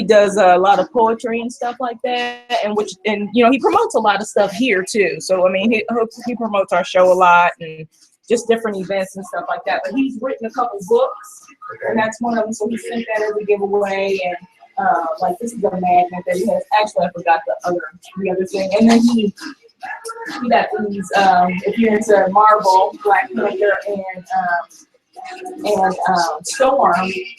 does a lot of poetry and stuff like that, and he promotes a lot of stuff here too. So I mean, he promotes our show a lot and just different events and stuff like that. But he's written a couple books, and that's one of them. So he sent that as a giveaway, and like this is a magnet that he has. Actually, I forgot the other thing. And then he got these. If you're into Marvel, Black Panther, and Storm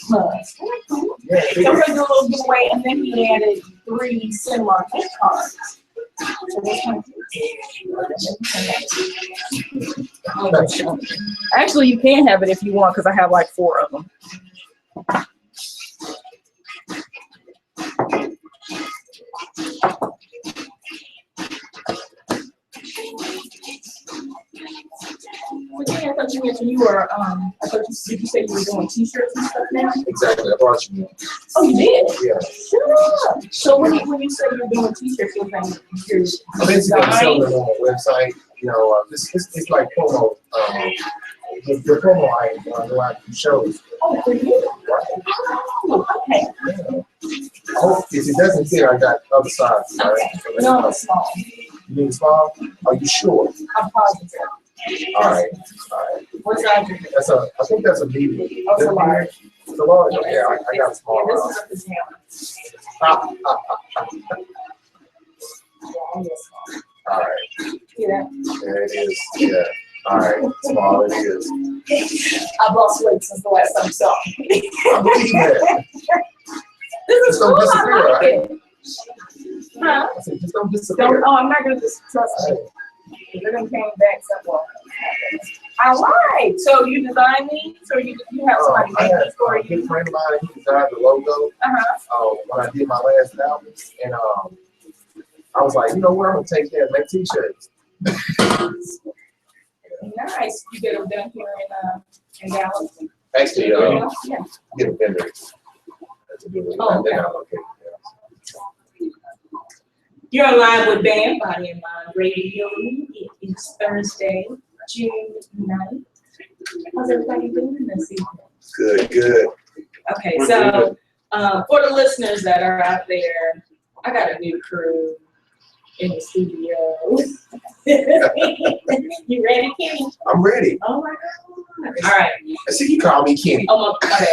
mugs. So we're gonna do a little giveaway, and then he added 3 cinema gift cards. So this one. Actually, you can have it if you want, because I have like 4 of them. But yeah, I thought you mentioned you were, did you say you were doing t-shirts and stuff now? Exactly, I brought you one. Oh, you did? Yeah. Sure. So when you say you're doing t-shirts, you're basically I'm selling it on my website. You know, it's like promo. The promo items when I go out to shows. Oh, for you? Oh, okay. Yeah. Oh, if it doesn't fit, I got other sizes. Right? Okay. No, it's small. You need a small? Are you sure? I'm positive. All right. What size is it? I think that's a medium. Oh, it's a large. It's a large. Yeah, I got a small. Yeah, this is a pajama. Yeah, All right. Yeah. There it is. Yeah. All right. Small it is. I've lost weight since the last time I saw you. I believe that. This is cool. Disappear, I like it. Huh? I said, just don't disappear. I'm not going to just trust you. They're going to came back somewhere. I lied. So you designed these, or you have somebody make these for you? A good friend of mine, he designed the logo when I did my last album. And I was like, you know what, I'm going to take that and make t-shirts. Nice. You get them done here in Dallas? Actually, yeah. Get a vendor. That's a good one. Okay. Okay. You're on live with Bam Body and Mind Radio. It is Thursday, June 9th. How's everybody doing this evening? Good. Okay, so for the listeners that are out there, I got a new crew in the studio. You ready, Kenny? I'm ready. Oh my God. All right. I see you call me Kenny. Oh my bad.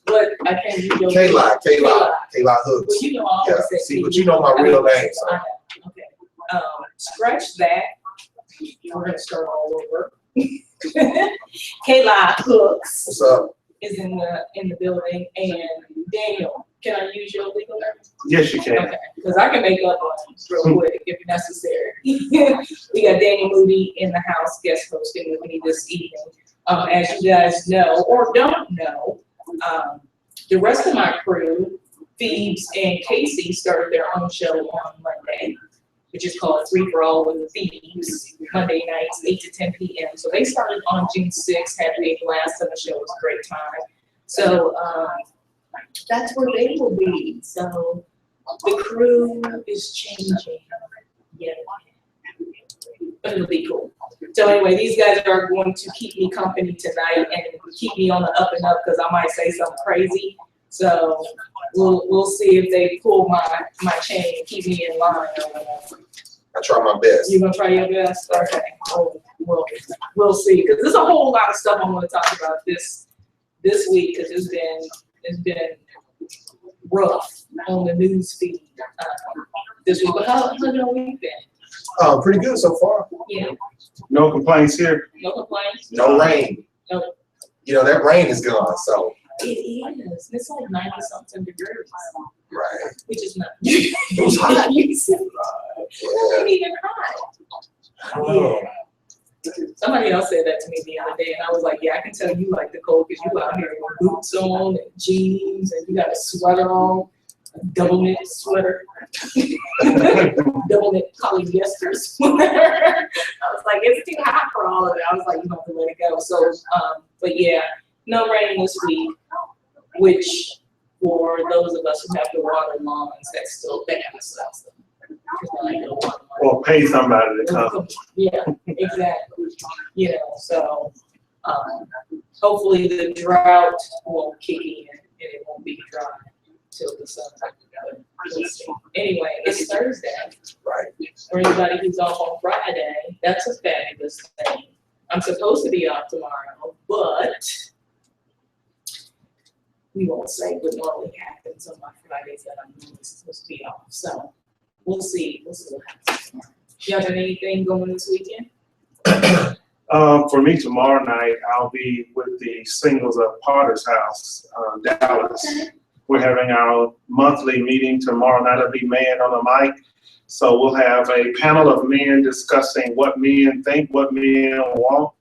But I can't use your K-Lock Hooks. Well, you know I always say see, but you know my real name. So. Okay. Scratch that. We're gonna start all over. K-Lock Hooks. What's up? Is in the building, and Daniel. Can I use your legal name? Yes, you can. Okay, because I can make up ones real quick if necessary. We got Daniel Moody in the house guest hosting with me this evening. As you guys know or don't know, the rest of my crew, Phoebes and Casey, started their own show on Monday, which is called Free for All with the Thieves, Monday nights, 8 to 10 p.m. So they started on June 6th, had a blast, and the show was a great time. So that's where they will be. So the crew is changing. Yeah. But it'll be cool. So anyway, these guys are going to keep me company tonight and keep me on the up and up, because I might say something crazy. So we'll see if they pull my chain and keep me in line or whatever. I try my best. You gonna try your best? Okay. We'll see. Because there's a whole lot of stuff I want to talk about this week, because it's been rough on the news feed this week. But how's your week been? Pretty good so far. Yeah. No complaints here. No complaints? No rain. No. You know, that rain is gone, so. It is. It's like 90-something degrees. Right. Which is not. It was hot. It ain't even hot. Yeah. Somebody else said that to me the other day, and I was like, yeah, I can tell you like the cold, because you out here with boots on and jeans, and you got a sweater on, a double knit sweater, double knit polyester sweater. I was like, it's too hot for all of it. I was like, you have to let it go. So, but yeah, no rain this week, which for those of us who have to water lawns, that's still bad. Or pay somebody to come. Yeah, exactly. You know, so hopefully the drought won't kick in and it won't be dry. till the sun. Anyway, it's Thursday. Right. For anybody who's off on Friday, that's a fabulous thing. I'm supposed to be off tomorrow, but we won't say what normally happens on my Fridays that I'm normally supposed to be off. So we'll see. We'll see what happens tomorrow. You have anything going this weekend? For me, tomorrow night, I'll be with the singles of Potter's House, Dallas. Okay. We're having our monthly meeting tomorrow night. I'll be man on the mic. So we'll have a panel of men discussing what men think, what men want.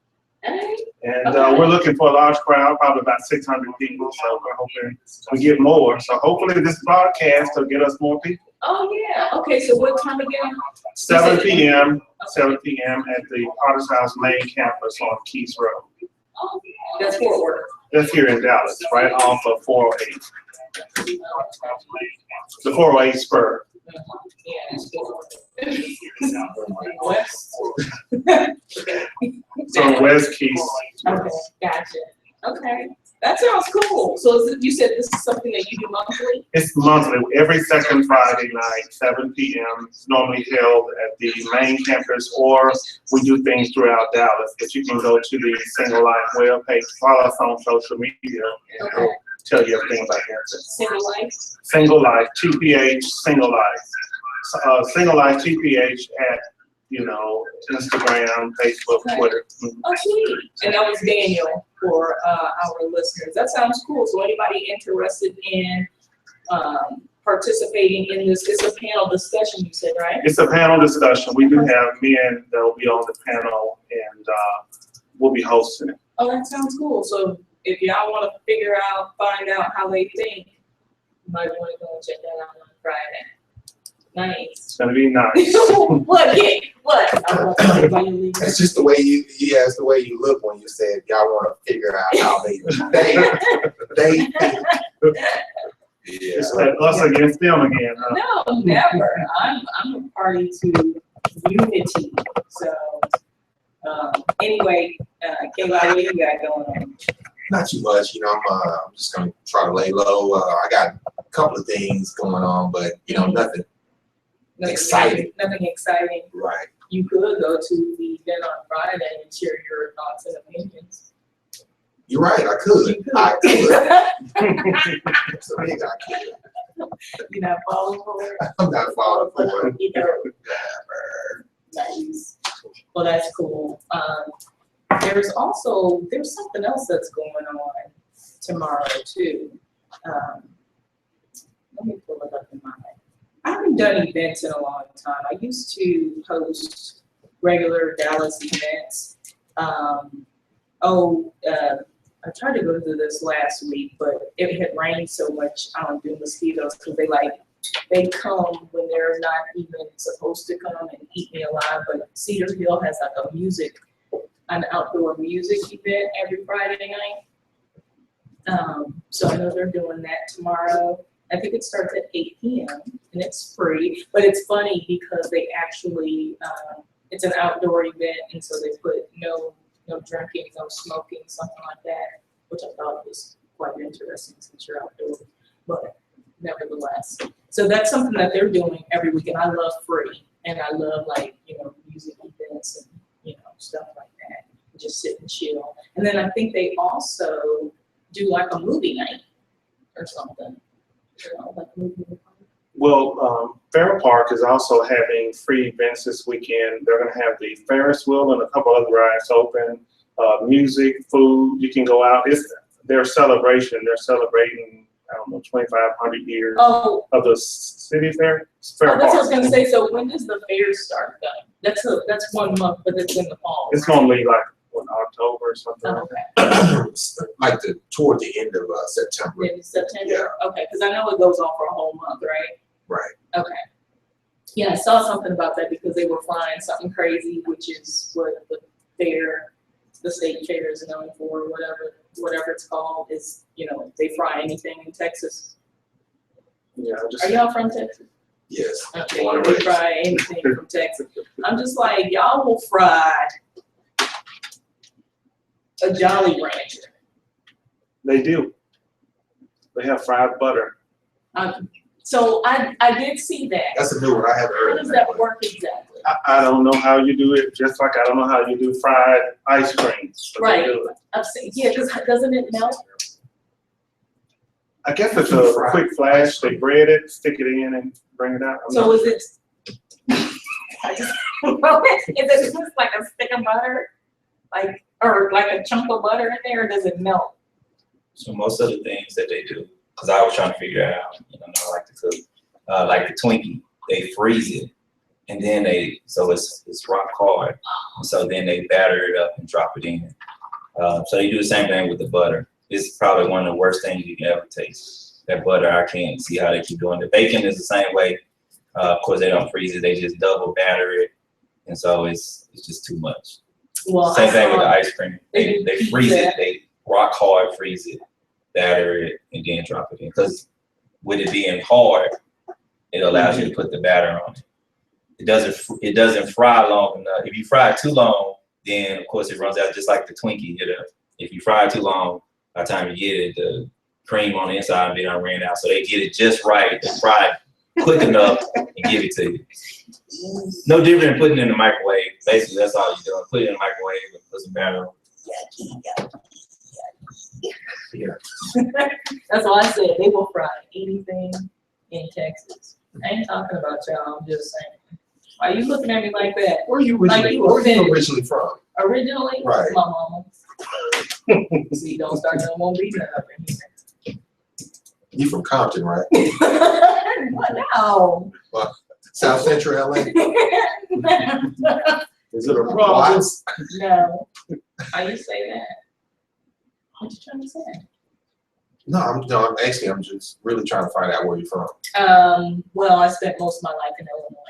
Hey. And Okay. we're looking for a large crowd, probably about 600 people. So we're hoping we get more. So hopefully this broadcast will get us more people. Oh, yeah. Okay, so what time again? 7 p.m. 7 p.m. at the Potter's House main campus on Keys Road. Oh, that's Fort Worth. That's here in Dallas, right off of 408. The 408 spur. Yeah, it's Fort Worth. West. So West Keys. Okay, gotcha. Okay, that sounds cool. So is it, you said this is something that you do monthly? It's monthly, every second Friday night, 7 p.m. It's normally held at the main campus, or we do things throughout Dallas. But you can go to the Single Life webpage, follow us on social media, and Okay. it'll tell you everything about that. Single life? Single Life, TPH, Single Life. Single Life, TPH at, Instagram, Facebook, Okay. Twitter. Oh, sweet. And that was Daniel for our listeners. That sounds cool. So anybody interested in participating in this, it's a panel discussion, you said, right? It's a panel discussion. We do have men that will be on the panel, and we'll be hosting it. Oh, that sounds cool. So if y'all want to find out how they think, you might want to go and check that out on Friday. Nice. It's gonna be nice. What, yeah, what? I want everybody to leave. It's just the way it's the way you look when you said y'all want to figure out how they think. Yeah. It's like us against them again, huh? No, never. I'm a party to unity. So, anyway, Kayla, what you got going on? Not too much, I'm just gonna try to lay low. I got a couple of things going on, but nothing exciting. Nothing exciting. Right. You could go to the event on Friday and share your thoughts and opinions. You're right. I could. You could. I could. It's a big I could. You're not falling for it? I'm not falling for it. You know, nice. Well, that's cool. There's something else that's going on tomorrow too. Let me pull it up in my head. I haven't done events in a long time. I used to host regular Dallas events. I tried to go to this last week, but it had rained so much. I don't do mosquitoes because they come when they're not even supposed to come and eat me alive. But Cedar Hill has like an outdoor music event every Friday night. So I know they're doing that tomorrow. I think it starts at 8 p.m. and it's free, but it's funny because they actually, it's an outdoor event, and so they put no drinking, no smoking, something like that, which I thought was quite interesting since you're outdoors, but nevertheless. So that's something that they're doing every week, and I love free, and I love music events and, stuff like that, and just sit and chill. And then I think they also do like a movie night or something. Like a movie night. Well, Fair Park is also having free events this weekend. They're going to have the Ferris wheel and a couple other rides open. Music, food, you can go out. It's their celebration. They're celebrating, 2,500 years Oh, of the city fair. Fair that's what I Park. was gonna say. So when does the fair start then? That's 1 month, but it's in the fall. It's right? normally like October or something. Oh, like that. okay. Like toward the end of September. In September? Okay, because I know it goes on for a whole month, right? Right. Okay. Yeah, I saw something about that because they were flying something crazy, which is what the state fair is known for, whatever it's called, is, they fry anything in Texas. Yeah, Are y'all from Texas? Yes. Okay, Born and we raised. fry anything from Texas. I'm just like, y'all will fry a Jolly Rancher. they do. They have fried butter. So I did see that. That's a new one, I haven't heard How of does that that one. work exactly? I don't know how you do it, just like I don't know how you do fried ice cream. but they Right. do it. I've seen, yeah, because doesn't it melt? I guess it's a quick flash, they bread it, stick it in and bring it out. I'm So not is sure. it? I just, is it just like a stick of butter, like, or like a chunk of butter in there, or does it melt? So most of the things that they do, because I was trying to figure out, I like to cook, like the Twinkie, they freeze it, and then so it's rock hard, and so then they batter it up and drop it in. So they do the same thing with the butter. It's probably one of the worst things you can ever taste. That butter, I can't see how they keep doing it. The bacon is the same way. Of course, they don't freeze it; they just double batter it, and so it's just too much. Well, Same I thing with the saw, ice cream. They freeze it, they rock hard freeze it, batter it, and then drop it in. Because with it being hard, it allows you to put the batter on it. It doesn't fry long enough. If you fry it too long, then of course it runs out, just like the Twinkie. If you fry it too long, by the time you get it, the cream on the inside of it done ran out. So they get it just right and fry it quick enough and give it to you. No different than putting it in the microwave. Basically, that's all you're doing. Put it in the microwave and put some batter on. that's why I said they will fry anything in Texas. I ain't talking about y'all, I'm just saying. Why are you looking at me like that? Where are you Like originally, you where are you offended. originally from? Originally, Right. my mama. See, don't start no more beating up in here. You from Compton, right? No. South Central LA? Is it a problem? Watts? No. How you say that? What you trying to say? No, I'm just really trying to find out where you're from. Well, I spent most of my life in Illinois.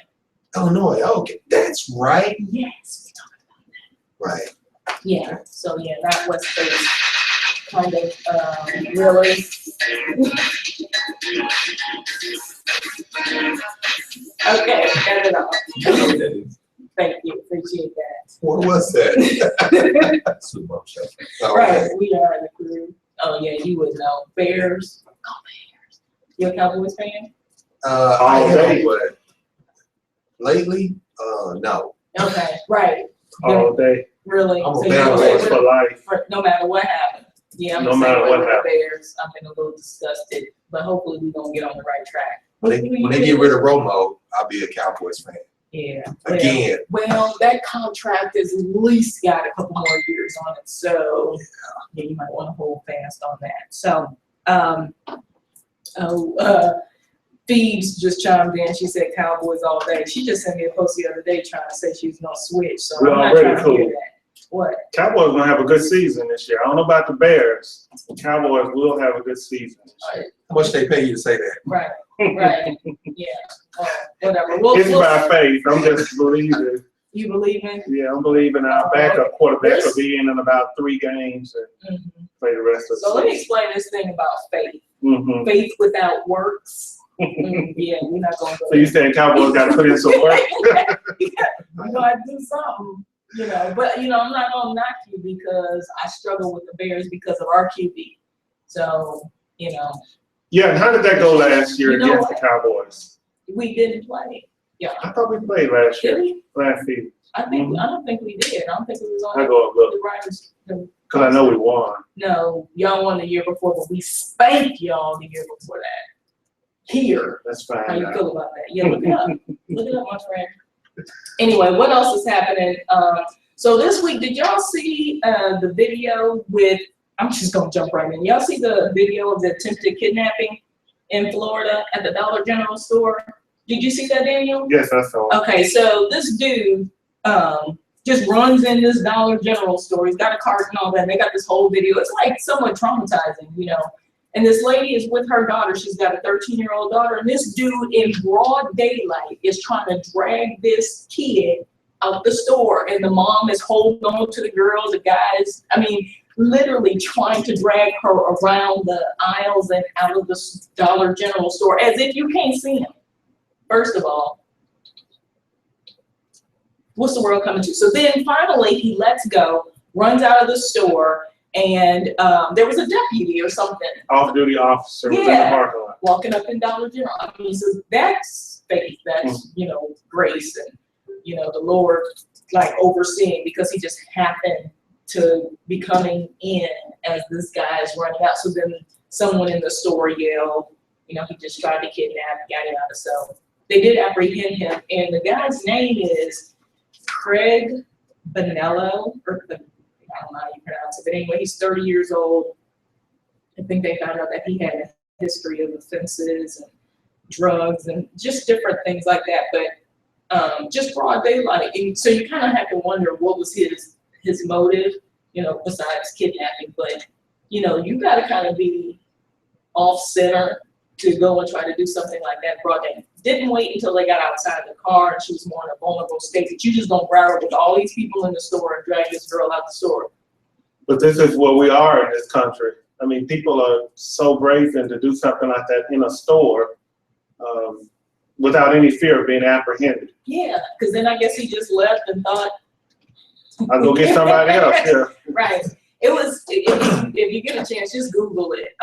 Illinois, okay, that's right. Yes. Right. Yeah, so yeah, that was the kind of, really. Okay, got it off. You know what that is? Thank you, appreciate that. Where was that? Super Bowl show. Okay. Right, we are the crew. Oh, yeah, you would know. Bears. Oh, Bears. You a Cowboys fan? I All day. am, but lately, no. Okay, right. All day, Really? I'm a So you Bears know, fan. for life. no matter what happened. Yeah, I'm No the same matter way what with the happened. Bears. I've been a little disgusted, but hopefully we gonna get on the right track. When they get rid of Romo, I'll be a Cowboys fan. Yeah. Again. Well, that contract has at least got a couple more years on it, so yeah, you might want to hold fast on that. So, Phoebes just chimed in. She said Cowboys all day. She just sent me a post the other day trying to say she was gonna switch. So We're I'm not already trying to cool. hear that. What? Cowboys gonna have a good season this year. I don't know about the Bears. Cowboys will have a good season. this year. How much they pay you to say that? Right. Right. Yeah. Whatever. We'll, It's by faith. I'm just believing. you believe in? Yeah, I'm believing our backup quarterback will be in about 3 games and Mhm. play the rest of the So let me season. explain this thing about faith. Mhm. Faith without works. Yeah, we're not gonna go So you saying Cowboys got to put in some work? You gotta do something, but I'm not gonna knock you because I struggle with the Bears because of our QB. So, Yeah, and how did that go last year You know against what? the Cowboys? we didn't play. I thought we played last Did year, we? last season. I don't think we did. I don't think it was on I go and look, the Riders. because I know we won. No, y'all won the year before, but we spanked y'all the year before that. Here. That's How fine you now. feel about that? Yeah, look it up. Look it up, my friend. Anyway, what else is happening? So this week, did y'all see the video with, I'm just gonna jump right in. Y'all see the video of the attempted kidnapping in Florida at the Dollar General store? Did you see that, Daniel? Yes, I saw it. Okay, so this dude just runs in this Dollar General store. He's got a cart and all that. And they got this whole video. It's like somewhat traumatizing. And this lady is with her daughter. She's got a 13-year-old daughter. And this dude in broad daylight is trying to drag this kid out the store. And the mom is holding on to the girl. The guys, literally trying to drag her around the aisles and out of the Dollar General store as if you can't see him. First of all, what's the world coming to? So then finally he lets go, runs out of the store, And there was a deputy or something Off-duty officer was in the Yeah. parking lot. walking up in Dollar General. I mean, so that's faith, that's, grace and, the Lord like overseeing, because he just happened to be coming in as this guy is running out. So then someone in the store yelled, he just tried to kidnap, yada, yada. So they did apprehend him, and the guy's name is Craig Bonello, or I don't know how you pronounce it, but anyway, he's 30 years old. I think they found out that he had a history of offenses and drugs and just different things like that, but just broad daylight. And so you kind of have to wonder what was his motive, besides kidnapping. But, you got to kind of be off center to go and try to do something like that broad day. Didn't wait until they got outside the car and she was more in a vulnerable state, that you just don't grab with all these people in the store and drag this girl out the store. But this is where we are in this country. I mean, people are so brazen to do something like that in a store without any fear of being apprehended. Yeah, because then I guess he just left and thought, I'll go get somebody else, yeah. right. It was, if you get a chance, just Google it.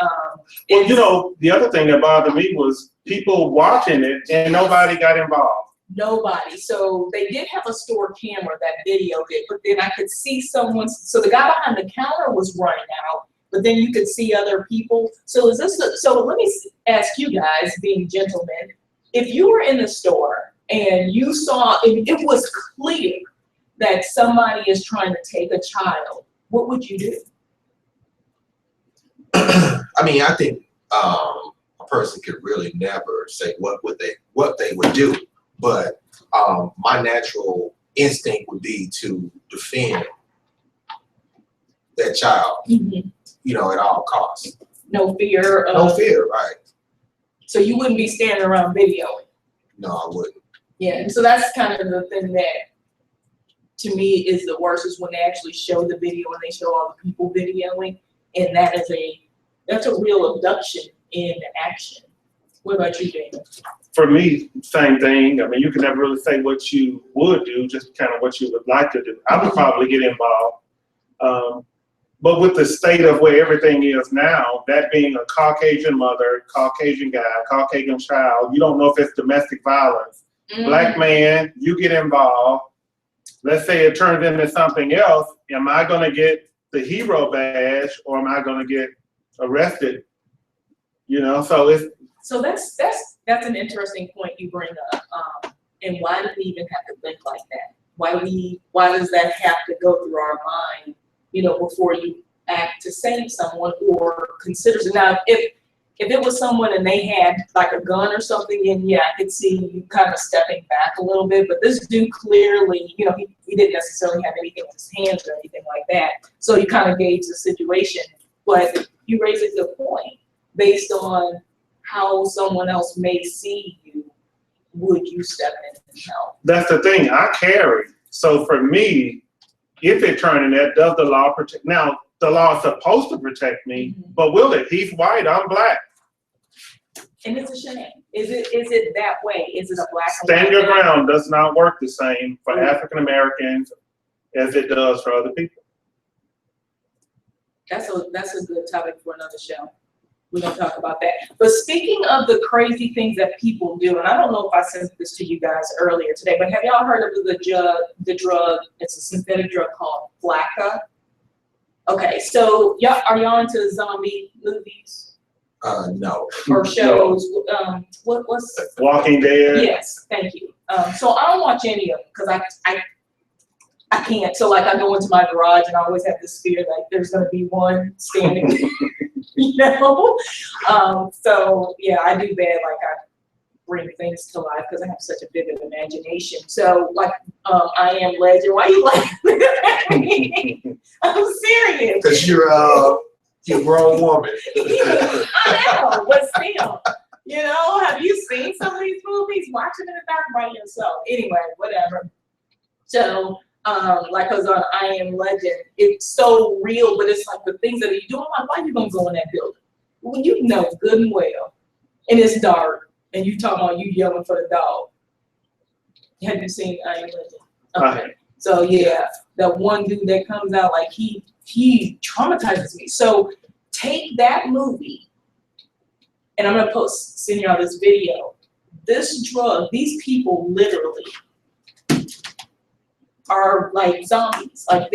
Well, the other thing that bothered me was people watching it and nobody got involved. Nobody. So they did have a store camera that videoed it, but then I could see someone, so the guy behind the counter was running out, but then you could see other people. So so let me ask you guys, being gentlemen, if you were in the store and you saw, it was clear that somebody is trying to take a child, what would you do? I mean, I think a person could really never say what they would do, but my natural instinct would be to defend that child, at all costs. No fear of. No fear, right? So you wouldn't be standing around videoing. No, I wouldn't. Yeah, and so that's kind of the thing that, to me, is the worst, is when they actually show the video and they show all the people videoing, and that's a real abduction in action. What about you, Dana? For me, same thing. I mean, you can never really say what you would do, just kind of what you would like to do. I would probably get involved. But with the state of where everything is now, that being a Caucasian mother, Caucasian guy, Caucasian child, you don't know if it's domestic violence. Black man, you get involved. Let's say it turns into something else. Am I going to get the hero badge, or am I going to get arrested? So that's an interesting point you bring up. And why do we even have to think like that? Why does that have to go through our mind, before you act to save someone or considers it? Now, if it was someone and they had like a gun or something, then yeah, I could see you kind of stepping back a little bit. But this dude clearly, he didn't necessarily have anything in his hands or anything like that. So you kind of gauge the situation. But you raise a good point. Based on how someone else may see you, would you step in and help? That's the thing. I carry. So for me, if it turned in that, does the law protect? Now, the law is supposed to protect me, but will it? He's white, I'm black. And it's a shame. Is it that way? Is it a black and Stand white your thing? ground does not work the same for African Americans as it does for other people. That's a good topic for another show. We're gonna talk about that. But speaking of the crazy things that people do, and I don't know if I sent this to you guys earlier today, but have y'all heard of the drug? It's a synthetic drug called Flakka. Okay, so are y'all into zombie movies No. or shows? What's Walking Dead. Yes, thank you. So I don't watch any of them because I can't. So like I go into my garage and I always have this fear like there's gonna be one standing, So yeah, I do that. Like I bring things to life because I have such a vivid imagination. So like I Am Legend. Why you laughing at me? I'm serious. Because you're a grown woman. I know, but still. Have you seen some of these movies? Watch them in the dark by yourself. Anyway, whatever. So, cause on I Am Legend, it's so real, but it's like the things that you do. I'm like, why are you gonna go in that building? Well, you know good and well, and it's dark, and you talking about you yelling for the dog. Have you seen I Am Legend? Okay. So yeah, the one dude that comes out, like he he traumatizes me. So take that movie, and I'm gonna send y'all this video. This drug, these people literally are like zombies. Like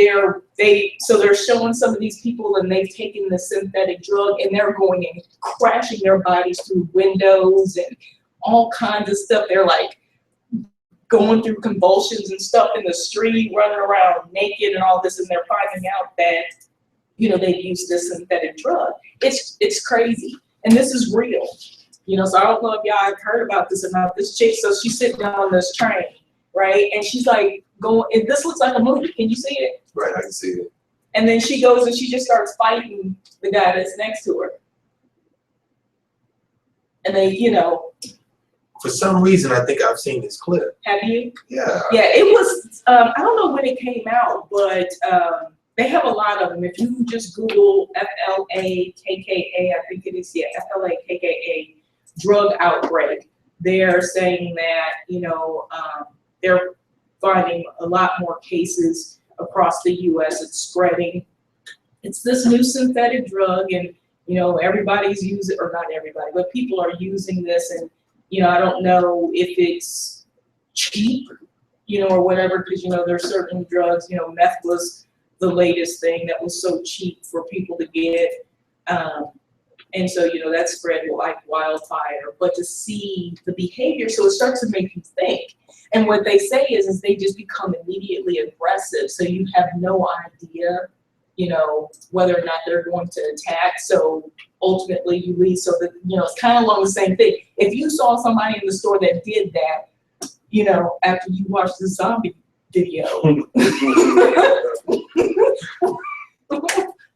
so they're showing some of these people and they've taken the synthetic drug and they're going and crashing their bodies through windows and all kinds of stuff. They're like going through convulsions and stuff in the street, running around naked and all this, and they're finding out that, you know, they've used this synthetic drug. It's crazy. And this is real. You know, so I don't know if y'all have heard about this chick. So she's sitting on this train, right? And she's like going, and this looks like a movie. Can you see it? Right, I can see it. And then she goes and she just starts fighting the guy that's next to her. And they, you know. For some reason, I think I've seen this clip. Have you? Yeah. Yeah, it was, I don't know when it came out, but they have a lot of them. If you just Google FLAKKA, I think it is, yeah, FLAKKA, drug outbreak, they're saying that, you know, they're finding a lot more cases across the US. It's spreading. It's this new synthetic drug, and, you know, everybody's using, or not everybody, but people are using this, and, you know, I don't know if it's cheap, you know, or whatever, because, you know, there's certain drugs, you know, meth was the latest thing that was so cheap for people to get. And so, you know, that spread like wildfire. But to see the behavior, so it starts to make you think. And what they say is they just become immediately aggressive. So you have no idea, you know, whether or not they're going to attack. So ultimately you leave. So that, you know, it's kind of along the same thing. If you saw somebody in the store that did that, you know, after you watched the zombie video.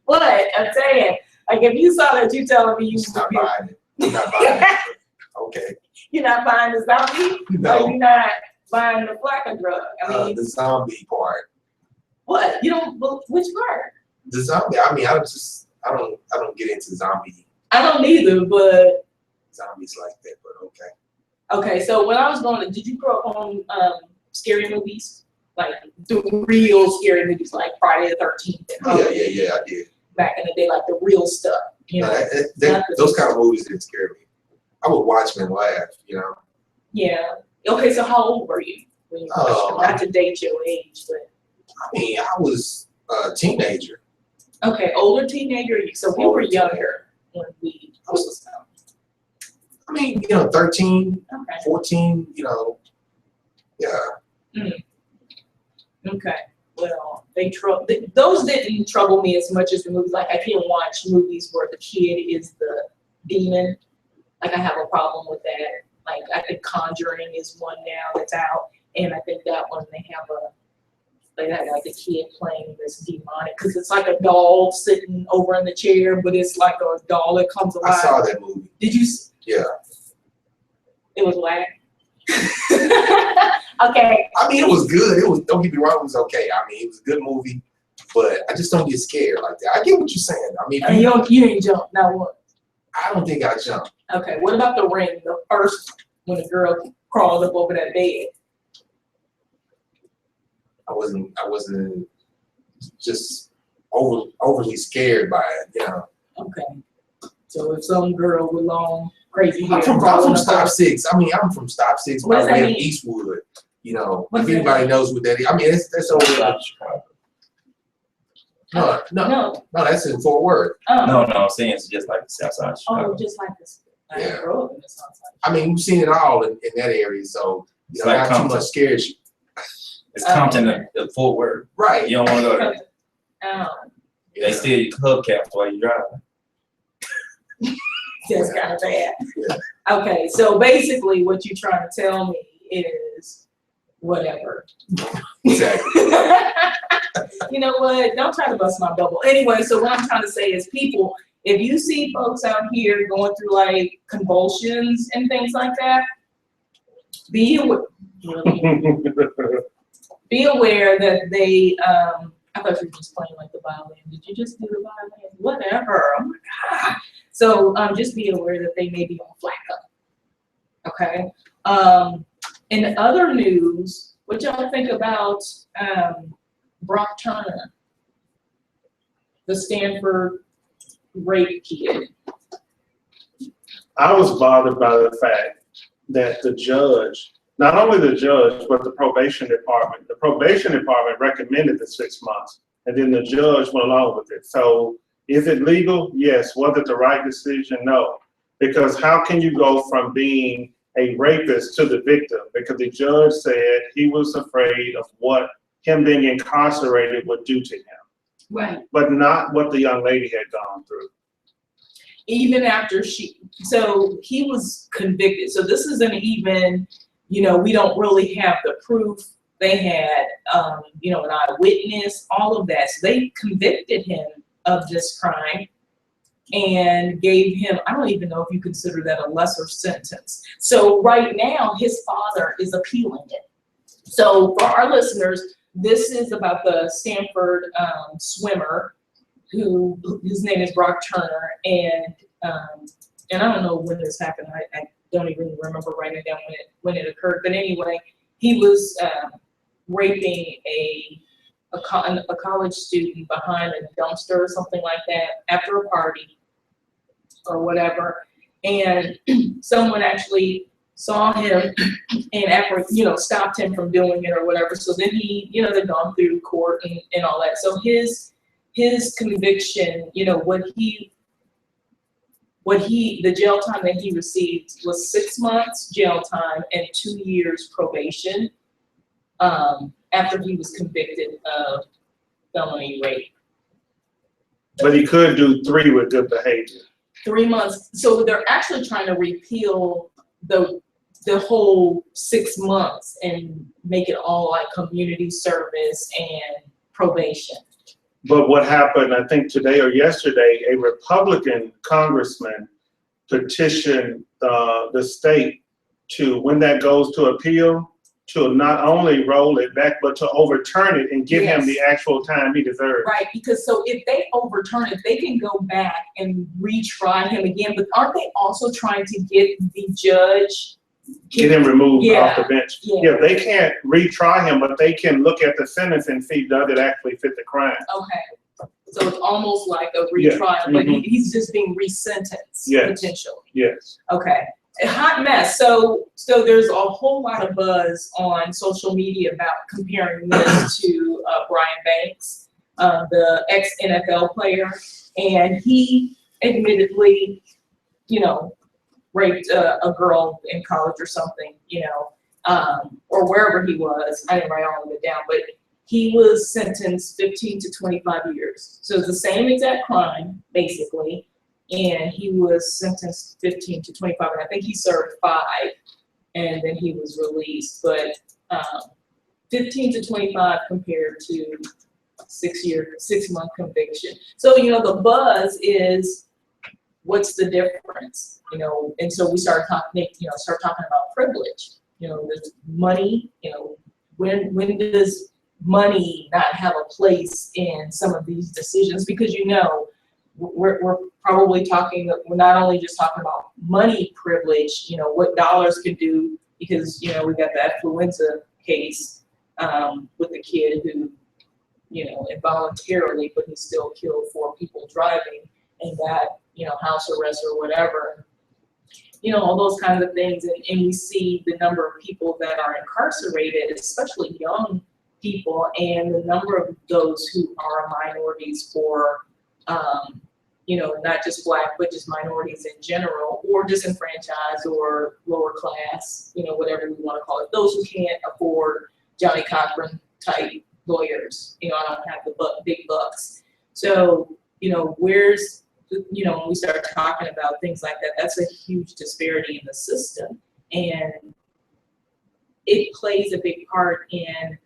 But I'm saying, like, if you saw that, you telling me You're not buying it. You're not buying it. Okay. you're not buying the zombie, or No. you're not buying the flakka drug. I mean, The zombie part. what? You don't, which part? The zombie. I mean, I don't get into I don't either, but zombies like that. But okay. okay. So when I was going, did you grow up on scary movies? Like the real scary movies, like Friday the 13th and Yeah, I did. back in the day, like the real stuff. You No, know? those kind of movies didn't scare me. I would watch them and laugh, you know. Yeah. Okay. So how old were you when you watched them? Not to date your age, but I mean, I was a teenager. okay, older teenager. So we were younger when we was them. I mean, you know, 13, Okay. 14, you know. Yeah. Okay. Well, those didn't trouble me as much as the movies. Like I can't watch movies where the kid is the demon. Like I have a problem with that. Like I think Conjuring is one now that's out, and I think that one they have like the kid playing this demonic, because it's like a doll sitting over in the chair, but it's like a doll that comes alive. I saw that movie. Did you? Yeah. It was whack. Okay. I mean, it was good. It was, don't get me wrong, it was okay. I mean, it was a good movie, but I just don't get scared like that. I get what you're saying. I mean, And you didn't jump, not one. I don't think I jumped. Okay, what about The Ring, the first, when the girl crawled up over that bed? I wasn't just overly scared by it, you know. Okay, so if some girl with long, crazy hair. I'm from crawling up Stop over- 6. I mean, I'm from Stop 6 What by does that way of mean? Eastwood. You know, What if does that anybody mean? knows what that is. I mean, that's over there. No, No, that's in Fort Worth. oh, No, I'm saying it's just like the South Side of oh, Chicago. just like this. I Yeah. didn't grow up in the South Side. I mean, we've seen it all in that area, so you It's know, like not too Compton. much scares you. It's Compton and Fort Worth. Right. You don't want to go there. Yeah. They steal your hubcaps while you're driving. That's kind of bad. Yeah. Okay, so basically what you're trying to tell me is whatever. Exactly. You know what? Don't try to bust my bubble. Anyway, so what I'm trying to say is people, if you see folks out here going through like convulsions and things like that, be aware that they, I thought you were just playing like the violin. Did you just do the violin? Whatever. Oh my God. So just be aware that they may be on flakka. Okay. In other news, what y'all think about Brock Turner? the Stanford rape kid. I was bothered by the fact that the judge, not only the judge, but the probation department recommended the 6 months, and then the judge went along with it. So is it legal? Yes. Was it the right decision? No. Because how can you go from being a rapist to the victim? Because the judge said he was afraid of what him being incarcerated would do to him, Right. but not what the young lady had gone through. Even after so he was convicted. So this isn't even, we don't really have the proof. They had, an eyewitness, all of that. So they convicted him of this crime and gave him, I don't even know if you consider that a lesser sentence. So right now, his father is appealing it. So for our listeners, this is about the Stanford swimmer who his name is Brock Turner, and I don't know when this happened. I don't even remember writing down when it occurred. But anyway, he was raping a college student behind a dumpster or something like that after a party or whatever, and someone actually saw him and stopped him from doing it or whatever. So then they've gone through court and all that. So his conviction, the jail time that he received was 6 months jail time and 2 years probation after he was convicted of felony rape. But he could do 3 with good behavior. 3 months. So they're actually trying to repeal the whole 6 months and make it all like community service and probation. But what happened, I think today or yesterday, a Republican congressman petitioned the state to, when that goes to appeal, to not only roll it back, but to overturn it and give him the actual time he deserves. Right, because so if they overturn it, they can go back and retry him again. But aren't they also trying to get the judge? Get him removed off the bench. Yeah. They can't retry him, but they can look at the sentence and see does it actually fit the crime. Okay, so it's almost like a retrial, but he's just being resentenced potentially. Yes. Okay, a hot mess. So there's a whole lot of buzz on social media about comparing this to Brian Banks, the ex-NFL player, and he admittedly, raped a girl in college or something, or wherever he was. I didn't write all of it down, but he was sentenced 15 to 25 years. So it's the same exact crime, basically, and he was sentenced 15 to 25, and I think he served 5, and then he was released. But 15 to 25 compared to 6 month conviction. So the buzz is, what's the difference? And so we started talking, about privilege. There's money. When does money not have a place in some of these decisions? Because we're probably talking. We're not only just talking about money privilege. What dollars can do, because we got the influenza case with the kid who, involuntarily, but he still killed 4 people driving and got house arrest or whatever. All those kinds of things. And we see the number of people that are incarcerated, especially young people, and the number of those who are minorities or, not just Black, but just minorities in general, or disenfranchised or lower class, whatever we want to call it. Those who can't afford Johnny Cochran type lawyers. I don't have the big bucks. So, where's, when we start talking about things like that, that's a huge disparity in the system. And it plays a big part in,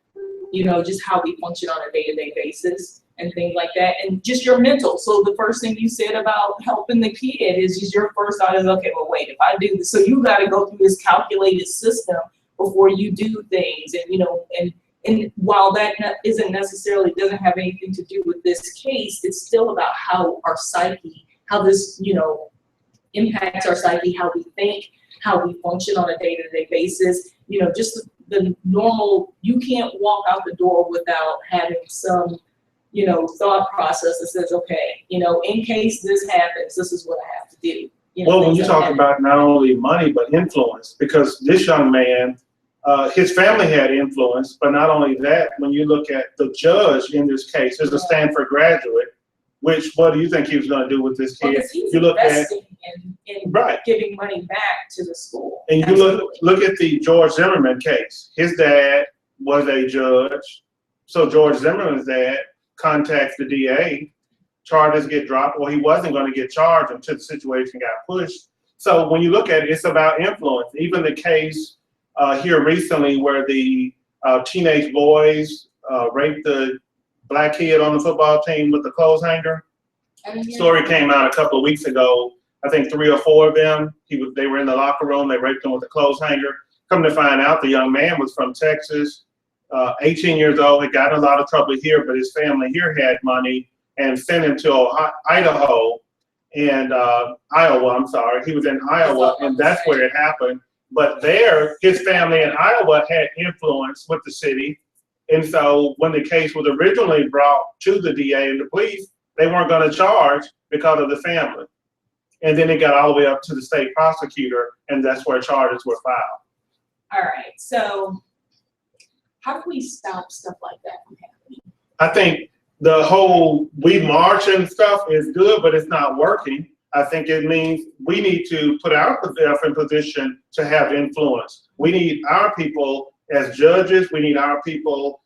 just how we function on a day-to-day basis and things like that. And just your mental. So the first thing you said about helping the kid is just your first thought is, okay, well, wait, if I do this, so you got to go through this calculated system before you do things. And, and while that doesn't have anything to do with this case, it's still about how our psyche, how this, impacts our psyche, how we think, how we function on a day-to-day basis. Just the normal, you can't walk out the door without having some, thought process that says, okay, in case this happens, this is what I have to do. Well, when things you like talk that. about not only money, but influence, because this young man, his family had influence, but not only that, when you look at the judge in this case, is a Stanford graduate, which, what do you think he was gonna do with this kid? Because he's You look at, investing in right, giving money back to the school. and you look at the George Zimmerman case. His dad was a judge, so George Zimmerman's dad contacts the DA, charges get dropped, or he wasn't gonna get charged until the situation got pushed. So when you look at it, it's about influence. Even the case here recently where the teenage boys raped the black kid on the football team with the clothes hanger. Story came out a couple of weeks ago. I think 3 or 4 of them, they were in the locker room, they raped him with a clothes hanger. Come to find out, the young man was from Texas, 18 years old, had gotten a lot of trouble here, but his family here had money and sent him to Idaho and Iowa, I'm sorry. He was in Iowa, and that's where it happened. But there, his family in Iowa had influence with the city. And so when the case was originally brought to the DA and the police, they weren't going to charge because of the family. And then it got all the way up to the state prosecutor, and that's where charges were filed. All right, so how do we stop stuff like that from happening? I think the whole we march and stuff is good, but it's not working. I think it means we need to put ourselves in position to have influence. We need our people as judges. We need our people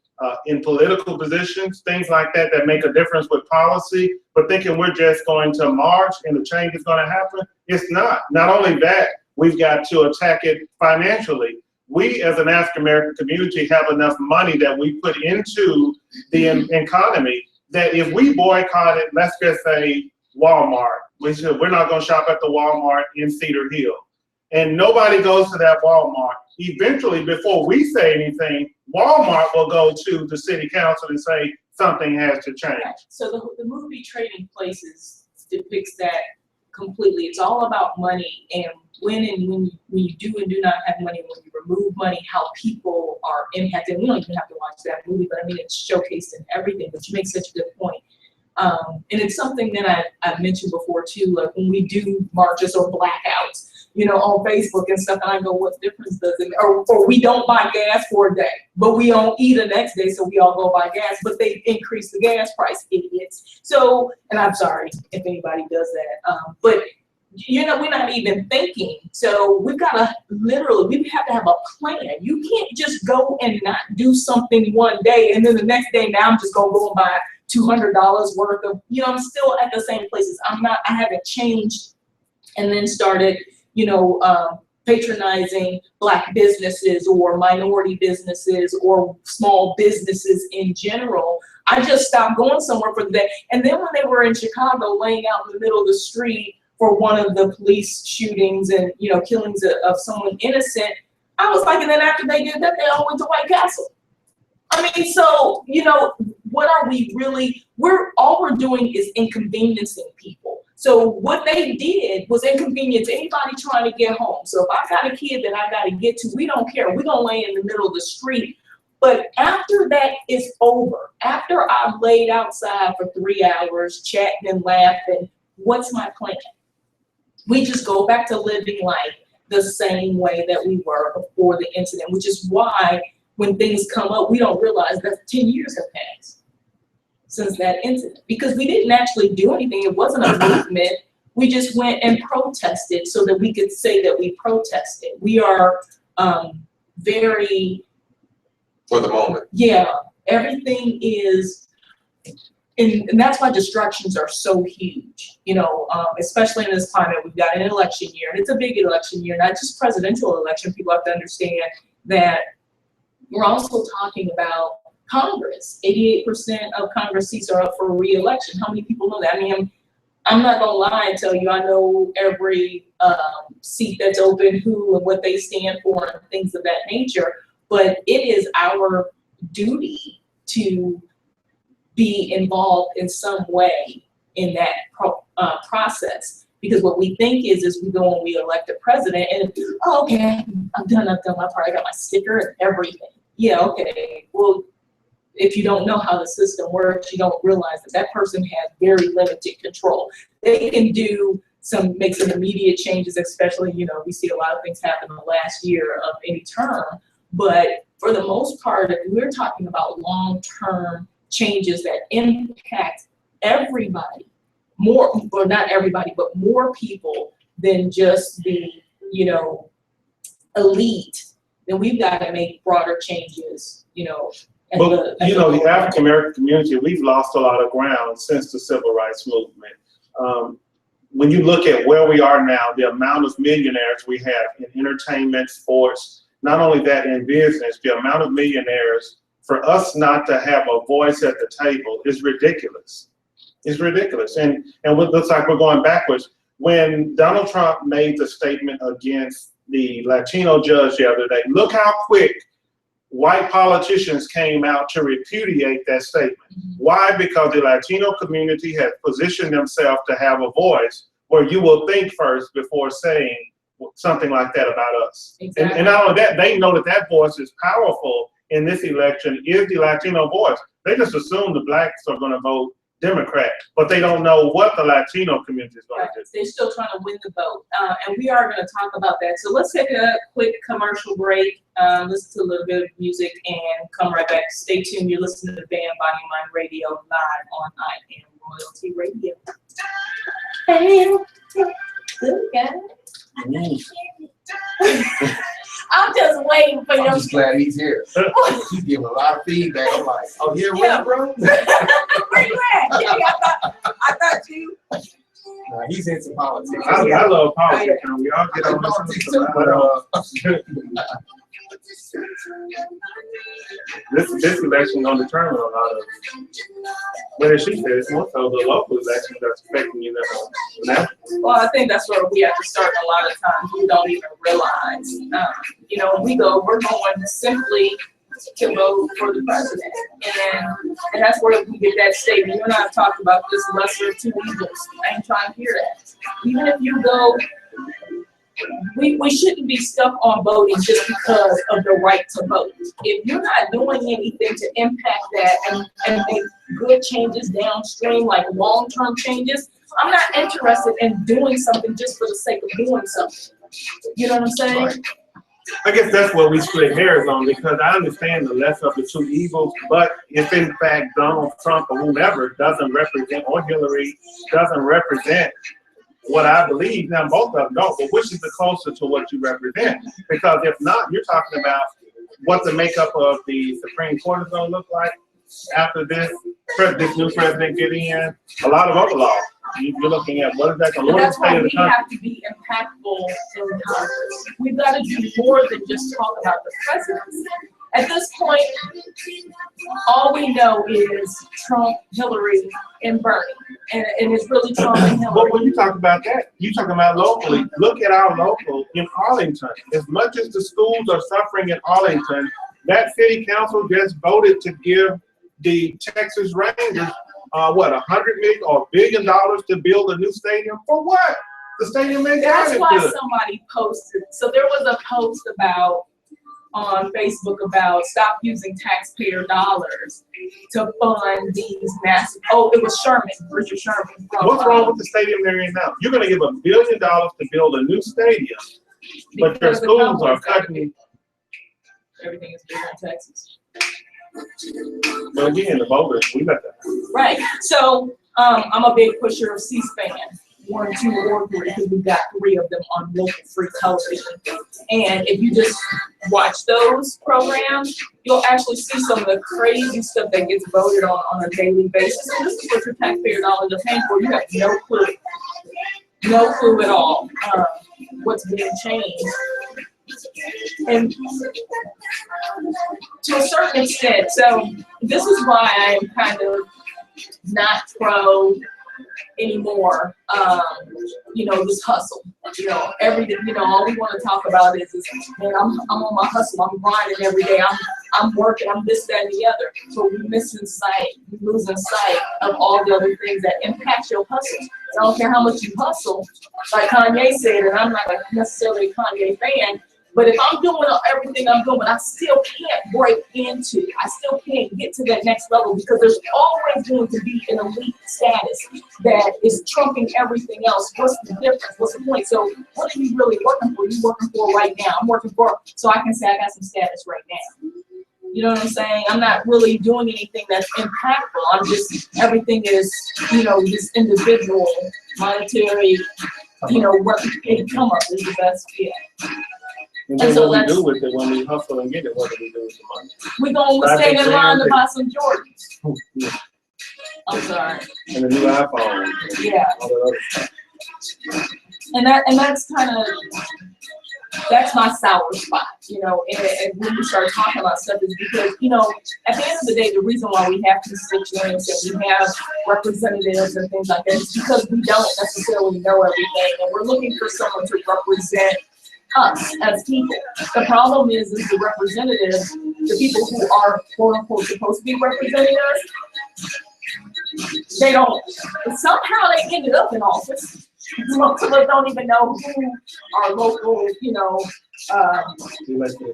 in political positions, things like that, that make a difference with policy. But thinking we're just going to march and the change is going to happen, it's not. Not only that, we've got to attack it financially. We as an African American community have enough money that we put into the economy that if we boycotted, let's just say Walmart, we're not going to shop at the Walmart in Cedar Hill, and nobody goes to that Walmart. Eventually, before we say anything, Walmart will go to the city council and say something has to change. So the movie Trading Places depicts that completely. It's all about money and when you do and do not have money, when you remove money, how people are impacted. We don't even have to watch that movie, but I mean, it's showcased in everything, but you make such a good point. And it's something that I've mentioned before too, like when we do marches or blackouts, on Facebook and stuff, and I go, what difference does it make? Or we don't buy gas for a day, but we don't eat the next day, so we all go buy gas, but they increase the gas price, idiots. So, and I'm sorry if anybody does that, but we're not even thinking. So we've got to we have to have a plan. You can't just go and not do something one day, and then the next day, now I'm just gonna go and buy $200 worth of, I'm still at the same places. I haven't changed and then started, patronizing Black businesses or minority businesses or small businesses in general. I just stopped going somewhere for the day. And then when they were in Chicago laying out in the middle of the street for one of the police shootings and, killings of someone innocent, I was like, and then after they did that, they all went to White Castle. I mean, so, what are we really, all we're doing is inconveniencing people. So what they did was inconvenience anybody trying to get home. So if I got a kid that I got to get to, we don't care. We're going to lay in the middle of the street. But after that is over, after I've laid outside for 3 hours, chatting and laughing, what's my plan? We just go back to living life the same way that we were before the incident, which is why when things come up, we don't realize that 10 years have passed since that incident, because we didn't actually do anything. It wasn't a movement. We just went and protested so that we could say that we protested. We are very, for the moment. Yeah, everything is, and that's why distractions are so huge, especially in this climate. We've got an election year, and it's a big election year, not just presidential election. People have to understand that we're also talking about Congress. 88% of Congress seats are up for re-election. How many people know that? I mean, I'm not gonna lie and tell you I know every seat that's open, who and what they stand for and things of that nature, but it is our duty to be involved in some way in that process. Because what we think is we go and we elect a president and, okay, I'm done my part. I got my sticker and everything. Yeah, okay, well, if you don't know how the system works, you don't realize that that person has very limited control. They can make some immediate changes, especially, we see a lot of things happen in the last year of any term. But for the most part, if we're talking about long-term changes that impact everybody, or not everybody, but more people than just the, elite, then we've got to make broader changes, But, the African American community, we've lost a lot of ground since the civil rights movement. When you look at where we are now, the amount of millionaires we have in entertainment, sports, not only that in business, the amount of millionaires, for us not to have a voice at the table is ridiculous. It's ridiculous. And it looks like we're going backwards. When Donald Trump made the statement against the Latino judge the other day, look how quick white politicians came out to repudiate that statement. Why? Because the Latino community has positioned themselves to have a voice where you will think first before saying something like that about us. Exactly. And not only that, they know that that voice is powerful in this election, is the Latino voice. They just assume the blacks are going to vote Democrat, but they don't know what the Latino community is going to do. They're still trying to win the vote, and we are going to talk about that. So let's take a quick commercial break, listen to a little bit of music, and come right back. Stay tuned. You're listening to Band Body Mind Radio live on I Am Royalty Radio. Hey, good guy. I'm just waiting for I'm you. just glad he's here. He's giving a lot of feedback. I'm like, oh, here, Yeah. bro? Where you at? Jimmy, I thought you. He's into politics. I love politics, and we all get on Politics this. too, but, This election gonna determine a lot of it. But as she said, it's more so the local elections that's affecting you now. Well, I think that's where we have to start. A lot of times we don't even realize. We're going simply to vote for the president, and that's where we get that statement. You and I have talked about this lesser of two evils. I ain't trying to hear that. Even if you go, we shouldn't be stuck on voting just because of the right to vote. If you're not doing anything to impact that and make good changes downstream, like long-term changes, I'm not interested in doing something just for the sake of doing something. You know what I'm saying? Right. I guess that's what we split hairs on, because I understand the lesser of the two evils, but if in fact Donald Trump or whomever doesn't represent, or Hillary doesn't represent what I believe, now both of them don't, but which is the closer to what you represent? Because if not, you're talking about what the makeup of the Supreme Court is going to look like after this new president get in. A lot of other laws. You're looking at what is that going to And look that's why like? we have to be impactful in Congress. We've got to do more than just talk about the presidency. At this point, all we know is Trump, Hillary, and Bernie. And it's really Trump and But Hillary. when you talk about that, you're talking about locally. Look at our local in Arlington. As much as the schools are suffering in Arlington, that city council just voted to give the Texas Rangers, $100 million or $1 billion to build a new stadium? For what? The stadium ain't got That's it why good. somebody posted. So there was a post on Facebook about stop using taxpayer dollars to fund these massive. Oh, it was Sherman, Richard Sherman. What's wrong with the stadium they're in now? You're going to give $1 billion to build a new stadium, but your Because the schools are company's gotta cutting. Everything is bigger in Texas. Well, again, the voters, we let that. Right. So I'm a big pusher of C-SPAN, 1, 2, or 3, because we've got 3 of them on local free television. And if you just watch those programs, you'll actually see some of the crazy stuff that gets voted on a daily basis. And this is what your taxpayer dollars are paying for. You have no clue at all what's being changed. And to a certain extent, so this is why I'm kind of not pro anymore. This hustle. Everything. All we want to talk about is man, I'm on my hustle. I'm grinding every day. I'm working. I'm this, that, and the other. But we're losing sight of all the other things that impact your hustle. So I don't care how much you hustle. Like Kanye said, and I'm not necessarily a Kanye fan. But if I'm doing everything I'm doing, I still can't break into, I still can't get to that next level because there's always going to be an elite status that is trumping everything else. What's the difference? What's the point? So what are you really working for? You working for right now. I'm working for, so I can say I got some status right now. You know what I'm saying? I'm not really doing anything that's impactful. I'm just, everything is, you know, this individual monetary, you know, what income up is the best, yeah. And then And so what we do that's- with it, when we hustle and get it, what do we do with the money? We're going to Private stay in line to transit. buy some Jordans. Yeah. I'm sorry. And the new iPhone. Yeah. All that other stuff. And that's kind of, that's my sour spot, you know, and when we start talking about stuff is because, you know, at the end of the day, the reason why we have constituents and we have representatives and things like that is because we don't necessarily know everything, and we're looking for someone to represent us as people. The problem is the representatives, the people who are quote unquote supposed to be representing us, they don't, somehow they ended up in office. Most of us don't even know who our local, you know,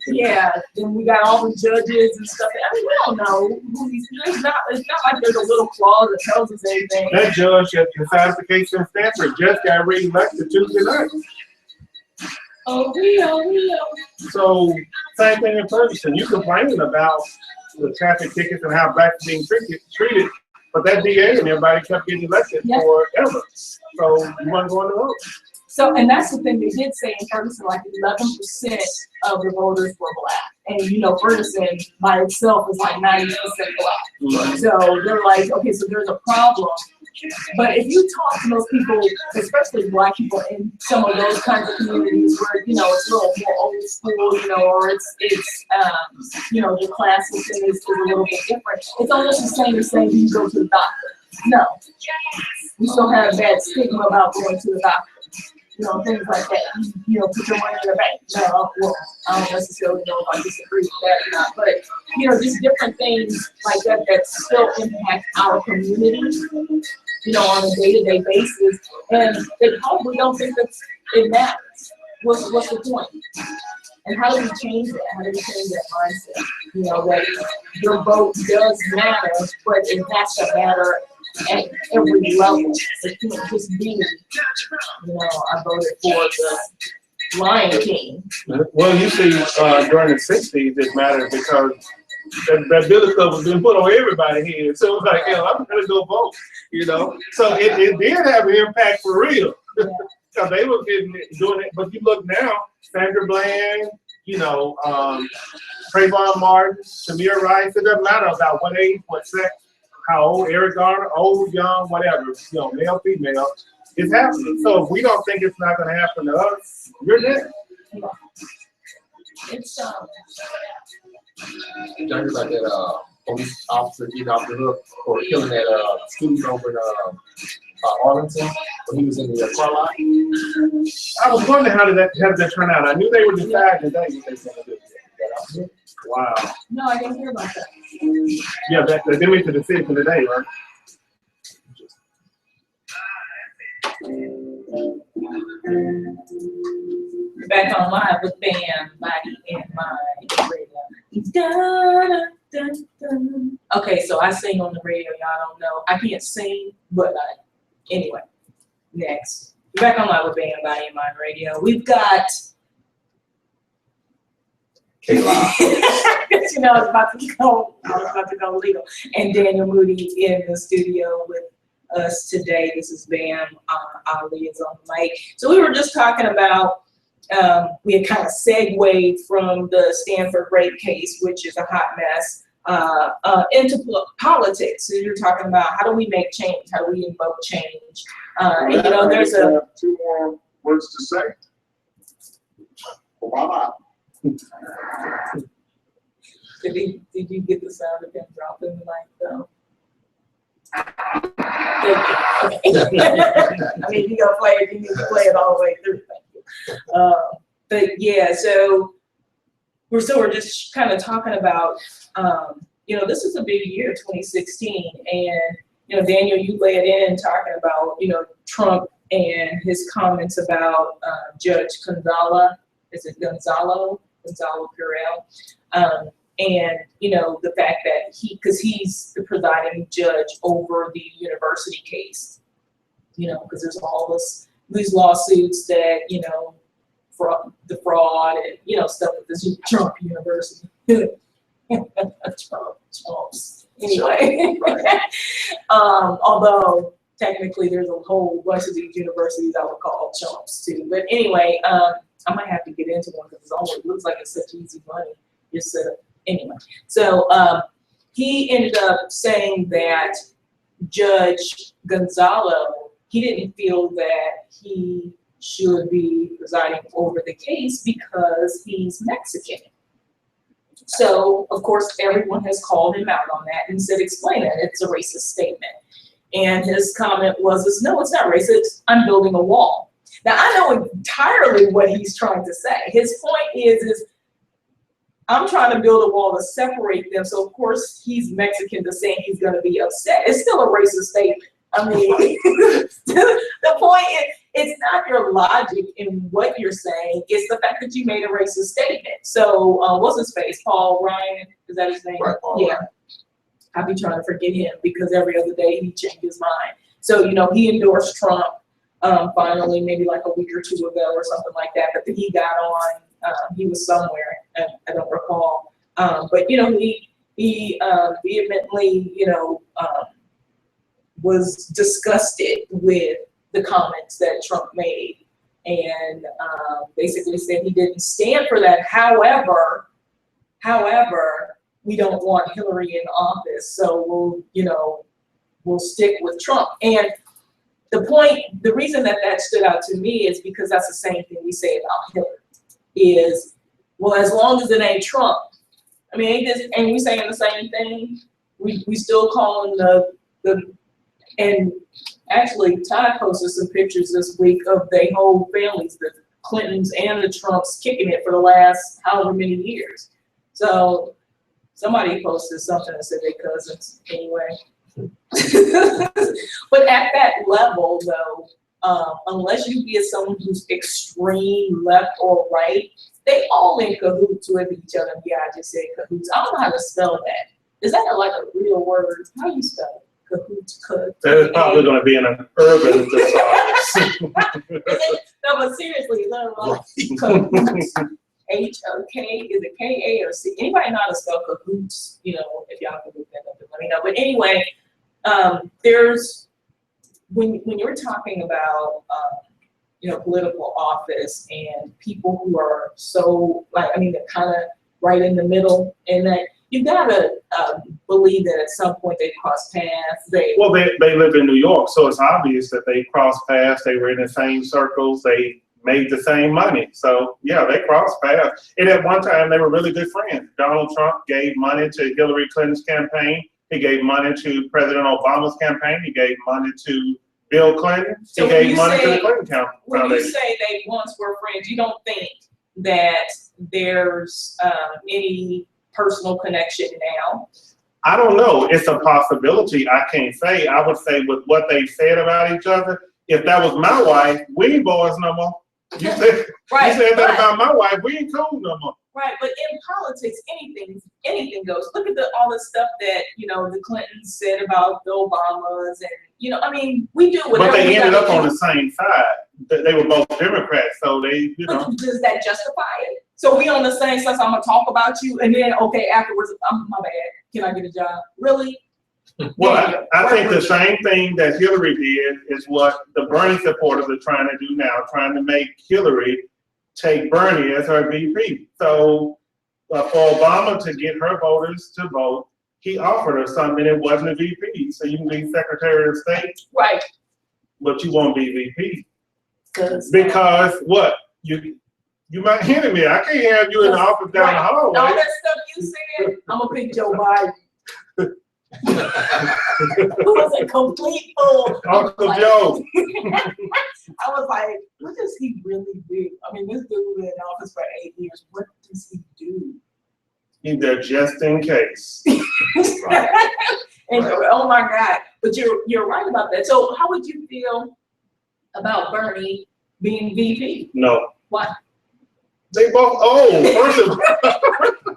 yeah, then we got all the judges and stuff. I mean, we don't know who these, it's not like there's a little clause that tells us anything. That judge at the certification in Stanford just got reelected Tuesday night. Oh, we. So same thing in Ferguson. You complaining about the traffic tickets and how blacks are being treated, but that DA and everybody kept getting elected Yeah. forever. So you want to go on the road. So, and that's the thing, they did say in Ferguson, like 11% of the voters were black. And you know, Ferguson by itself is like 90% black. So they're like, okay, so there's a problem. But if you talk to those people, especially black people in some of those kinds of communities where, you know, it's a little more old school, you know, or it's you know, the class system is a little bit different. It's almost the same as saying you go to the doctor. No. We still have a bad stigma about going to the doctor. You know, things like that. You know, put your money in the bank. No, well, I don't necessarily know if I disagree with that or not, but you know, just different things like that that still impact our community, you know, on a day-to-day basis, and they probably don't think that it matters. What's the point? And how do we change that? How do we change that mindset? You know, that your vote does matter, but it has to matter at every level. It can't just be, you know, I voted for the Lion King. Well, you see, during the 60s, it mattered because that bill stuff was being put on everybody's head. So it was like, hell, I'm gonna go vote, you know? So it did have an impact for real. Because they were doing it, but you look now, Sandra Bland, you know, Trayvon Martin, Shamir Rice, it doesn't matter about what age, what sex, how old, Eric Garner, old, young, whatever, you know, male, female, it's happening. So if we don't think it's not gonna happen to us, you're there. It's You heard about that police officer getting off the hook for killing that student over in Arlington when he was in the car lot? I was wondering how did that turn out? I knew they were deciding today what they were gonna do. Wow. no, I didn't hear about that. Yeah, they made the decision today, right? We're back on live with Bam, Body and Mind Radio. Da-da-da-da. Okay, so I sing on the radio, y'all don't know. I can't sing, but anyway, next. We're back on live with Bam, Body and Mind Radio. We've got Kayla. you know, I was about to go legal. And Daniel Moody in the studio with us today. This is Bam. Ali is on the mic. So we were just talking about, we had kind of segued from the Stanford rape case, which is a hot mess, into politics. So you're talking about how do we make change? How do we invoke change? And you know, there's two more words to say. Obama. Did you get the sound of him dropping the mic though? Thank you. Okay. I mean, you gotta play it, you need to play it all the way through. Thank you. But yeah, so we're just kind of talking about, you know, this is a big year, 2016, and you know, Daniel, you led in talking about, you know, Trump and his comments about Judge Gonzalez. is it Gonzalo Purell? And, you know, the fact that because he's the presiding judge over the university case, you know, because there's all these lawsuits that, you know, the fraud and, you know, stuff with this Trump University. Trumps. Anyway, although technically there's a whole bunch of these universities I would call chumps too. But anyway, I might have to get into one because it looks like it's such easy money. Just anyway, so he ended up saying that Judge Gonzalo, he didn't feel that he should be presiding over the case because he's Mexican. So, of course, everyone has called him out on that and said, explain it, it's a racist statement. And his comment was, no, it's not racist, I'm building a wall. Now, I know entirely what he's trying to say. His point is I'm trying to build a wall to separate them. So, of course, he's Mexican to saying he's going to be upset. It's still a racist statement. I mean, the point is, it's not your logic in what you're saying. It's the fact that you made a racist statement. So, what's his face? Paul Ryan? Is that his name? Right, Paul yeah. Ryan. I'll be trying to forget him because every other day he changed his mind. So, you know, he endorsed Trump finally, maybe like a week or two ago or something like that. But then he got on. He was somewhere. I don't recall. But, you know, he vehemently, you know, was disgusted with the comments that Trump made and basically said he didn't stand for that. However, we don't want Hillary in office, so we'll stick with Trump. And the reason that stood out to me is because that's the same thing we say about Hillary is, well, as long as it ain't Trump, I mean, ain't we saying the same thing? We still calling and actually Todd posted some pictures this week of their whole families, the Clintons and the Trumps kicking it for the last however many years. So somebody posted something that said they're cousins anyway. But at that level though, unless you be someone who's extreme left or right, they all in cahoots with each other. Yeah, I just said cahoots. I don't know how to spell that. Is that like a real word? How do you spell it? Cahoots, That is probably going to be in an urban thesaurus. No, but seriously, is that like cahoots? H-O-K, is it K-A or C? Anybody know how to spell cahoots? You know, if y'all can look that up and let me know. But anyway, there's, when you're talking about, you know, political office and people who are so, like, I mean, they're kind of right in the middle, and that you gotta believe that at some point they cross paths. Well, they live in New York, so it's obvious that they crossed paths. They were in the same circles. They made the same money. So yeah, they crossed paths. And at one time, they were really good friends. Donald Trump gave money to Hillary Clinton's campaign. He gave money to President Obama's campaign. He gave money to Bill Clinton. So he gave money to the Clinton Foundation. When you say they once were friends, you don't think that there's any personal connection now? I don't know. It's a possibility. I can't say. I would say with what they said about each other, if that was my wife, we ain't boys no more. You said, Right, you said that about my wife, we ain't cool no more. Right, but in politics, anything goes. Look at all the stuff that, you know, the Clintons said about the Obamas, and, you know, I mean, we do whatever. But they we ended gotta up on do. the same side. They were both Democrats, so they, you know. But does that justify it? So we on the same sense, I'm gonna talk about you, and then, okay, afterwards, my bad, can I get a job? Really? Well, I think the same thing that Hillary did is what the Bernie supporters are trying to do now, trying to make Hillary take Bernie as her VP. So for Obama to get her voters to vote, he offered her something it wasn't a VP. So you can be Secretary of State, Right. but you won't be VP. Because what? You might hit me. I can't have you in the office down the hallway. All that stuff you said, I'm gonna pick Joe Biden. Who was a complete fool. Uncle Joe. I was like, what does he really do? I mean, this dude was in office for 8 years. What does he do? He's there just in case. And oh my God, but you're right about that. So how would you feel about Bernie being VP? No. Why? They both old. First of all,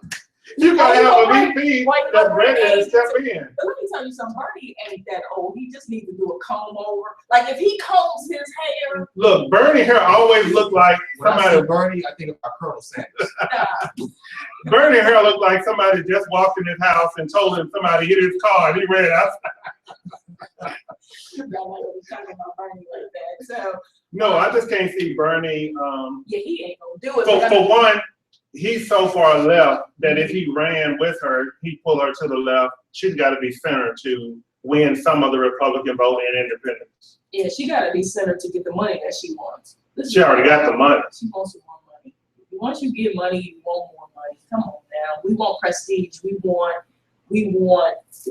you gotta have a VP that's ready to step in. But let me tell you something, Bernie ain't that old. He just needs to do a comb over. Like if he combs his hair, Look, Bernie hair always look like When I somebody. see Bernie, I think about Colonel Sanders. Bernie hair look like somebody just walked in his house and told him somebody hit his car and he ran out. y'all might be talking about Bernie like that. So No, I just can't see Bernie. yeah, he ain't gonna do it. For one, he's so far left that if he ran with her, he'd pull her to the left. She's got to be center to win some of the Republican vote and independents. Yeah, she gotta be centered to get the money that she wants. She already got the money. She wants some more money. Once you get money, you want more money. Come on now. We want prestige.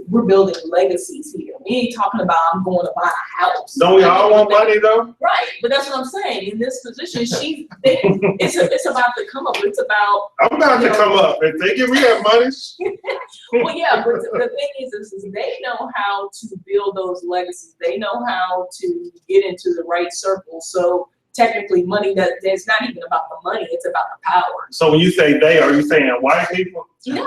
We're building legacies here. We ain't talking about I'm going to buy a house. Don't we all want money though? Right, but that's what I'm saying. In this position, it's about the come up. It's about, I'm about to come up. If they give me that money, well, yeah, but the thing is they know how to build those legacies. They know how to get into the right circle. So technically money, that's not even about the money, it's about the power. so when you say they, are you saying white people? No,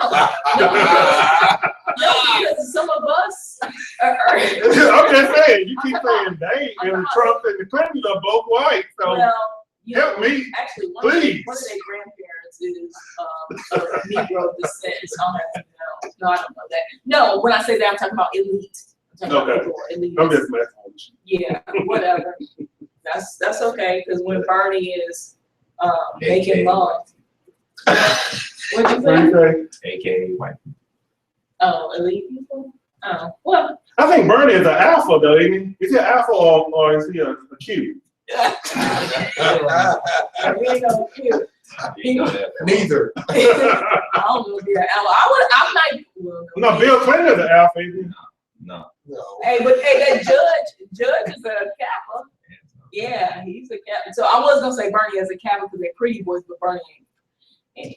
because some of us are I'm just saying, you keep saying they, and Trump and the Clintons are both white, so well, you know, help me, actually, please. one of their grandparents is of Negro descent. So I don't know. No, I don't know that. No, when I say that, I'm talking about elite. I'm talking about Okay. people who are elite. I'm just messing with you. Yeah, whatever. That's okay, because when Bernie is making money. What'd you What do say? you say? AKA white. Oh, elite people? Oh, well, I think Bernie is an alpha though, isn't he? Is he an alpha or is he a Q? we ain't no cute. You know that. Neither. I don't know if you're an ally. I'm not. Well, No, Bill Clinton is an alpha, isn't he? No. No. Hey, but hey, that judge is a Kappa. Yeah, he's a Kappa. So I was gonna say Bernie as a Kappa because they're pretty boys, but Bernie ain't. Anyway,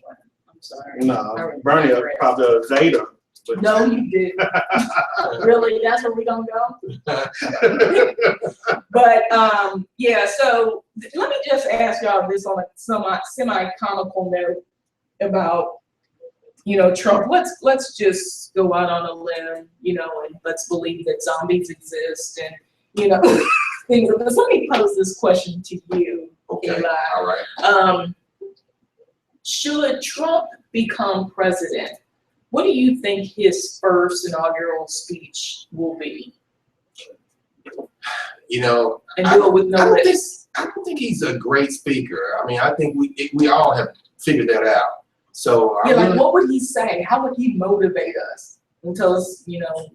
I'm sorry. No, Bernie is probably a Zeta. But No, you didn't. Really? That's where we gonna go? But yeah. So let me just ask y'all this on a semi-comical note about, you know, Trump. Let's just go out on a limb, you know, and let's believe that zombies exist and, you know, things. But let me pose this question to you, Okay, Eli. all right. Should Trump become president, what do you think his first inaugural speech will be? You know, And do it with no lips. I don't think he's a great speaker. I mean, I think we all have figured that out. So Yeah, like what would he say? How would he motivate us and tell us, you know?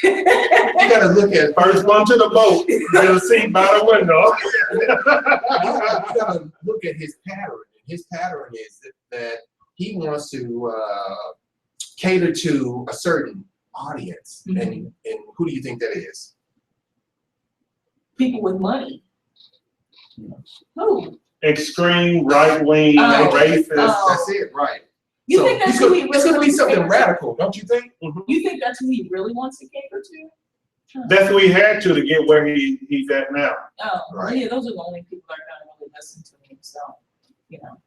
you gotta look at first one to the boat, get a seat by the window. you gotta look at his pattern. His pattern is that he wants to cater to a certain audience, Mhm. and who do you think that is? People with money. Who? Extreme right wing, Oh. racist. Oh. That's it, right? You So think that's it's who gonna, he really it's gonna be wants to something cater to? radical, don't you think? You think that's who he really wants to cater to? That's who he had to get where he's at now. Oh, well, Right. yeah, those are the only people that are gonna really listen to him, so, you know.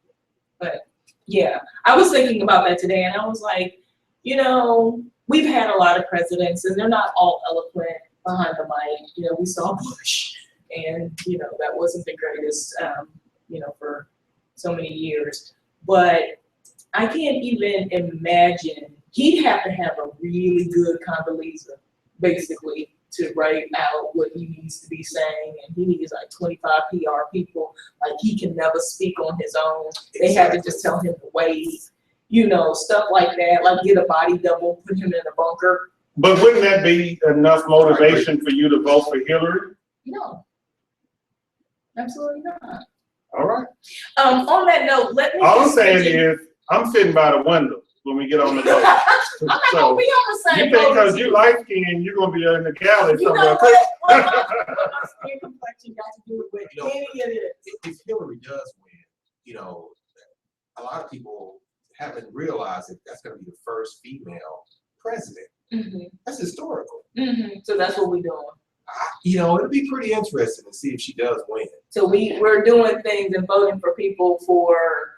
But, yeah, I was thinking about that today, and I was like, you know, we've had a lot of presidents, and they're not all eloquent behind the mic. You know, we saw Bush, and, you know, that wasn't the greatest, you know, for so many years. But I can't even imagine, he'd have to have a really good Condoleezza, basically, to write out what he needs to be saying, and he needs like 25 PR people. Like he can never speak on his own. They had to just tell him to wait, you know, stuff like that. Like get a body double, put him in a bunker. But wouldn't that be enough motivation for you to vote for Hillary? No, absolutely not. All right. On that note, let me. All I'm just saying mention- is, I'm sitting by the window when we get on the boat. I'm not gonna be on the You same think boat because as you light skinned, you're gonna be in the galley You know somewhere? what my skin complexion got to do with You know, any of this? If Hillary does win, you know, a lot of people haven't realized that that's going to be the first female president. That's historical. So that's what we're doing. You know, it'll be pretty interesting to see if she does win. So we're doing things and voting for people for.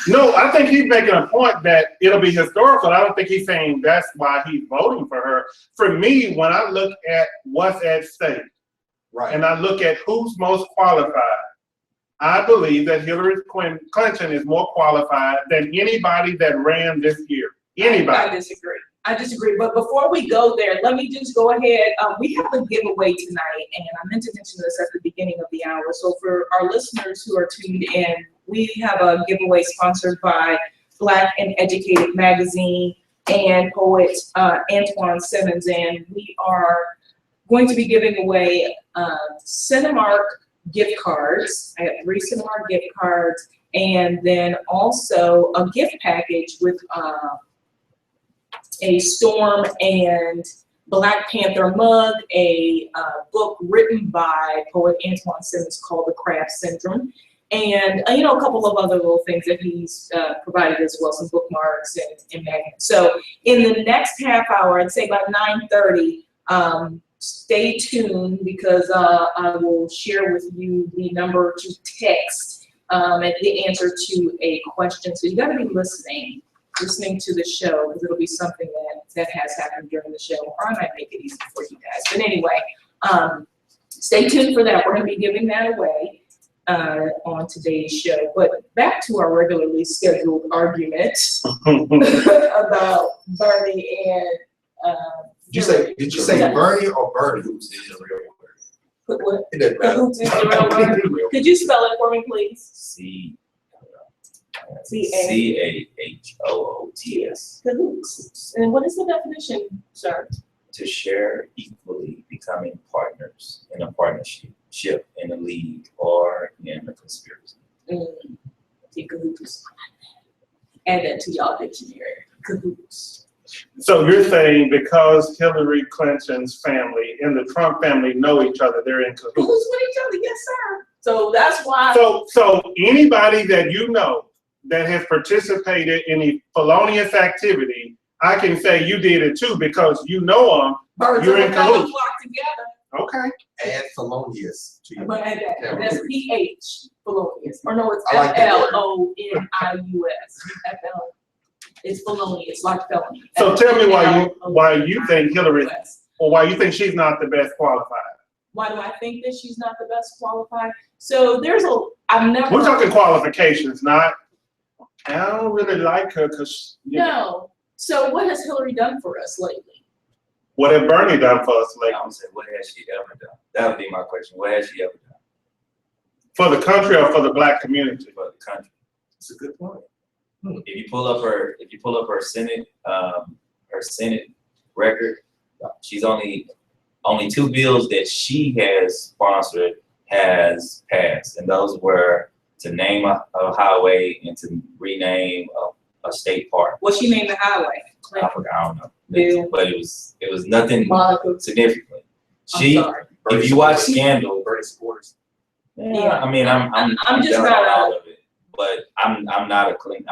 No, I think he's making a point that it'll be historical. I don't think he's saying that's why he's voting for her. For me, when I look at what's at stake, Right. and I look at who's most qualified, I believe that Hillary Clinton is more qualified than anybody that ran this year. Anybody. I disagree. But before we go there, let me just go ahead. We have a giveaway tonight, and I meant to mention this at the beginning of the hour. So for our listeners who are tuned in, we have a giveaway sponsored by Black and Educated Magazine and poet Antoine Simmons, and we are going to be giving away Cinemark gift cards. I have 3 Cinemark gift cards, and then also a gift package with a Storm and Black Panther mug, a book written by poet Antoine Simmons called The Craft Syndrome, and a couple of other little things that he's provided as well, some bookmarks and magnets. So in the next half hour, I'd say about 9:30, stay tuned because I will share with you the number to text and the answer to a question. So you got to be listening to the show, because it'll be something that has happened during the show, or I might make it easy for you guys. But anyway, stay tuned for that. We're going to be giving that away on today's show. But back to our regularly scheduled argument about Bernie and Did you say Bernie or Bernie? Who's in the real word? what? It doesn't matter. Who's in the real word? Could you spell it for me, please? CAHOOTS. Cahoots. And what is the definition, sir? To share equally, becoming partners in a partnership, in a league, or in a conspiracy. Cahoots. Add that to y'all dictionary. Cahoots. So you're saying because Hillary Clinton's family and the Trump family know each other, they're in cahoots? Cahoots with each other, yes, sir. So that's why. So anybody that you know that has participated in a felonious activity, I can say you did it too because you know them. Birds You're of a in feather cahoots. flock together. Okay. Add felonious to I'm you. gonna add that. That's PH, felonious. Or no, it's I like that word. FLONIUS. FL. It's felonious, like felony. So tell me why you think Hillary, FLONIUS. or why you think she's not the best qualified. Why do I think that she's not the best qualified? So I've never. We're talking qualifications, not. I don't really like her because. No. So what has Hillary done for us lately? What have Bernie done for us I lately? would say, what has she ever done? That would be my question. What has she ever done For the country or for the Black community? for the country? It's a good point. If you pull up her Senate record, she's only 2 bills that she has sponsored has passed, and those were to name a highway and to rename a state park. Well, she named the highway. I forgot, I don't know. Bill. But it was nothing Monica. significant. I'm sorry. If you watch Scandal, Bernie supporters. yeah, I mean, I'm just down not on all of it, but I'm not a Clinton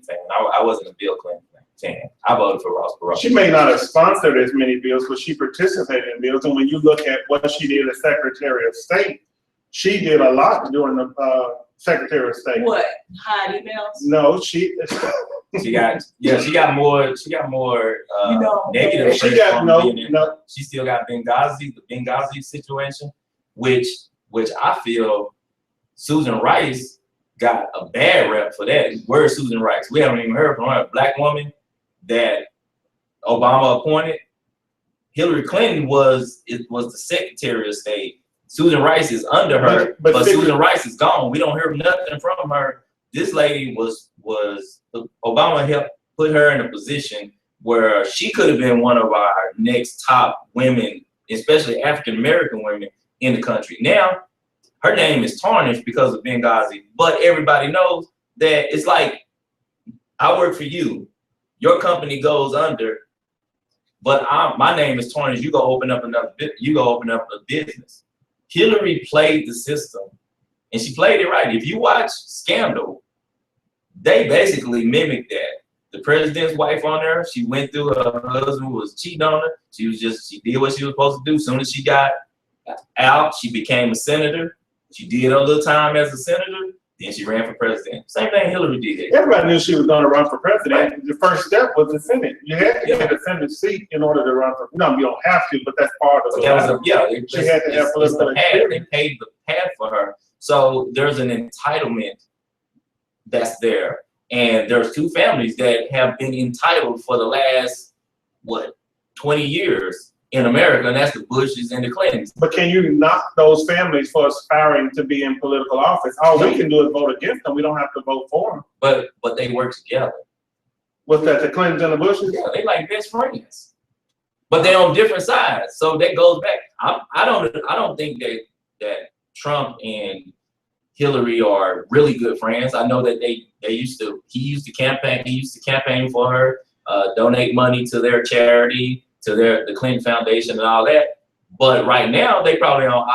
fan. I wasn't a Bill Clinton fan. I voted for Ross Perot. She may not have sponsored as many bills, but she participated in bills. And when you look at what she did as Secretary of State, she did a lot during the Secretary of State. What? Hide emails? No, she. She got more negative. She press got from no. being in- No. She still got Benghazi, the Benghazi situation, which I feel Susan Rice got a bad rep for that. Where's Susan Rice? We haven't even heard from her. A Black woman that Obama appointed. Hillary Clinton was the Secretary of State. Susan Rice is under her, but Susan Rice is gone. We don't hear nothing from her. This lady was Obama helped put her in a position where she could have been one of our next top women, especially African American women in the country. Now, her name is tarnished because of Benghazi, but everybody knows that it's like, I work for you, your company goes under, but my name is tarnished. You go open up a business. Hillary played the system, and she played it right. If you watch Scandal, they basically mimicked that. The president's wife on there, she went through, her husband was cheating on her. She did what she was supposed to do. As soon as she got out, she became a senator. She did a little time as a senator. Then she ran for president. Same thing Hillary did. Everybody knew she was gonna run for president. The first step was the Senate. You had to get a Senate seat in order to run for, no, you don't have to, but that's part of So the. that was a, yeah, it She had to have it's political the path. experience. They paved the path for her. So there's an entitlement that's there. And there's two families that have been entitled for the last, 20 years in America, and that's the Bushes and the Clintons. But can you knock those families for aspiring to be in political office? All we can do is vote against them. We don't have to vote for them. But they work together. What's that, the Clintons and the Bushes? Yeah, they like best friends. But they're on different sides. So that goes back. I don't think that Trump and Hillary are really good friends. I know that he used to campaign for her, donate money to their charity, to the Clinton Foundation and all that. But right now they probably on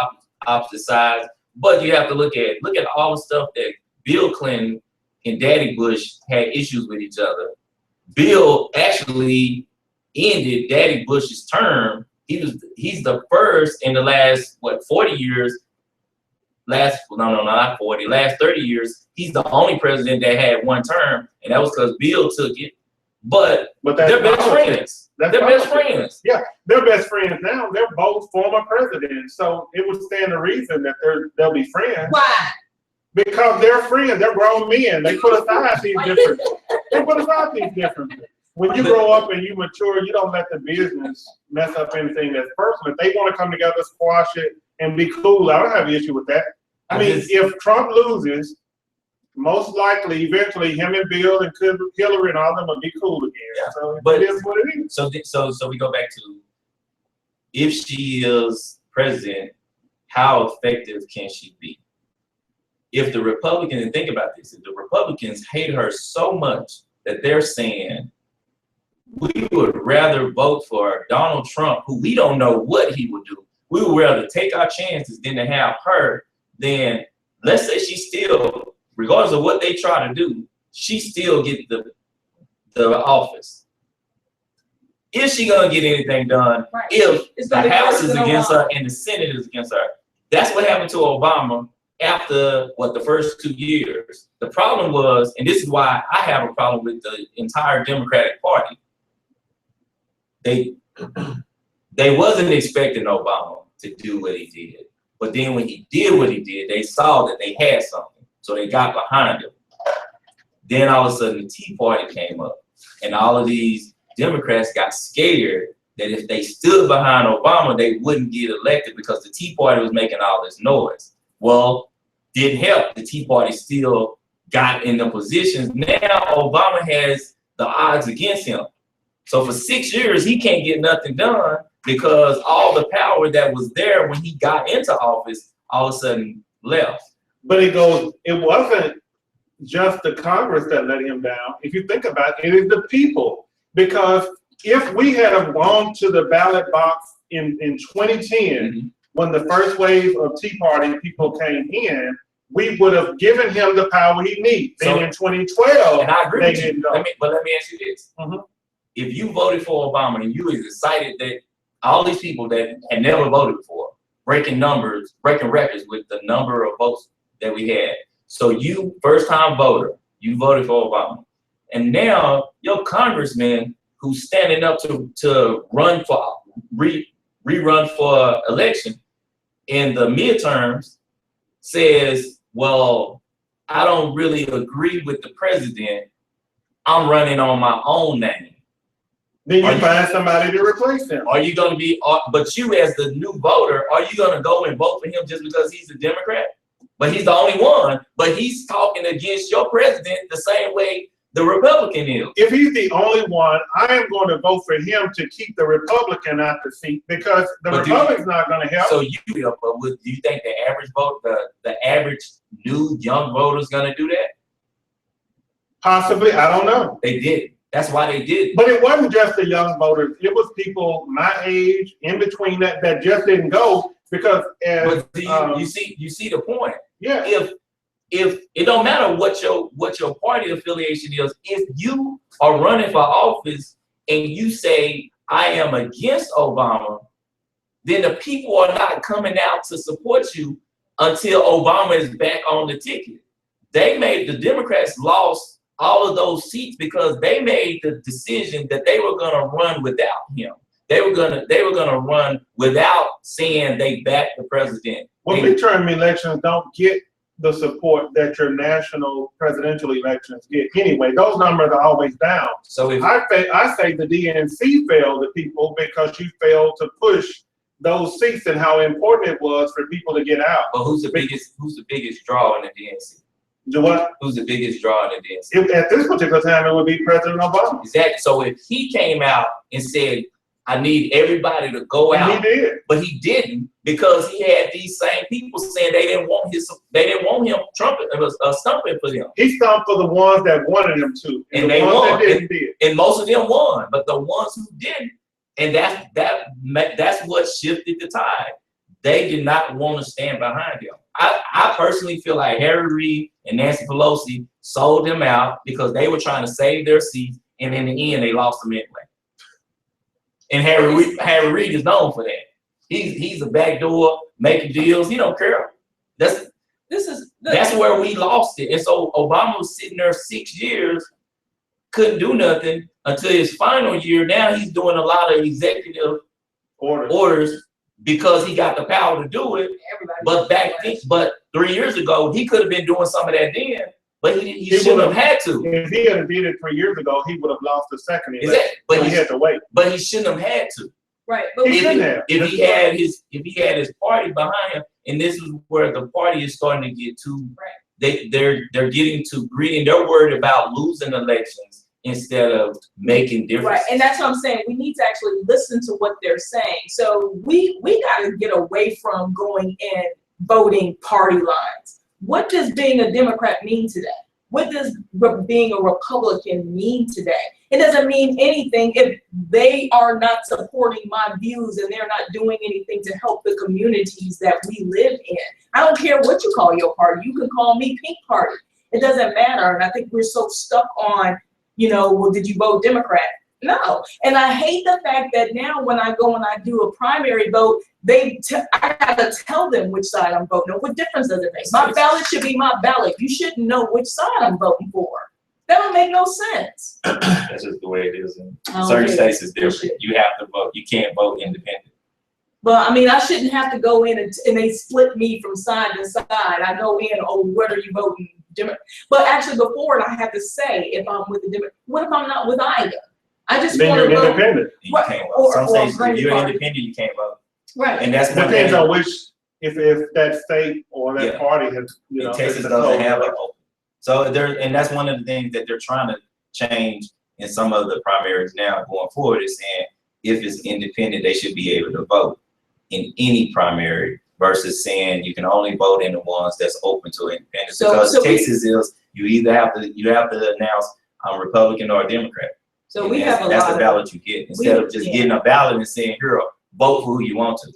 opposite sides. But you have to look at all the stuff that Bill Clinton and Daddy Bush had issues with each other. Bill actually ended Daddy Bush's term. He's the first in the last 40 years. Last 30 years, he's the only president that had one term, and that was because Bill took it. But that's they're best friends. That's They're best politics. friends. Yeah, they're best friends now. They're both former presidents, so it would stand to reason that they'll be friends. Why? Because they're friends. They're grown men. They put aside these differences. They put aside these differences. When you grow up and you mature, you don't let the business mess up anything that's personal. If they want to come together, squash it, and be cool, I don't have an issue with that. I mean, if Trump loses, most likely, eventually, him and Bill and Hillary and all of them will be cool again. Yeah. So But- it is what it is. So we go back to, if she is president, how effective can she be? If the Republicans, and think about this, if the Republicans hate her so much that they're saying, we would rather vote for Donald Trump, who we don't know what he would do. We would rather take our chances than to have her. Then let's say she still, regardless of what they try to do, she still get the office. Is she gonna get anything done Right. if It's the gonna be House worse is than against Obama. her and the Senate is against her? That's what happened to Obama after the first 2 years. The problem was, and this is why I have a problem with the entire Democratic Party. They wasn't expecting Obama to do what he did. But then when he did what he did, they saw that they had something. So they got behind him. Then all of a sudden the Tea Party came up. And all of these Democrats got scared that if they stood behind Obama, they wouldn't get elected because the Tea Party was making all this noise. Well, didn't help. The Tea Party still got in the positions. Now Obama has the odds against him. So for 6 years, he can't get nothing done because all the power that was there when he got into office all of a sudden left. But it wasn't just the Congress that let him down. If you think about it, it is the people. Because if we had have gone to the ballot box in 2010, when the first wave of Tea Party people came in, we would have given him the power he needs. Then So- in 2012, And I agree they with you. didn't go. Let me ask you this. Mhm. If you voted for Obama and you was excited that all these people that had never voted before, breaking records with the number of votes that we had. So you, first time voter, you voted for Obama. And now your congressman who's standing up to run for, rerun for election in the midterms says, well, I don't really agree with the president. I'm running on my own name. Then Are you you- find somebody to replace him. Are you going to be, but you as the new voter, are you going to go and vote for him just because he's a Democrat? But he's the only one, but he's talking against your president the same way the Republican is. If he's the only one, I am going to vote for him to keep the Republican out the seat because the But do you- Republican's not going to help. So do you think the average vote, the average new young voter is going to do that? Possibly, I don't know. They did. That's why they did. But it wasn't just the young voters. It was people my age, in between that just didn't go because as, But do you see the point? yeah, If it don't matter what your party affiliation is, if you are running for office and you say I am against Obama, then the people are not coming out to support you until Obama is back on the ticket. The Democrats lost all of those seats because they made the decision that they were gonna run without him. They were gonna run without saying they backed the president. Well, midterm elections don't get the support that your national presidential elections get anyway. Those numbers are always down. So if I say the DNC failed the people because you failed to push those seats and how important it was for people to get out. but who's the biggest draw in the DNC? Do what? Who's the biggest draw in the DNC? At this particular time, it would be President Obama. Exactly. So if he came out and said, I need everybody to go And out, he did. but he didn't because he had these same people saying they didn't want him stumping for them. He stopped for the ones that wanted him to. And the they ones won. that didn't did. And most of them won, but the ones who didn't, and that's what shifted the tide. They did not want to stand behind him. I personally feel like Harry Reid and Nancy Pelosi sold them out because they were trying to save their seats, and in the end, they lost them anyway. And Harry Reid is known for that. He's a backdoor making deals. He don't care. That's where we lost it. And so Obama was sitting there 6 years, couldn't do nothing until his final year. Now he's doing a lot of executive orders because he got the power to do it. But 3 years ago, he could have been doing some of that then, but he shouldn't have had to. If he had did it 3 years ago, he would have lost the second election. But So he had to wait. But he shouldn't have had to. Right, but He shouldn't have. If he had his party behind him, and this is where the party is starting to get too, they're getting too greedy, and they're worried about losing elections instead of making difference. right, and that's what I'm saying. We need to actually listen to what they're saying. So we got to get away from going and voting party lines. What does being a Democrat mean today? What does being a Republican mean today? It doesn't mean anything if they are not supporting my views and they're not doing anything to help the communities that we live in. I don't care what you call your party. You can call me Pink Party. It doesn't matter. And I think we're so stuck on, well, did you vote Democrat? No. And I hate the fact that now when I go and I do a primary vote, I gotta tell them which side I'm voting. What difference does it make? My ballot should be my ballot. You shouldn't know which side I'm voting for. That don't make no sense. That's just the way it is. In certain states is different. You have to vote. You can't vote independent. But I mean, I shouldn't have to go in and they split me from side to side. I go in, oh, what are you voting? Democrat? But actually before, I have to say if I'm with the Democrat, what if I'm not with either? I just Then want you're to vote. independent. You can't vote. Some states, if you're independent, you can't vote. Right. And that's one Depends thing. on which, if that state or that party has, Texas has doesn't have it. it open. So and that's one of the things that they're trying to change in some of the primaries now going forward is saying if it's independent, they should be able to vote in any primary versus saying you can only vote in the ones that's open to independence. Because Texas is you have to announce I'm Republican or a Democrat. So and we have a lot. That's the ballot you get instead of just getting a ballot and saying here, vote for who you want to.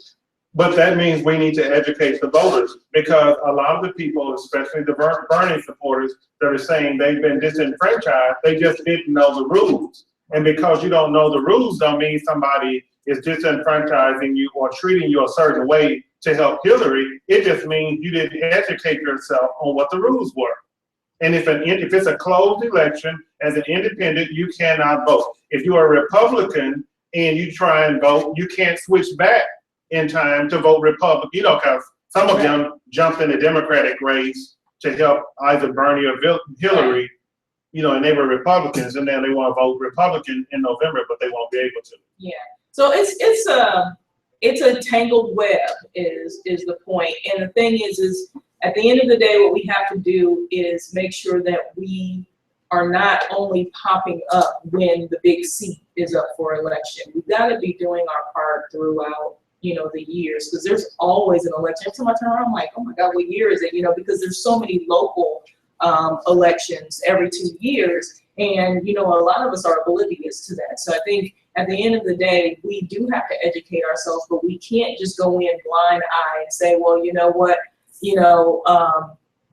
But that means we need to educate the voters because a lot of the people, especially the Bernie supporters, that are saying they've been disenfranchised, they just didn't know the rules. And because you don't know the rules don't mean somebody is disenfranchising you or treating you a certain way to help Hillary. It just means you didn't educate yourself on what the rules were. And if it's a closed election, as an independent, you cannot vote. If you are a Republican and you try and vote, you can't switch back in time to vote Republican, because some of them jumped in the Democratic race to help either Bernie or Hillary, and they were Republicans, and then they want to vote Republican in November, but they won't be able to. Yeah. So it's a tangled web is the point. And the thing is at the end of the day, what we have to do is make sure that we are not only popping up when the big seat is up for election. We've got to be doing our part throughout, the years, because there's always an election. Every time I turn around, I'm like, oh my God, what year is it? Because there's so many local elections every 2 years. And, a lot of us are oblivious to that. So I think at the end of the day, we do have to educate ourselves, but we can't just go in blind eye and say, well, you know what,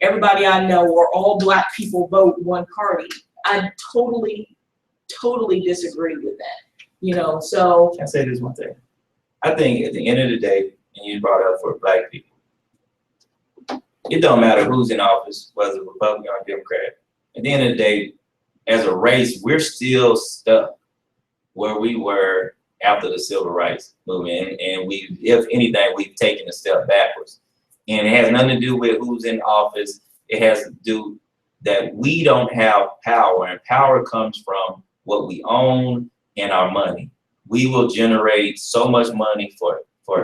everybody I know or all Black people vote one party. I totally disagree with that. So Can I say this one thing? I think at the end of the day, and you brought up for black people, it don't matter who's in office, whether it's Republican or Democrat. At the end of the day, as a race, we're still stuck where we were after the civil rights movement, and we, if anything, we've taken a step backwards. And it has nothing to do with who's in office. It has to do that we don't have power, and power comes from what we own and our money. We will generate so much money for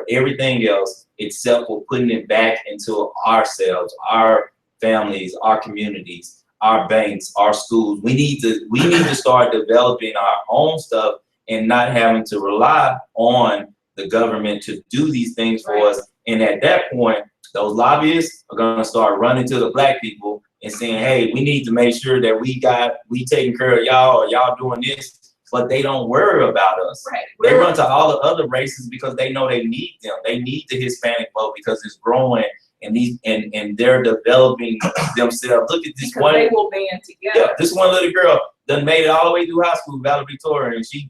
everything else except for putting it back into ourselves, our families, our communities, our banks, our schools. We need to start developing our own stuff and not having to rely on the government to do these things for us. And at that point, those lobbyists are gonna start running to the black people and saying, hey, we need to make sure that we taking care of y'all, or y'all doing this. But they don't worry about us. Right. They run to all the other races because they know they need them. They need the Hispanic vote because it's growing, and they're developing themselves. Look at this Because one. they will band together. Yeah, this one little girl done made it all the way through high school, Valerie Victoria, and she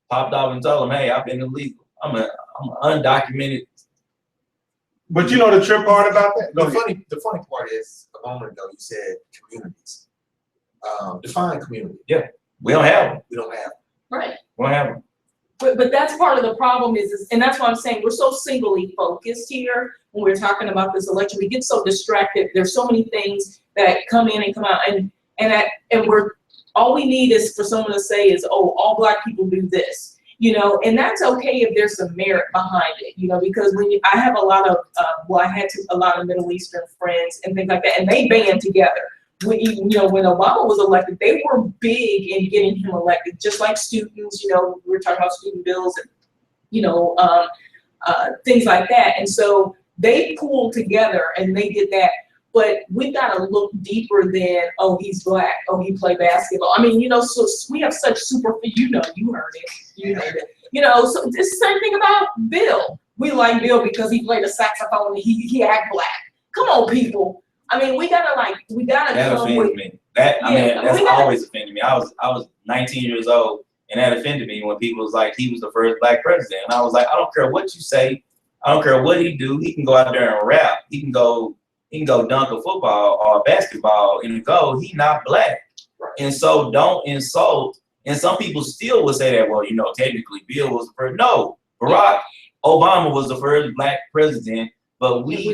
popped off and told them, hey, I've been illegal. I'm undocumented. But you know the trip part about that? Go ahead. The funny part is, a moment ago you said communities. Define community. We don't have them. We don't have. Right. We don't have them. But that's part of the problem is, and that's why I'm saying we're so singly focused here when we're talking about this election. We get so distracted. There's so many things that come in and come out, and we're, all we need is for someone to say is, oh, all black people do this, you know, and that's okay if there's some merit behind it, you know, because I have a lot of, I had a lot of Middle Eastern friends and things like that, and they band together. When Obama was elected, they were big in getting him elected, just like students, you know, we were talking about student bills and, you know, things like that. And so they pulled together and they did that. But we've got to look deeper than, oh, he's black, oh, he played basketball. I mean, you know, so we have such you heard it. You know, so it's the same thing about Bill. We like Bill because he played a saxophone and he act black. Come on, people. I mean, we gotta That come offends with, me. That's we gotta- always offended me. I was 19 years old, and that offended me when people was like, he was the first black president. And I was like, I don't care what you say. I don't care what he do. He can go out there and rap. He can go dunk a football or a basketball in the goal. He not black. Right. And so don't insult. And some people still will say that, well, you know, technically Bill was the first. No, Barack Obama was the first black president. But we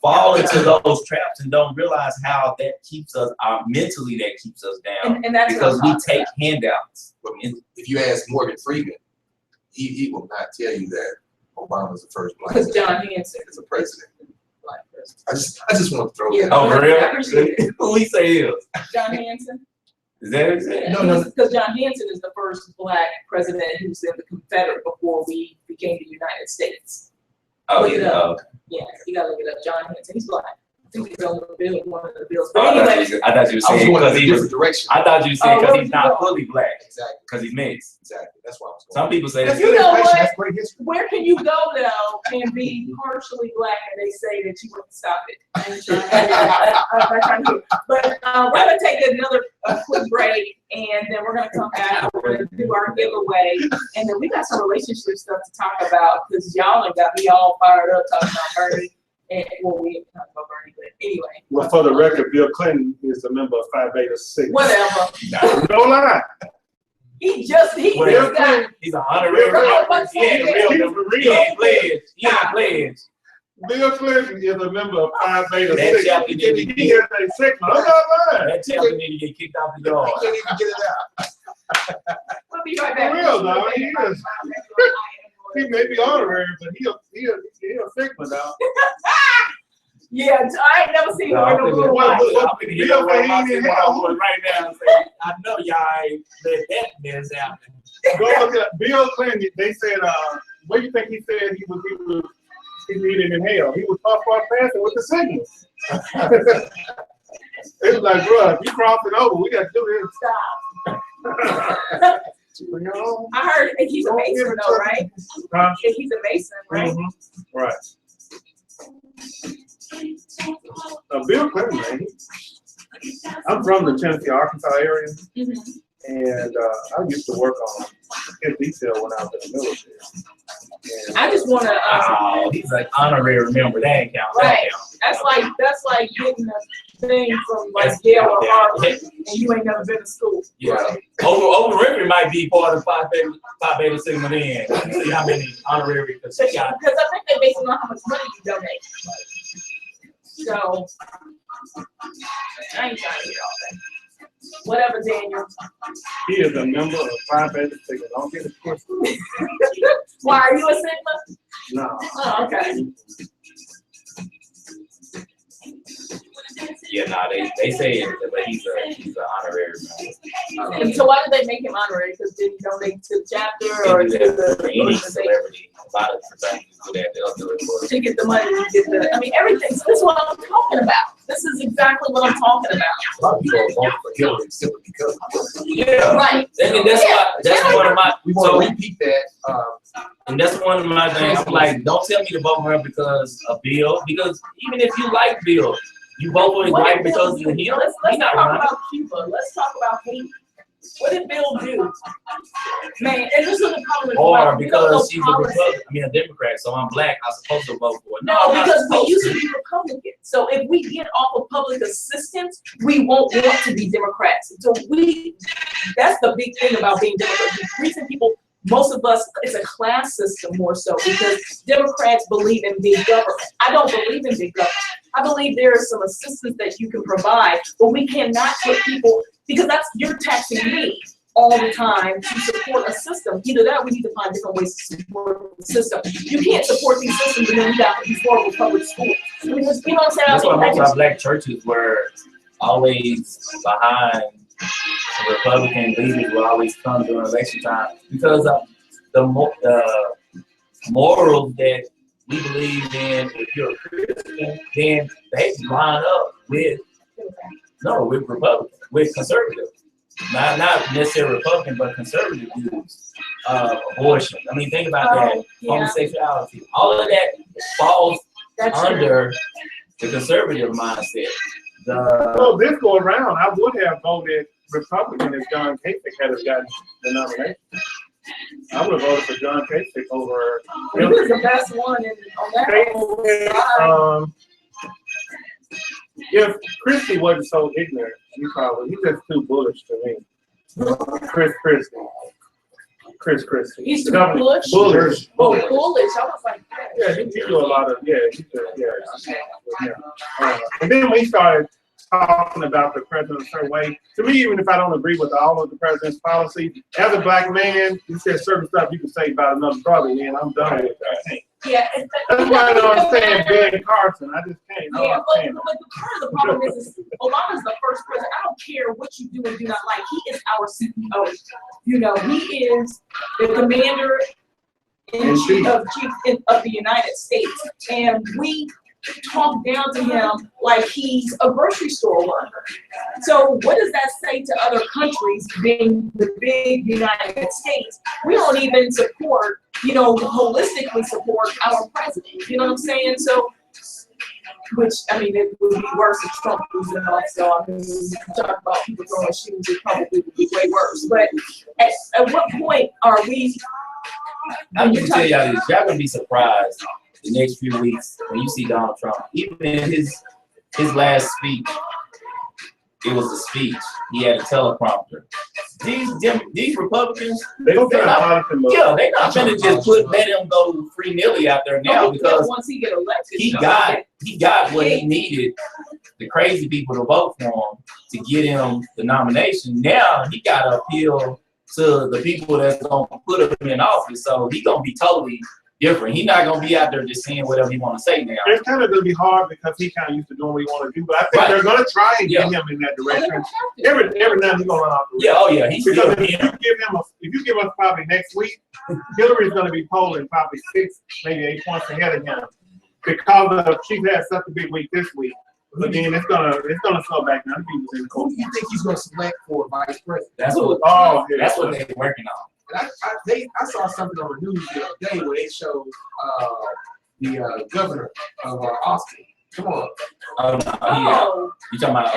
fall into those traps and don't realize how that keeps us, mentally that keeps us down. and that's Because what we I'm take handouts. But if you ask Morgan Freeman, he will not tell you that Obama was the first black because John Hanson as a president. black president. I just want to throw Yeah. that. Oh, for I real? appreciate it. Who we say is? John Hanson. Is that what it said? No. Because John Hanson is the first black president who's in the Confederate before we became the United States. Oh, Look it yeah. up. Oh, okay. Yeah, you gotta look it up. John Hanson, he's black. I think he's on the bill, one of the bills. Oh, But I anyway, thought you were I was saying going because in a he was. different direction. I thought you said Oh, because where he's was not you fully black, Exactly. because he's mixed. Exactly. That's why I was going. Some people say That's that. You good know information. what? That's great history. where can you go though and be partially black and they say that you wouldn't stop it? But we're gonna take another quick break and then we're gonna come back. We're gonna do our giveaway and then we got some relationship stuff to talk about because y'all done got me all fired up talking about Bernie. And well, we ain't talking about Bernie, but anyway. Well, for the record, Bill Clinton is a member of Phi Beta Sigma. Whatever. No lie. He just Well, got. He's an honorary Real member. what's He ain't that? real member. He ain't pledged. He ain't pledged. Bill Clinton is a member of Phi Beta That Sigma. chapter need to He get, is a Sigma. I'm not lying. that chapter need to get kicked out the yard. He can't even get it out. We'll be right back. For real, dog, he is. He may be honorary, but he a Sigma now. Yeah, I ain't never seen No, one I'm of those little finna- white. I'm finna hit up one of my Sigma boys right now and say, I know y'all ain't let that mess happen. Go look at Bill Clinton. They said, what do you think he said he needed in hell? He was far faster with the signals. It was like, bro, if you crossing over, we got to do Stop. this. You know? I heard he's a Don't give Mason it though, to right? Huh? He's a Mason, right? Mhm. Right. Bill Clinton, man, I'm from the Tennessee, Arkansas area, and I used to work on his detail when I was in the military. I just wanna, Oh, he's like honorary member. That ain't count. That Right. ain't count. that's like getting a thing from like Yale or Harvard, and you ain't never been to school. Yeah. Over River might be part of Phi Beta Sigma then. See how many honorary, because Because she got. I think they're based on how much money you donate. So, I ain't trying to hear all that. Whatever, Daniel. He is a member of Phi Beta Sigma. Don't get it twisted. Why, are you a Sigma? No. Oh, okay. Yeah, nah, they say it, but he's a honorary member. And so why did they make him honorary? Because did he donate to the chapter or to the For any organization? celebrity, a lot of fraternities do that. They'll do it for. To get the money, to get the, I mean, everything. So this is what I'm talking about. This is exactly what I'm talking about. A lot of people vote for Hillary simply because. Yeah, Right. and that's why that's one of my. We want to repeat that, And that's one of my things. I'm like, don't tell me to vote for her because of Bill. Because even if you like Bill, you vote for his What wife did because Bill of do? him. Let's He's not talk running. about Cuba. Let's talk about Haiti. What did Bill do? Man, and this is the problem. Or We don't know because she's a policy. Republican, I mean a Democrat, so I'm black, I'm supposed to vote for her. No, I'm not because we supposed used to. to be Republicans. So if we get off of public assistance, we won't want to be Democrats. So that's the big thing about being Democrats. The reason people, most of us, it's a class system more so because Democrats believe in big government. I don't believe in big government. I believe there is some assistance that you can provide, but we cannot put people, because you're taxing me all the time to support a system. Either that, or we need to find different ways to support the system. You can't support these systems and then you got these horrible public schools. Because, you know what I'm saying? That's why most of I our black churches were always behind the Republican leaders will always come during election time because of the morals that we believe in. If you're a Christian, then they line up with Republicans, with conservatives. Not necessarily Republican, but conservative views. Abortion. I mean, think about that. yeah. Homosexuality. All of that falls That's true. under the conservative mindset. So this go around, I would have voted Republican if John Kasich had gotten the nomination. I would have voted for John Kasich over He was the best one on that whole side. If Christie wasn't so ignorant, he's just too bullish to me. Chris Christie. He's too Governor- bullish? Bullish. Oh, bullish. I was like, Yeah, he do a lot of, yeah. And then we started talking about the president a certain way. To me, even if I don't agree with all of the president's policies, as a black man, he says certain stuff you can say about another brother, and I'm done with that. yeah. That's why I don't understand Ben Carson. I just can't. I Yeah, don't but understand. part of the problem is Obama's the first president. I don't care what you do and do not like. He is our CEO. You know, he is the commander in chief of the United States, and we talk down to him like he's a grocery store worker. So what does that say to other countries being the big United States? We don't even support, holistically support our president. You know what I'm saying? So, which, I mean, it would be worse if Trump was in office. So, I mean, talk about people throwing shoes, it probably would be way worse. But at what point are we? I'm gonna tell y'all this. Y'all gonna be surprised the next few weeks when you see Donald Trump. Even in his last speech, it was a speech. He had a teleprompter. These Republicans, They don't care about him. yeah, they not gonna just let him go free-nilly out there now because once he get elected, he got what he needed, the crazy people to vote for him to get him the nomination. Now he got to appeal to the people that's gonna put him in office. So he gonna be totally different. He's not gonna be out there just saying whatever he want to say now. It's kind of gonna be hard because he kind of used to doing what he want to do, but I think they're gonna try and get him in that direction. Every now and he's gonna run off. Yeah, oh yeah, he's Because still if you give us probably next week, Hillary's gonna be polling probably 6, maybe 8 points ahead of him because she's had such a big week this week. But then it's gonna slow back down. Who do you think he's going to select for vice president? That's what they're working on. And I saw something on the news the other day where they showed the governor of Austin. Come on. Oh no, you talking about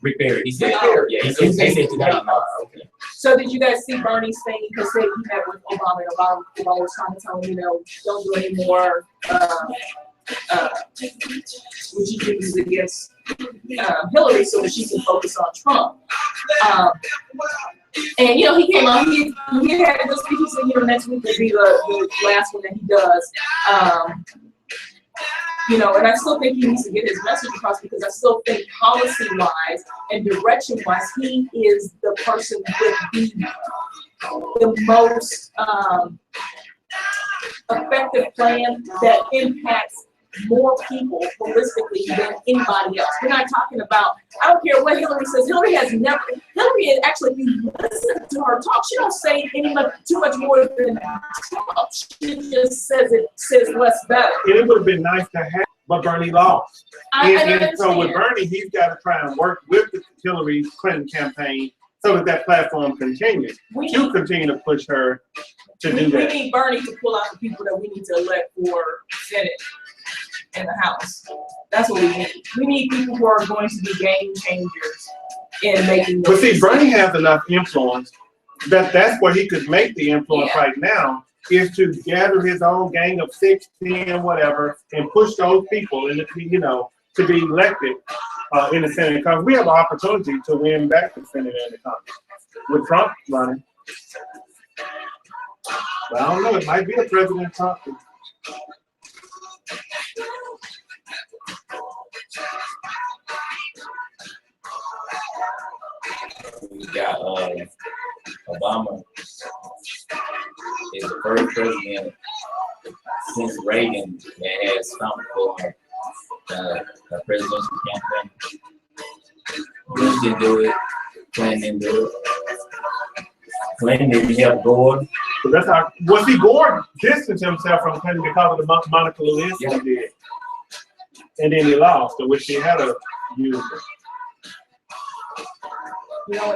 Rick Perry? He said, yeah, he said 2009. Okay. So did you guys see Bernie's thing? Because he met with Obama, and Obama was trying to tell him, don't do any more, what you use against Hillary so that she can focus on Trump. And he came out, he had this speech, he said, next week will be the last one that he does. And I still think he needs to get his message across, because I still think policy-wise and direction-wise, he is the person with the most effective plan that impacts more people holistically than anybody else. We're not talking about, I don't care what Hillary says. Hillary is actually, if you listen to her talk, she don't say too much more than Trump. She just says less better. And it would have been nice to have, but Bernie lost. And so with understand. Bernie, he's got to try and work with the Hillary Clinton campaign so that platform continues. To continue to push her to do We that. need Bernie to pull out the people that we need to elect for Senate and the House. That's what we need. We need people who are going to be game changers in making. But see, Bernie has enough influence that's where he could make the influence right now, is to gather his own gang of 6, 10, whatever, and push those people to be elected in the Senate. Because we have an opportunity to win back the Senate and the Congress with Trump running. But I don't know, it might be a President Trump. We got Obama is the first president since Reagan that has stumped for the presidential campaign. Bush didn't do it. Clinton didn't do it. Clinton didn't help Gore. So that's how. Well, see, Gore distanced himself from Clinton because of the Monica Lewinsky he did, and then he lost, to which he had a use.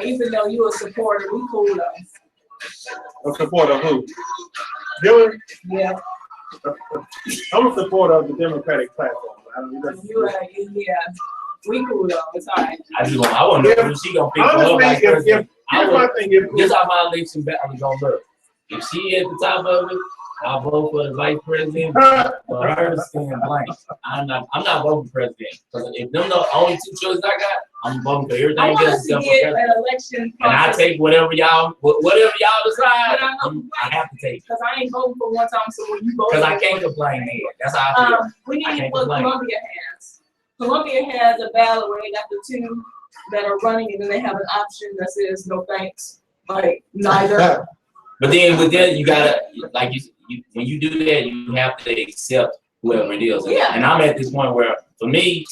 Even though you're a supporter, we cool though. A supporter of who? Hillary? Yeah. I'm a supporter of the Democratic platform. We cool though. It's all right. I want to know who she gonna pick her up Honestly, like president. here's my thing. This how my election battle is gonna look. If she at the top of it, I'll vote for the vice president. For her to stand blank, I'm not voting for president. Because if them the only 2 choices I got, I'm voting for everything I want else us to except for get president. an election And I process. take whatever y'all decide. I have to take. Because I ain't voting for one time, so when you vote. Because I can't complain there. That's how I feel. We I need can't what complain. Columbia has. Columbia has a ballot where they got the 2 that are running, and then they have an option that says no thanks, like neither. But then with that, you gotta when you do that, you have to accept whoever it is. Yeah. And I'm at this point where, to me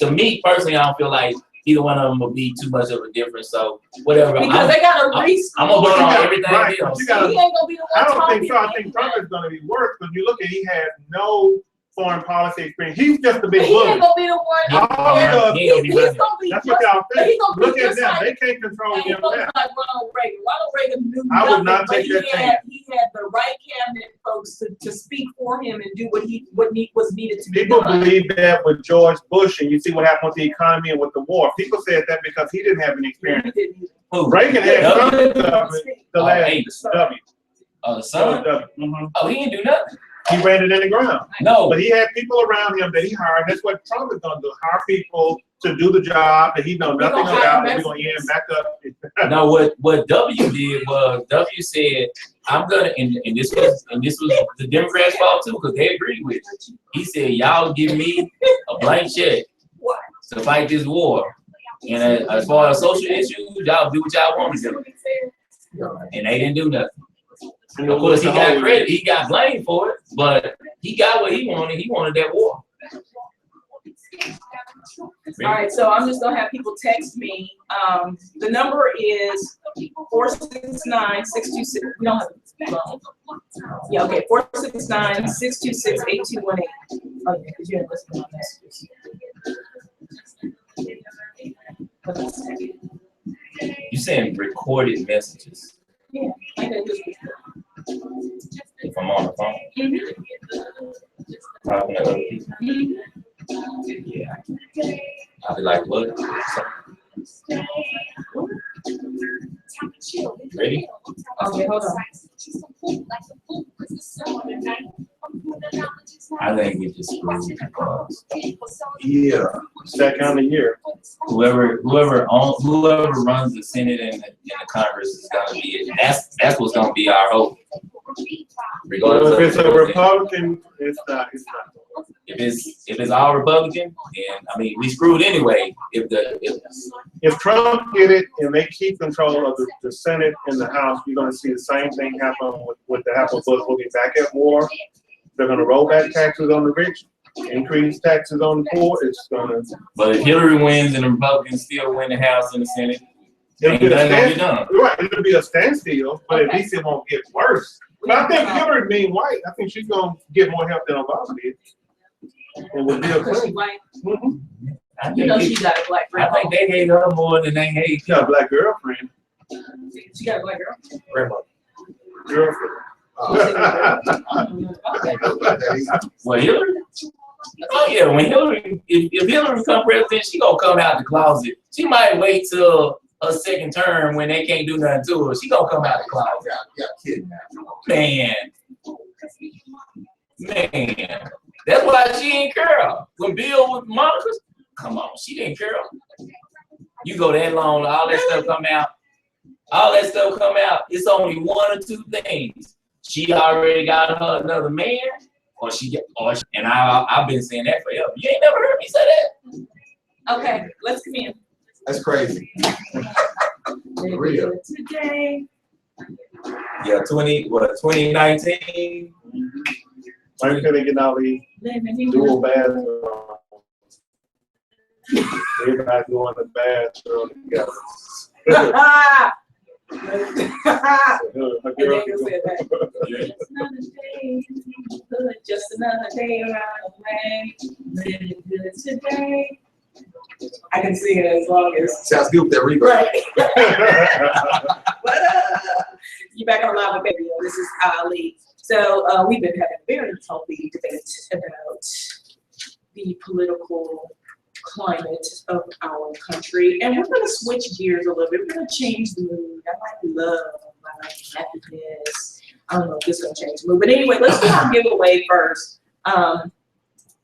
personally, I don't feel like either one of them will be too much of a difference. So whatever. Because they got to reschool. I'm gonna vote on Right, everything but else. you gotta- He ain't gonna be the I one don't think so. I talking. think Trump is going to be worse, because you look at, he has no foreign policy experience. He's just a big He bully. ain't gonna be the one. He- All he of us- ain't gonna be He's running. gonna be That's just, what y'all but he think. gonna be Look at just them. like, They can't control he's him gonna be now. like Ronald Reagan. Ronald Reagan knew I would nothing, not but take he that had the right cabinet folks to speak for him and do what was needed to be People done. believe that with George Bush, and you see what happened with the economy and with the war. People said that because he didn't have any He experience. didn't either. Who? Reagan had W? some of the last eight. W. The son? W. Mhm. Oh, he didn't do nothing. He ran it in the ground. No. But he had people around him that he hired. That's what Trump is going to do. Hire people to do the job that he knows nothing gonna hire about. And we're going to end back up. No, what W did was W said, I'm gonna, and this was the Democrats' fault too, because they agreed with it. He said, y'all give me a blank check to fight this war. And as far as social issues, y'all do what y'all want to do. And they didn't do nothing. And Of course, he got credit. He got blamed for it, but he got what he wanted. He wanted that war. All right, so I'm just gonna have people text me. The number is 469-626. We don't have the phone. Yeah, okay, 469-626-8218. Okay, because you didn't listen to my messages. You saying recorded messages Yeah, okay, if I'm on the phone, talking to other people. Yeah. I'll be like, what? Ready? Okay, hold on. I think we just screwed because Yeah. That kind of year. whoever runs the Senate and the Congress is gonna be it. That's what's gonna be our hope. Regardless If of it's a who it is. Republican, it's not. If it's all Republican, then I mean we screwed anyway. If Trump get it and they keep control of the Senate and the House, you're gonna see the same thing happen with the House. We'll be back at war. They're gonna roll back taxes on the rich, increase taxes on the poor. It's gonna. But if Hillary wins and the Republicans still win the House and the Senate, It'll ain't be a nothing gonna be stand, done. right, it'll be a standstill, but at Okay. least it won't get worse. But I think Hillary being white, I think she's gonna get more help than Obama did. And with Bill Because she Clinton. white, Mhm. I you know she think, got a black I think grandma. they hate her more than they hate. She got a black girlfriend. She got a black girl. Grandmother. Girlfriend. I don't know about that. Well, Hillary. Oh yeah, when Hillary, if Hillary become president, she gonna come out the closet. She might wait till her second term when they can't do nothing to her. She gonna come out the closet. Yeah, kidnapped. Man, that's why she ain't care. When Bill was Monica, come on, she didn't care. You go that long, all that stuff come out. All that stuff come out. It's only one or two things. She already got her another man, and I've been saying that forever. You ain't never heard me say that. Okay, let's come in. That's crazy. Real. Today. Yeah, 2019. Why couldn't they get all these dual bathrooms? Everybody going to the bathroom together. Her And girl- they said that. Just another day around the way. Living good today. I can sing it as long as. Sounds good with that reverb. Right. What up? You back on live with baby. This is Ali. So we've been having a very healthy debate about the political climate of our country, and we're going to switch gears a little bit. We're going to change the mood. I like love. I like happiness. I don't know if this is going to change the mood, but anyway, let's do our giveaway first.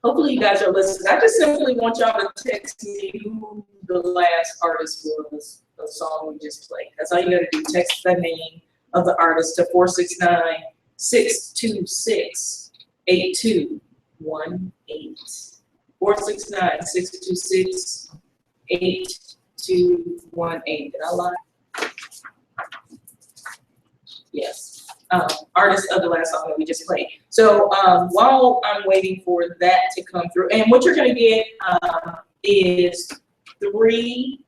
Hopefully you guys are listening. I just simply want y'all to text me who the last artist was, the song we just played. That's all you got to do. Text the name of the artist to 469-626-8218. 469-626-8218. Did I lie? Yes. Artist of the last song that we just played. So while I'm waiting for that to come through, and what you're going to get is 3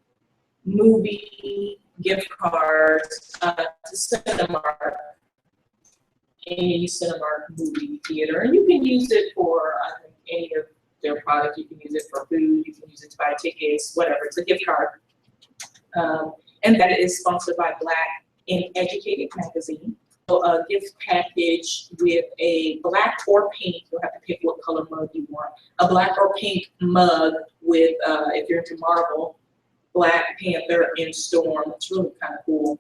movie gift cards to Cinemark, any Cinemark movie theater, and you can use it for any of their product. You can use it for food. You can use it to buy tickets, whatever. It's a gift card, and that is sponsored by Black and Educated magazine. So a gift package with a black or pink. You'll have to pick what color mug you want. A black or pink mug with, if you're into Marvel, Black Panther and Storm. It's really kind of cool.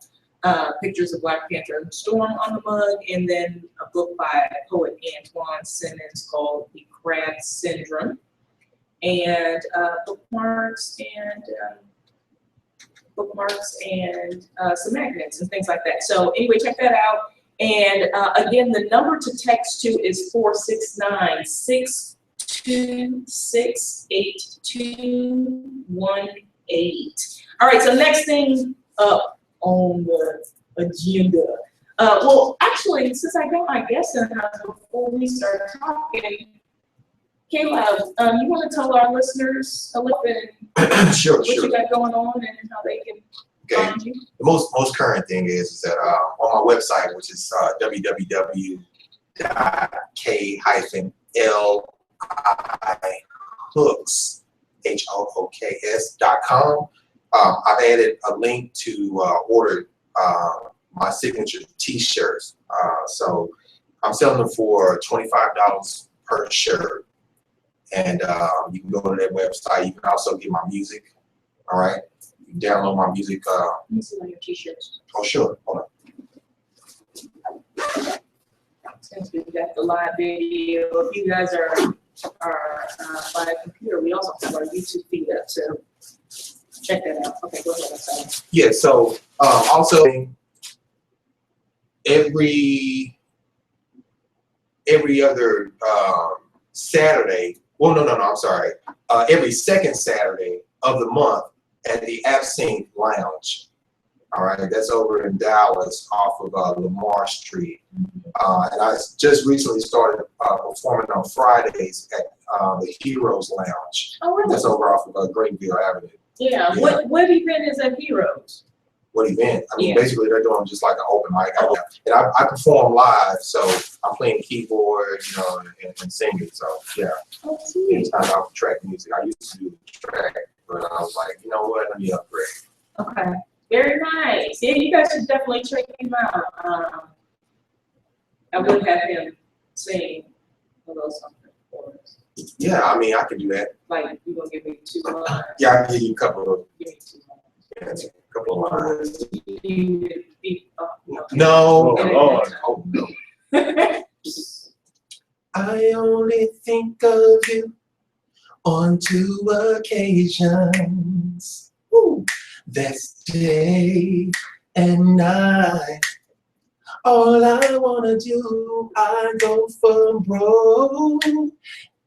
Pictures of Black Panther and Storm on the mug, and then a book by poet Antoine Simmons called The Craft Syndrome, and bookmarks and some magnets and things like that. So anyway, check that out. And again, the number to text to is 469-626-8218. All right, so next thing up on the agenda. Well, actually, since I got my guests in the house before we start talking, Caleb, you want to tell our listeners a little bit Sure, what sure. you got going on and how they can Okay. find you? The most current thing is that on my website, which is www.k-hooks.com. I've added a link to order my signature T-shirts. So I'm selling them for $25 per shirt, and you can go to that website. You can also get my music. All right. You download my music. Let me see on your t-shirts. Oh, sure. Hold on. Since we've got the live video, if you guys are by a computer, we also have our YouTube feed up, so check that out. Okay, go ahead, I'm sorry. Yeah. So also every other Saturday. Well, no. I'm sorry. Every second Saturday of the month at the Absinthe Lounge. All right, that's over in Dallas off of Lamar Street. And I just recently started performing on Fridays at the Heroes Lounge. Oh, really? That's over off of Greenville Avenue. Yeah, Yeah. what event is at Heroes? What event? I mean, Yeah. basically they're doing just like an open mic. And I perform live, so I'm playing keyboard, you know, and singing. So yeah, Oh, sweet. anytime I track music, I used to do the track, but I was like, you know what? Let me upgrade. Okay, very nice. Yeah, you guys should definitely check him out. I would have him sing a little something for us. Yeah, I mean, I can do that. Like, you gonna give me 2 lines? Yeah, I can give you a couple Give me 2 of lines. lines. You be, No, Oh, Lord. oh no. I only think of you on 2 occasions. Woo. That's day and night. All I wanna do, I go for broke.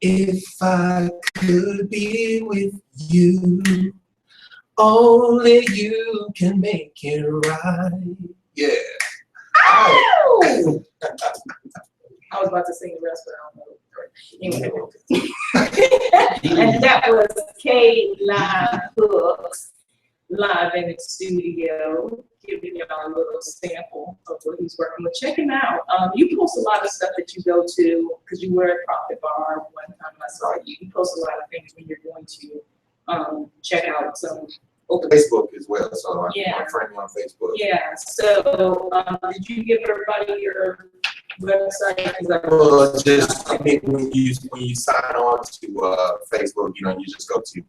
If I could be with you, only you can make it right. Yeah. Ow! I was about to sing the rest, but I don't know. Anyway. And that was K Live Hooks live in the studio, giving y'all a little sample of what he's working with. Check him out. You post a lot of stuff that you go to, because you were at Profit Bar one time and I saw you. You post a lot of things when you're going to check out some open. Facebook as well, so I Yeah. can friend me on Facebook. Yeah, so did you give everybody your website? 'Cause I- Well, just I mean, when you sign on to Facebook, you know, you just go to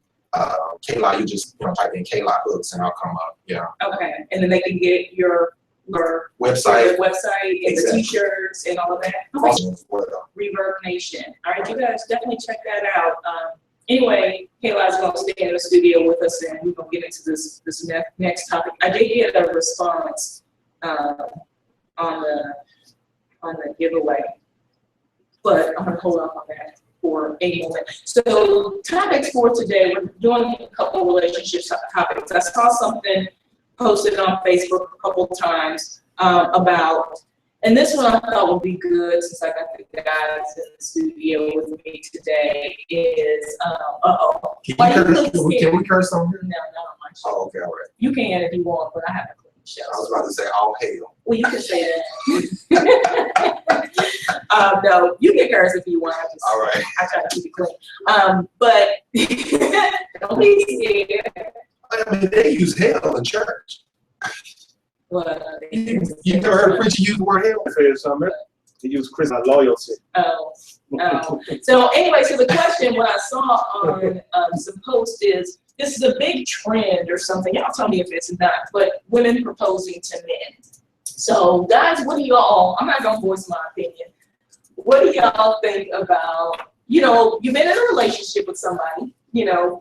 K-Li, you just type in K-Li Hooks and I'll come up. Yeah. Okay, and then they can get your Website. website and the Exactly. t-shirts and all of that. Also as well. Reverb Nation. All right, you guys definitely check that out. Anyway, Kayla's gonna stay in the studio with us and we're gonna get into this next topic. I did get a response on the giveaway, but I'm gonna hold off on that for a moment. So topics for today, we're doing a couple relationship topics. I saw something posted on Facebook a couple times about, and this one I thought would be good since I got the guys in the studio with me today, is, Why you look Can we curse on here? no, not on my show. Oh, okay, all right. You can if you want, but I have a clean show. I was about to say all hail. Well, you can say that. No, you can curse if you want. All right. I try to keep it clean. But don't be scared. I mean, they use hell in church. Well, You never heard a preacher use the word hell? I said something. He used Chris loyalty. Oh. So anyway, so the question, what I saw on some posts is, this is a big trend or something. Y'all tell me if it's not, but women proposing to men. So guys, what do y'all, I'm not gonna voice my opinion. What do y'all think about, you've been in a relationship with somebody,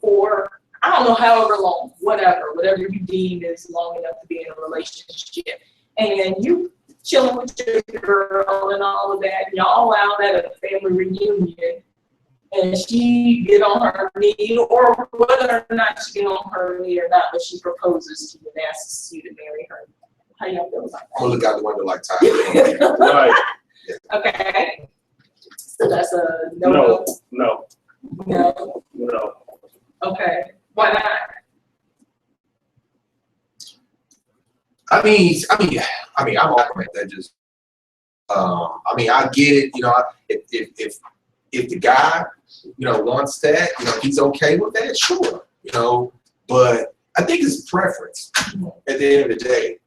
for, I don't know, however long, whatever you deem is long enough to be in a relationship. And you chilling with your girl and all of that, y'all out at a family reunion, and she get on her knee, or whether or not she get on her knee or not, but she proposes to you and asks you to marry her. How y'all feel about I'm gonna look out the window like Ty. Right. that? Okay. So that's a No, no. no, No. no. Okay. Why not? I mean, I'm open at that. Just, I get it. If the guy, wants that, he's okay with that, sure. But I think it's preference at the end of the day.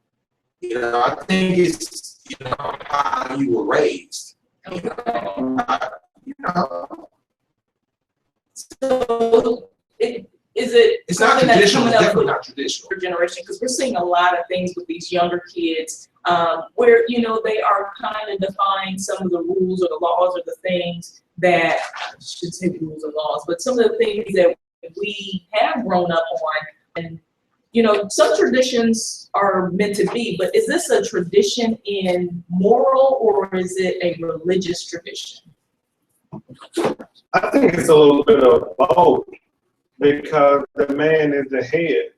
I think it's, how you were raised. So is it It's not something that's traditional, coming it's up definitely with not traditional. your generation? Because we're seeing a lot of things with these younger kids, where, you know, they are kind of defying some of the rules or the laws or the things that, I should say rules and laws, but some of the things that we have grown up on. And, you know, some traditions are meant to be, but is this a tradition in moral or is it a religious tradition? I think it's a little bit of both, because the man is the head.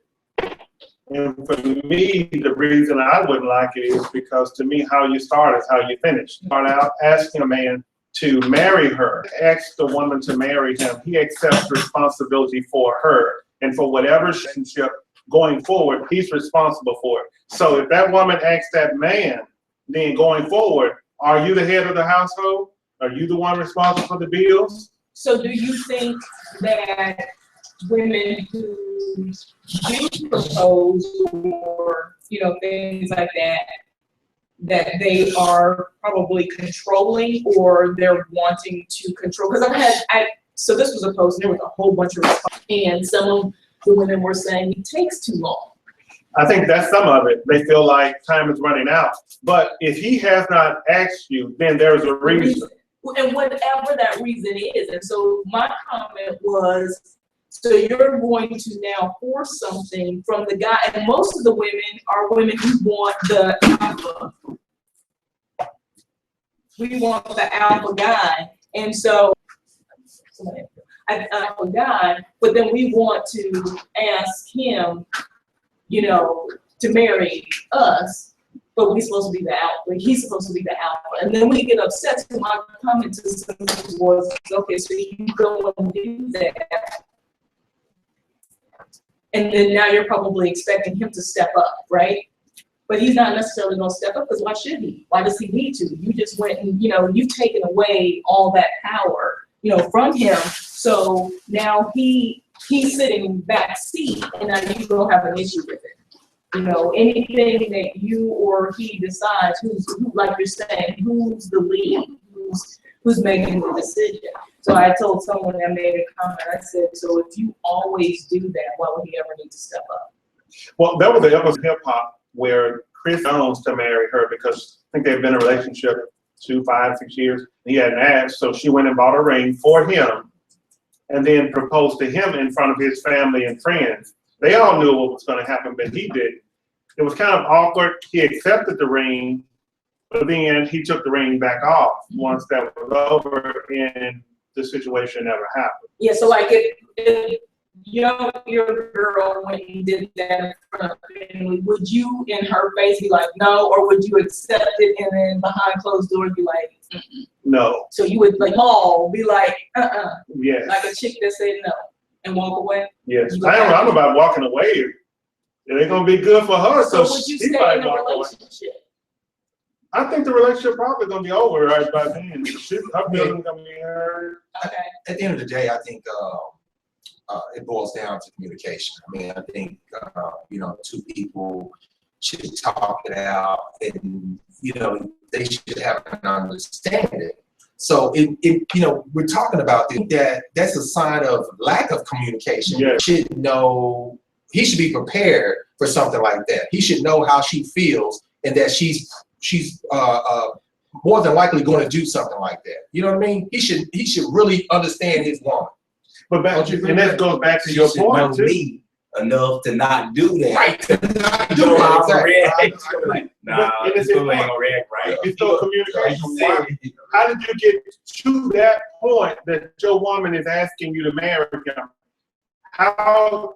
And for me, the reason I wouldn't like it is because, to me, how you start is how you finish. Start out asking a man to marry her, ask the woman to marry him. He accepts responsibility for her, and for whatever relationship going forward, he's responsible for it. So if that woman asks that man, then going forward, are you the head of the household? Are you the one responsible for the bills? So do you think that women who do propose or, you know, things like that, that they are probably controlling or they're wanting to control? Because so this was a post and there was a whole bunch of responses, and some of the women were saying it takes too long. I think that's some of it. They feel like time is running out. But if he has not asked you, then there's a reason. And whatever that reason is. And so my comment was, so you're going to now force something from the guy, and most of the women are women who want the alpha. We want the alpha guy. And so, an alpha guy, but then we want to ask him, you know, to marry us. But we're supposed to be the alpha. He's supposed to be the alpha. And then we get upset. So my comment to some was, okay, so you go and do that. And then now you're probably expecting him to step up, right? But he's not necessarily going to step up, because why should he? Why does he need to? You just went and, you know, you've taken away all that power, you know, from him. So now he's sitting in the back seat, and now you're going to have an issue with it. You know, anything that you or he decides, like you're saying, who's the lead, who's making the decision. So I told someone that made a comment, I said, so if you always do that, why would he ever need to step up? Well, that was the episode of hip hop where Chris Jones to marry her, because I think they've been in a relationship 2, 5, 6 years. He hadn't asked, so she went and bought a ring for him and then proposed to him in front of his family and friends. They all knew what was going to happen, but he didn't. It was kind of awkward. He accepted the ring, but then he took the ring back off once that was over, and the situation never happened. Yeah, so like if you know your girl when you did that in front of family, would you in her face be like no, or would you accept it and then behind closed doors be like mm-mm? No. So you would like all be like Yes. like a chick that said no and walk away? Yes. I'm about walking away. It ain't gonna be good for her, So so would you she stay might in a walk away. relationship? I think the relationship probably gonna be over right by then. Her feelings gonna be heard. Okay. At the end of the day, I think it boils down to communication. I mean, I think you know, two people should talk it out, and you know, they should have an understanding. So you know, we're talking about that's a sign of lack of communication. Yeah. He should know. He should be prepared for something like that. He should know how she feels, and that she's more than likely going to do something like that. You know what I mean? He should really understand his woman. But back, and that goes back to your point too. Me enough to not do that. Right. To not You do know that. how I'm Exactly. react. Like, nah, But this fool ain't gonna react right. It's no communication. How did you get to that point that your woman is asking you to marry him? How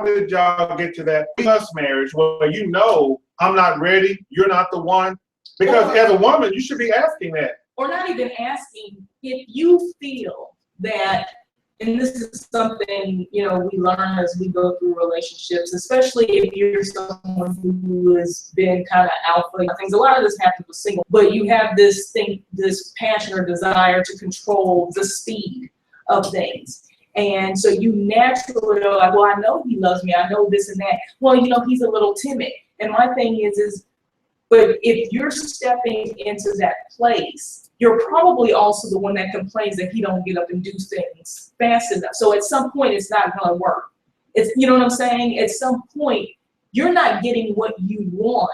did y'all get to that first marriage where you know I'm not ready, you're not the one? Because as a woman, you should be asking that. Or not even asking, if you feel that, and this is something, you know, we learn as we go through relationships, especially if you're someone who has been kind of alpha things. A lot of this happens with single, but you have this passion or desire to control the speed of things. And so you naturally are like, well, I know he loves me, I know this and that. Well, you know, he's a little timid. And my thing is, but if you're stepping into that place you're probably also the one that complains that he don't get up and do things fast enough. So at some point, it's not gonna work. It's, you know what I'm saying? At some point, you're not getting what you want.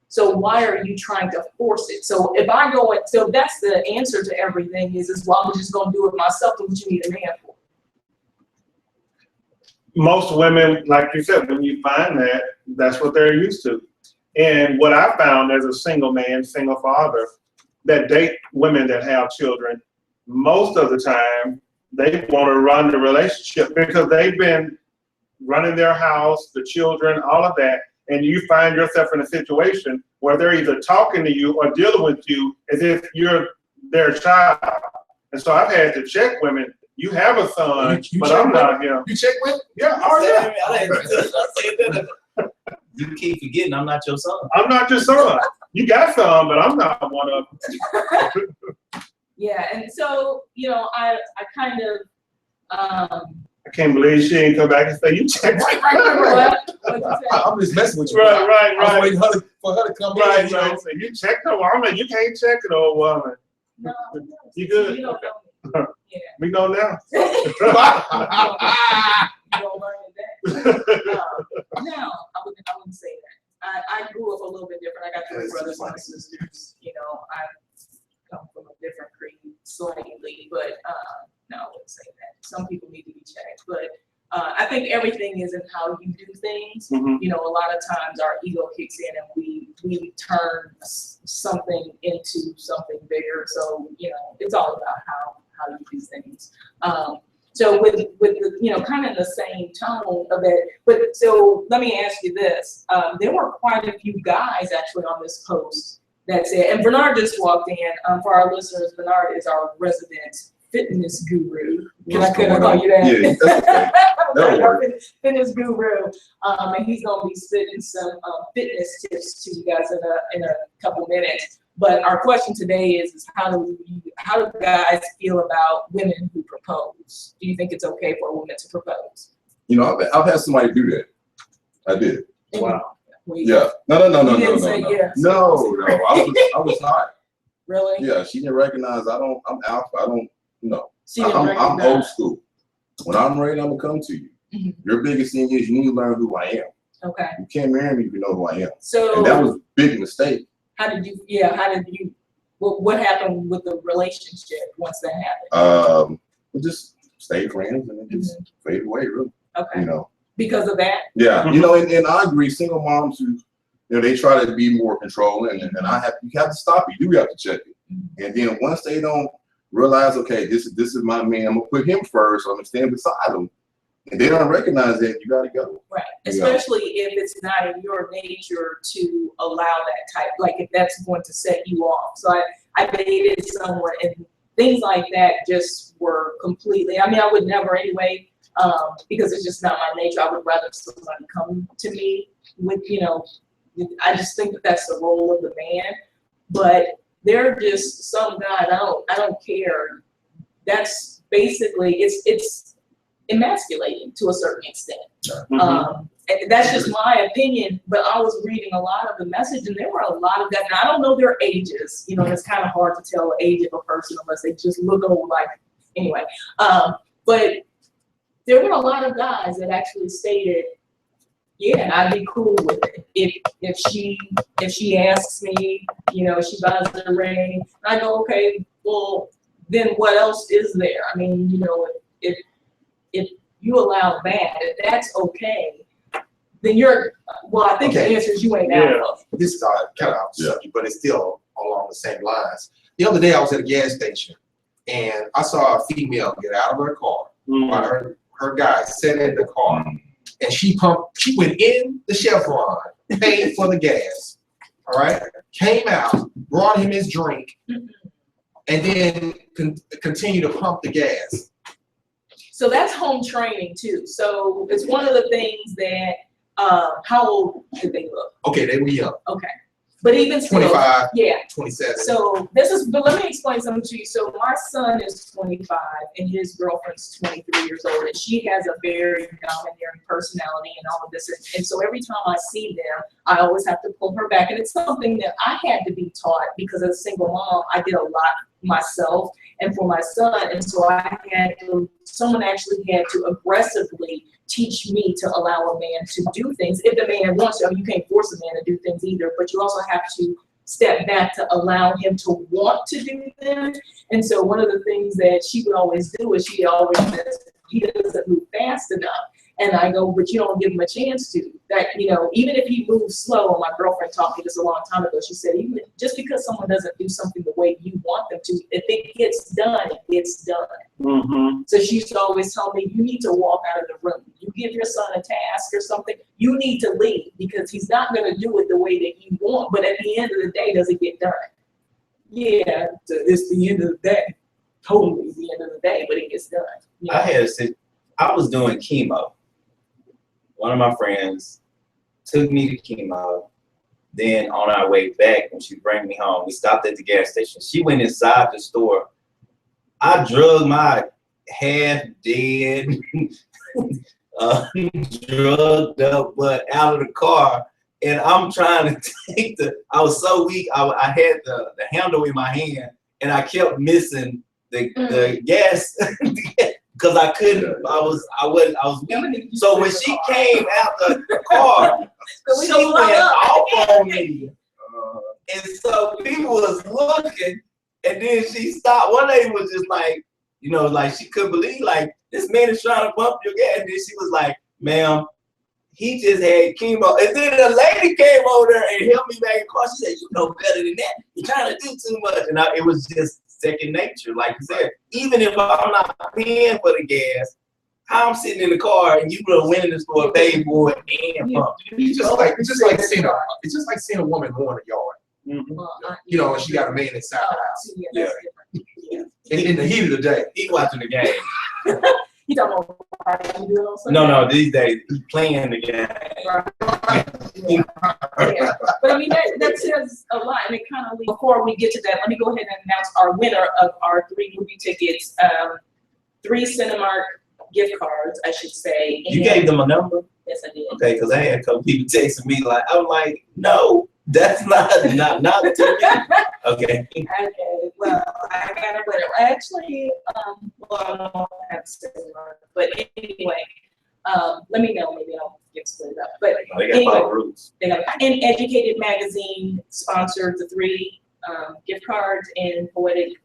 So why are you trying to force it? So if I go and, so that's the answer to everything is well, I'm just gonna do it myself, then what you need a man for? Most women, like you said, when you find that, that's what they're used to. And what I found as a single man, single father, that date women that have children, most of the time, they want to run the relationship because they've been running their house, the children, all of that, and you find yourself in a situation where they're either talking to you or dealing with you as if you're their child. And so I've had to check women. You have a son, You but check I'm not him. You check with? Yeah, You keep forgetting I'm not your son. I'm not your son. You got some, but I'm not one of them. Yeah, and so, you know, I kind of, I can't believe she ain't come back and say, you checked. Right. what'd you say? I'm just messing with you. Right. I was waiting for her to come Right, in. You right. know. So you checked a woman, you can't check an old woman. No, You good? You don't know me. Yeah. We know now. You don't learn it then. No, I wouldn't say that. I grew up a little bit different. I got three brothers and sisters. You know, I come from a different creed slightly, but no, I wouldn't say that. Some people need to be checked, but I think everything is in how you do things. Mhm. You know, a lot of times our ego kicks in and we turn something into something bigger. So, you know, it's all about how you do things. So with the, you know, kind of the same tone of it, but so let me ask you this. There were quite a few guys actually on this post that said, and Bernard just walked in. For our listeners, Bernard is our resident fitness guru. I couldn't call you that. Yeah, that's okay. That'll work. Fitness guru, and he's gonna be spitting some fitness tips to you guys in a couple minutes. But our question today is how do guys feel about women who propose? Do you think it's okay for a woman to propose? You know, I've had somebody do that. I did. Wow. Yeah. No. You didn't say yes. No. I was not. Really? Yeah. She didn't recognize. I'm alpha. I don't. No. She didn't I'm recognize. old school. When I'm ready, I'm gonna come to you. Mhm. Your biggest thing is you need to learn who I am. Okay. You can't marry me if you know who I am. So And that was a big mistake. how did you, what happened with the relationship once that happened? We just stay friends and then just fade away, really. Okay. You know. Because of that? Yeah, you know, and I agree. Single moms who, you know, they try to be more controlling, and you have to stop it. You do have to check it. And then once they don't realize, okay, this is my man, I'm gonna put him first. I'm gonna stand beside him, and they don't recognize that, you gotta go. Right, Yeah. especially if it's not in your nature to allow that type, like if that's going to set you off. So I dated someone and things like that just were completely, I mean, I would never anyway, because it's just not my nature. I would rather somebody come to me with, you know, I just think that that's the role of the man. But they're just some guys, I don't care. That's basically, it's emasculating to a certain extent. Mhm. And that's just my opinion, but I was reading a lot of the message and there were a lot of guys, and I don't know their ages, you know, and it's kind of hard to tell the age of a person unless they just look old, like, anyway. But there were a lot of guys that actually stated, yeah, I'd be cool with it. If she asks me, you know, she buys the ring, I go, okay, well, then what else is there? I mean, you know, if you allow that, if that's okay, then I think the Okay. answer is you ain't Yeah. alpha. This is kind of off subject, but it's still along the same lines. The other day I was at a gas station and I saw a female get out of her car while her guy sat in the car and she went in the Chevron, paid for the gas, all right, came out, brought him his drink, and then continued to pump the gas. So that's home training too. So it's one of the things that, how old did they look? Okay, they were young, Okay. But even still, 25, yeah. 27. So but let me explain something to you. So my son is 25 and his girlfriend's 23 years old and she has a very domineering personality and all of this. And so every time I see them, I always have to pull her back. And it's something that I had to be taught because as a single mom, I did a lot myself and for my son. And so someone actually had to aggressively teach me to allow a man to do things. If the man wants to, you can't force a man to do things either, but you also have to step back to allow him to want to do them. And so one of the things that she would always do is she always says, he doesn't move fast enough. And I go, but you don't give him a chance to. That, you know, even if he moves slow, and my girlfriend taught me this a long time ago, she said, even just because someone doesn't do something the way you want them to, if it gets done, it's done. Mm-hmm. So she used to always tell me, you need to walk out of the room. You give your son a task or something, you need to leave because he's not going to do it the way that you want. But at the end of the day, does it get done? Yeah, it's the end of the day. Totally the end of the day, but it gets done. You know? I was doing chemo. One of my friends took me to chemo. Then on our way back, when she bring me home, we stopped at the gas station. She went inside the store. I drugged my half-dead, drugged up butt out of the car, and I'm trying to take I was so weak, I had the handle in my hand, and I kept missing the gas because I couldn't. I was weak. So when she came out the car, she went off on me, and so people was looking, and then she stopped. One lady was just like, you know, like she couldn't believe, like, this man is trying to bump your gas, and then she was like, ma'am, he just had chemo. And then the lady came over there and helped me back in the car. She said, you know better than that. You're trying to do too much. And it was just second nature. Like you said, even if I'm not paying for the gas, I'm sitting in the car and you would have went in the store, paid for it, and pumped. It's just like seeing a woman mowing a yard. Mm-hmm. You know, and she got a man inside the house. Yeah. In the heat of the day. He watching the game. He don't know how to do it on Sunday. No, these days he's playing the game. Yeah. But I mean, that says a lot, and it kind of, before we get to that, let me go ahead and announce our winner of our 3 movie tickets, 3 Cinemark gift cards, I should say. You gave them a number? Yes, I did. Okay, because I had a couple people texting me like, I'm like, no, that's not to me. Okay. Okay, well, I got a winner. Actually, well, I don't have to say Cinemark, but anyway, let me know, maybe I'll get split up. But They got anyway, 5 rules. they got an Educated Magazine sponsored the 3 gift cards, and Poet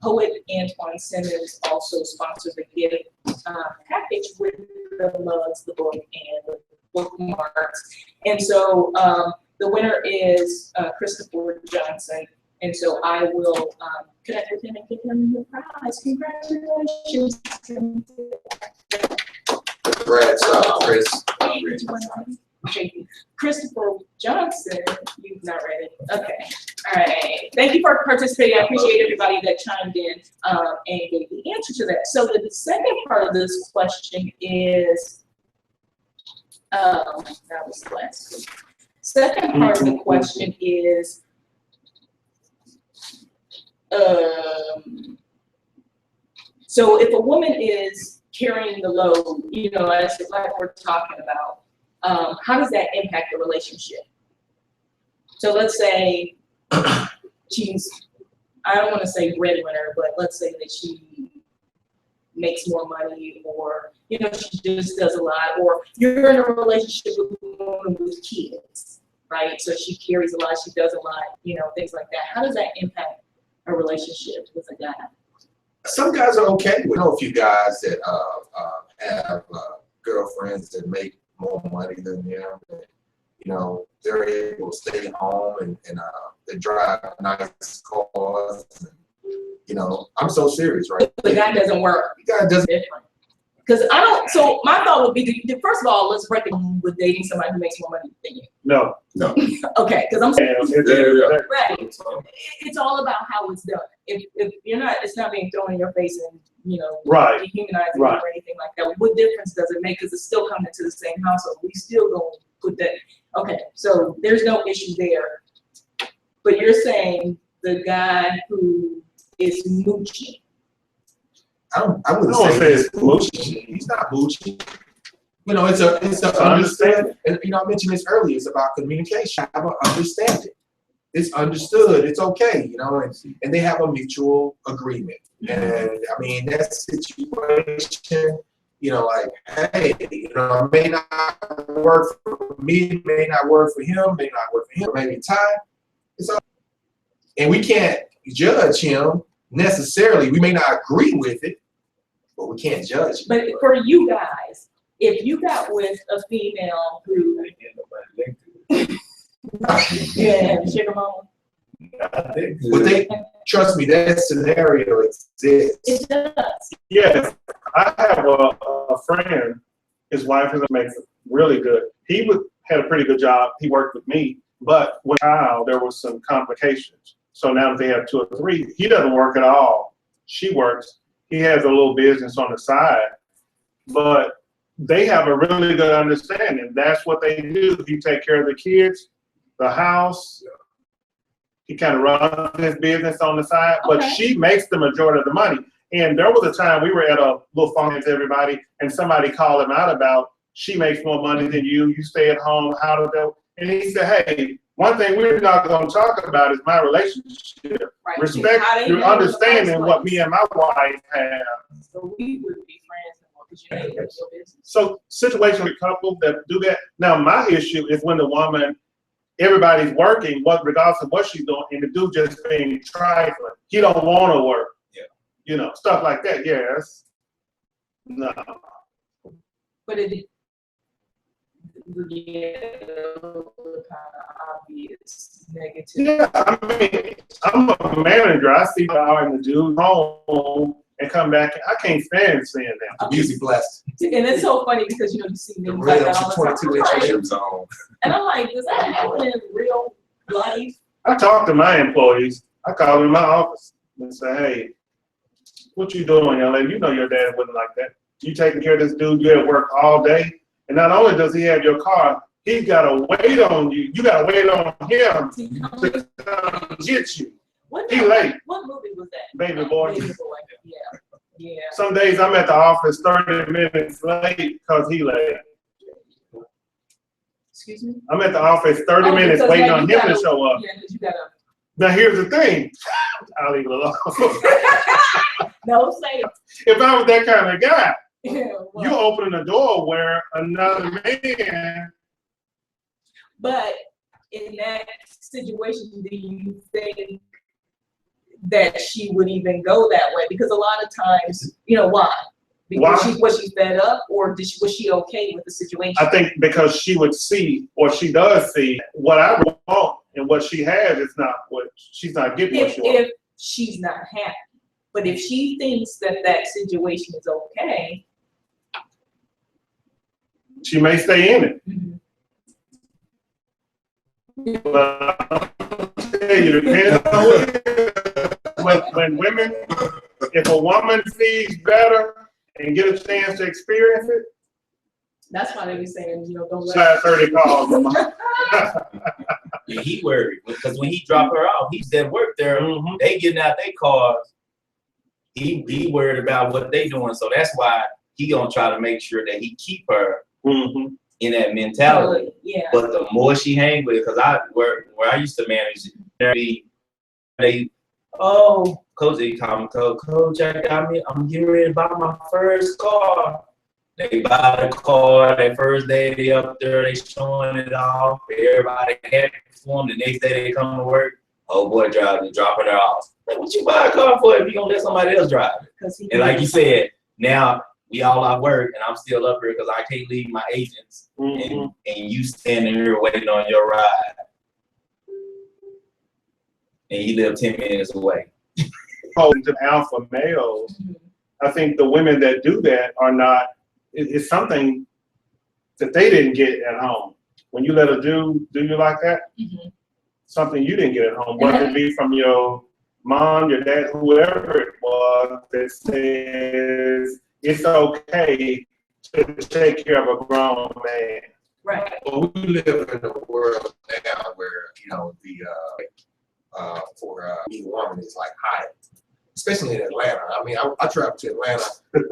Antoine Simmons also sponsored the gift package with the mugs, the book, and the bookmarks. And so the winner is Christopher Johnson. And so I will connect with him and give him the prize. Congratulations. Congrats, Chris. Thank you. Christopher Johnson, you've not read it. Okay. All right. Thank you for participating. I appreciate everybody that chimed in and gave the answer to that. So the second part of this question is, that was the last week. Second part of the question is, so if a woman is carrying the load, you know, as like we're talking about, how does that impact the relationship? So let's say she's, I don't want to say breadwinner, but let's say that she makes more money, or, you know, she just does a lot, or you're in a relationship with a woman with kids, right? So she carries a lot, she does a lot, you know, things like that. How does that impact a relationship with a guy? Some guys are okay. We know a few guys that have girlfriends that make more money than them. You know, they're able to stay home and they drive nice cars. And, you know, I'm so serious, right? The guy doesn't work. The guy doesn't. Different. Because I don't, so my thought would be, first of all, let's break it with dating somebody who makes more money than you. No. Okay, because I'm saying, Yeah. right, it's all about how it's done. If you're not, it's not being thrown in your face and, you know, Right. dehumanizing Right. or anything like that. What difference does it make? Because it's still coming to the same household. We still gonna put that, okay, so there's no issue there. But you're saying the guy who is mooching. I wouldn't I don't say say he's it's mooching. He's not mooching. You know, it's a understanding. And you know, I mentioned this earlier. It's about communication. Have an understanding. it's understood, it's okay, you know, and they have a mutual agreement. And I mean, that situation, you know, like, hey, you know, it may not work for me, may not work for him, may not work for him, maybe Ty. It's okay. And we can't judge him necessarily. We may not agree with it, but we can't judge him. But for you guys, if you got with a female who, yeah, sugar mama, But they, trust me, that scenario exists. it does. Yes, I have a friend, his wife is makes really good. He had a pretty good job. He worked with me, but with child, there was some complications. So now that they have 2 or 3, he doesn't work at all. She works. He has a little business on the side, but they have a really good understanding. That's what they do. He take care of the kids, the house. He kind of runs his business on the side, but Okay. she makes the majority of the money. And there was a time we were at a little function to everybody, and somebody called him out about, she makes more money than you stay at home, how to do? And he said, hey, one thing we're not gonna talk about is my relationship. Right. Respect How they your know in the understanding first what place. me and my wife have. So we would be friends anymore because you know it's your business. So situation with couples that do that. Now, my issue is when the woman, everybody's working, regardless of what she's doing, and the dude just being trifling. He don't want to work. Yeah. You know, stuff like that. Yes. No. But it, yeah, kind of obvious negative. Yeah, I mean, I'm a manager. I see the hour in the dude home and come back. I can't stand seeing that. The music blessed. And it's so funny because you know you see The things like rims, that all the the 22 time. inch rims on. And I'm like, does that happen in real life? I talk to my employees. I call them in my office and say, hey, what you doing, young lady? You know your dad wouldn't like that. You taking care of this dude, you at work all day. And not only does he have your car, he's got to wait on you. You got to wait on him to come get you. What, He late. what movie was that? Baby boy. Baby Boy, yeah, yeah. Some days I'm at the office 30 minutes late because he late. Excuse me? I'm at the office 30 Oh, minutes because, waiting yeah, on you him to gotta- show up. Yeah, because you gotta, Now here's the thing. I'll leave it alone. no, say it. If I was that kind of guy, Yeah, well, you opening the door where another man. but in that situation, do you think that she would even go that way? Because a lot of times, you know, why? Because Why? was she fed up, or was she okay with the situation? I think because she would see, or she does see, what I want and what she has is not what she's not getting what she wants. If she's not happy, but if she thinks that that situation is okay, She may stay in it. But I'll tell you, depends on what it is. When women, if a woman sees better and get a chance to experience it, that's why they be saying, you know, don't let. side 30 calls. Yeah, he worried because when he dropped her off, he's at work there. Mhm. They getting out their cars. He worried about what they doing, so that's why he gonna try to make sure that he keep her Mhm. in that mentality. Yeah. But the more she hang with, because where I used to manage, they Oh, coach, they call me coach. I'm getting ready to buy my first car. They buy the car that first day they up there, they showing it off. Everybody happy for them. The next day they come to work. Oh boy, dropping it off. Like, what you buy a car for if you gonna let somebody else drive it? because he. And like you said, now we all out work and I'm still up here because I can't leave my agents Mhm. and you standing here waiting on your ride. And you live 10 minutes away. To alpha males, I think the women that do that are not, it's something that they didn't get at home. When you let a dude do you like that, Mhm. something you didn't get at home, whether it be from your mom, your dad, whoever it was, that says it's okay to take care of a grown man. Right. Well, we live in a world now where, you know, for being a woman is like high, especially in Atlanta. I mean, I traveled to Atlanta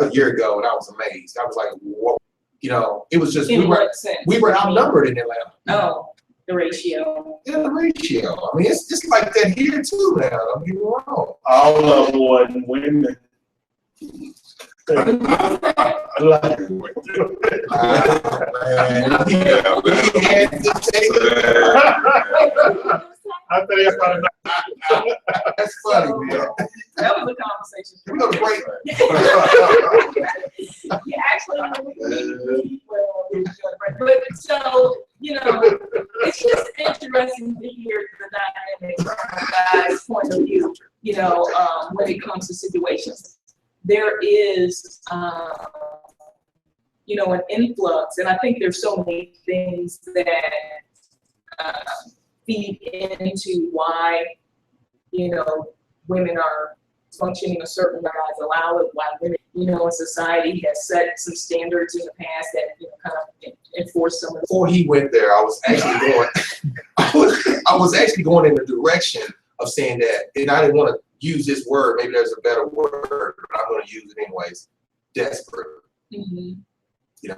a year ago and I was amazed. I was like, whoa, you know, it was just, In we what sense? were outnumbered in Atlanta. Oh, The ratio. Yeah, the ratio. I mean, it's just like that here too now. Don't get me wrong. All of them wasn't women. Man, he had to take it. I think that's probably That's funny, man. That was a conversation. We go to break. Yeah, actually, but so, it's just interesting to hear the dynamic from the guy's point of view, when it comes to situations. There is, an influx, and I think there's so many things that feed into why, women are functioning a certain way, allow it, why women, in society has set some standards in the past that, kind of enforce some of the. Before he went there, I was actually going, I was actually going in the direction of saying that, and I didn't want to use this word, maybe there's a better word, but I'm going to use it anyways, desperate. Mm-hmm. A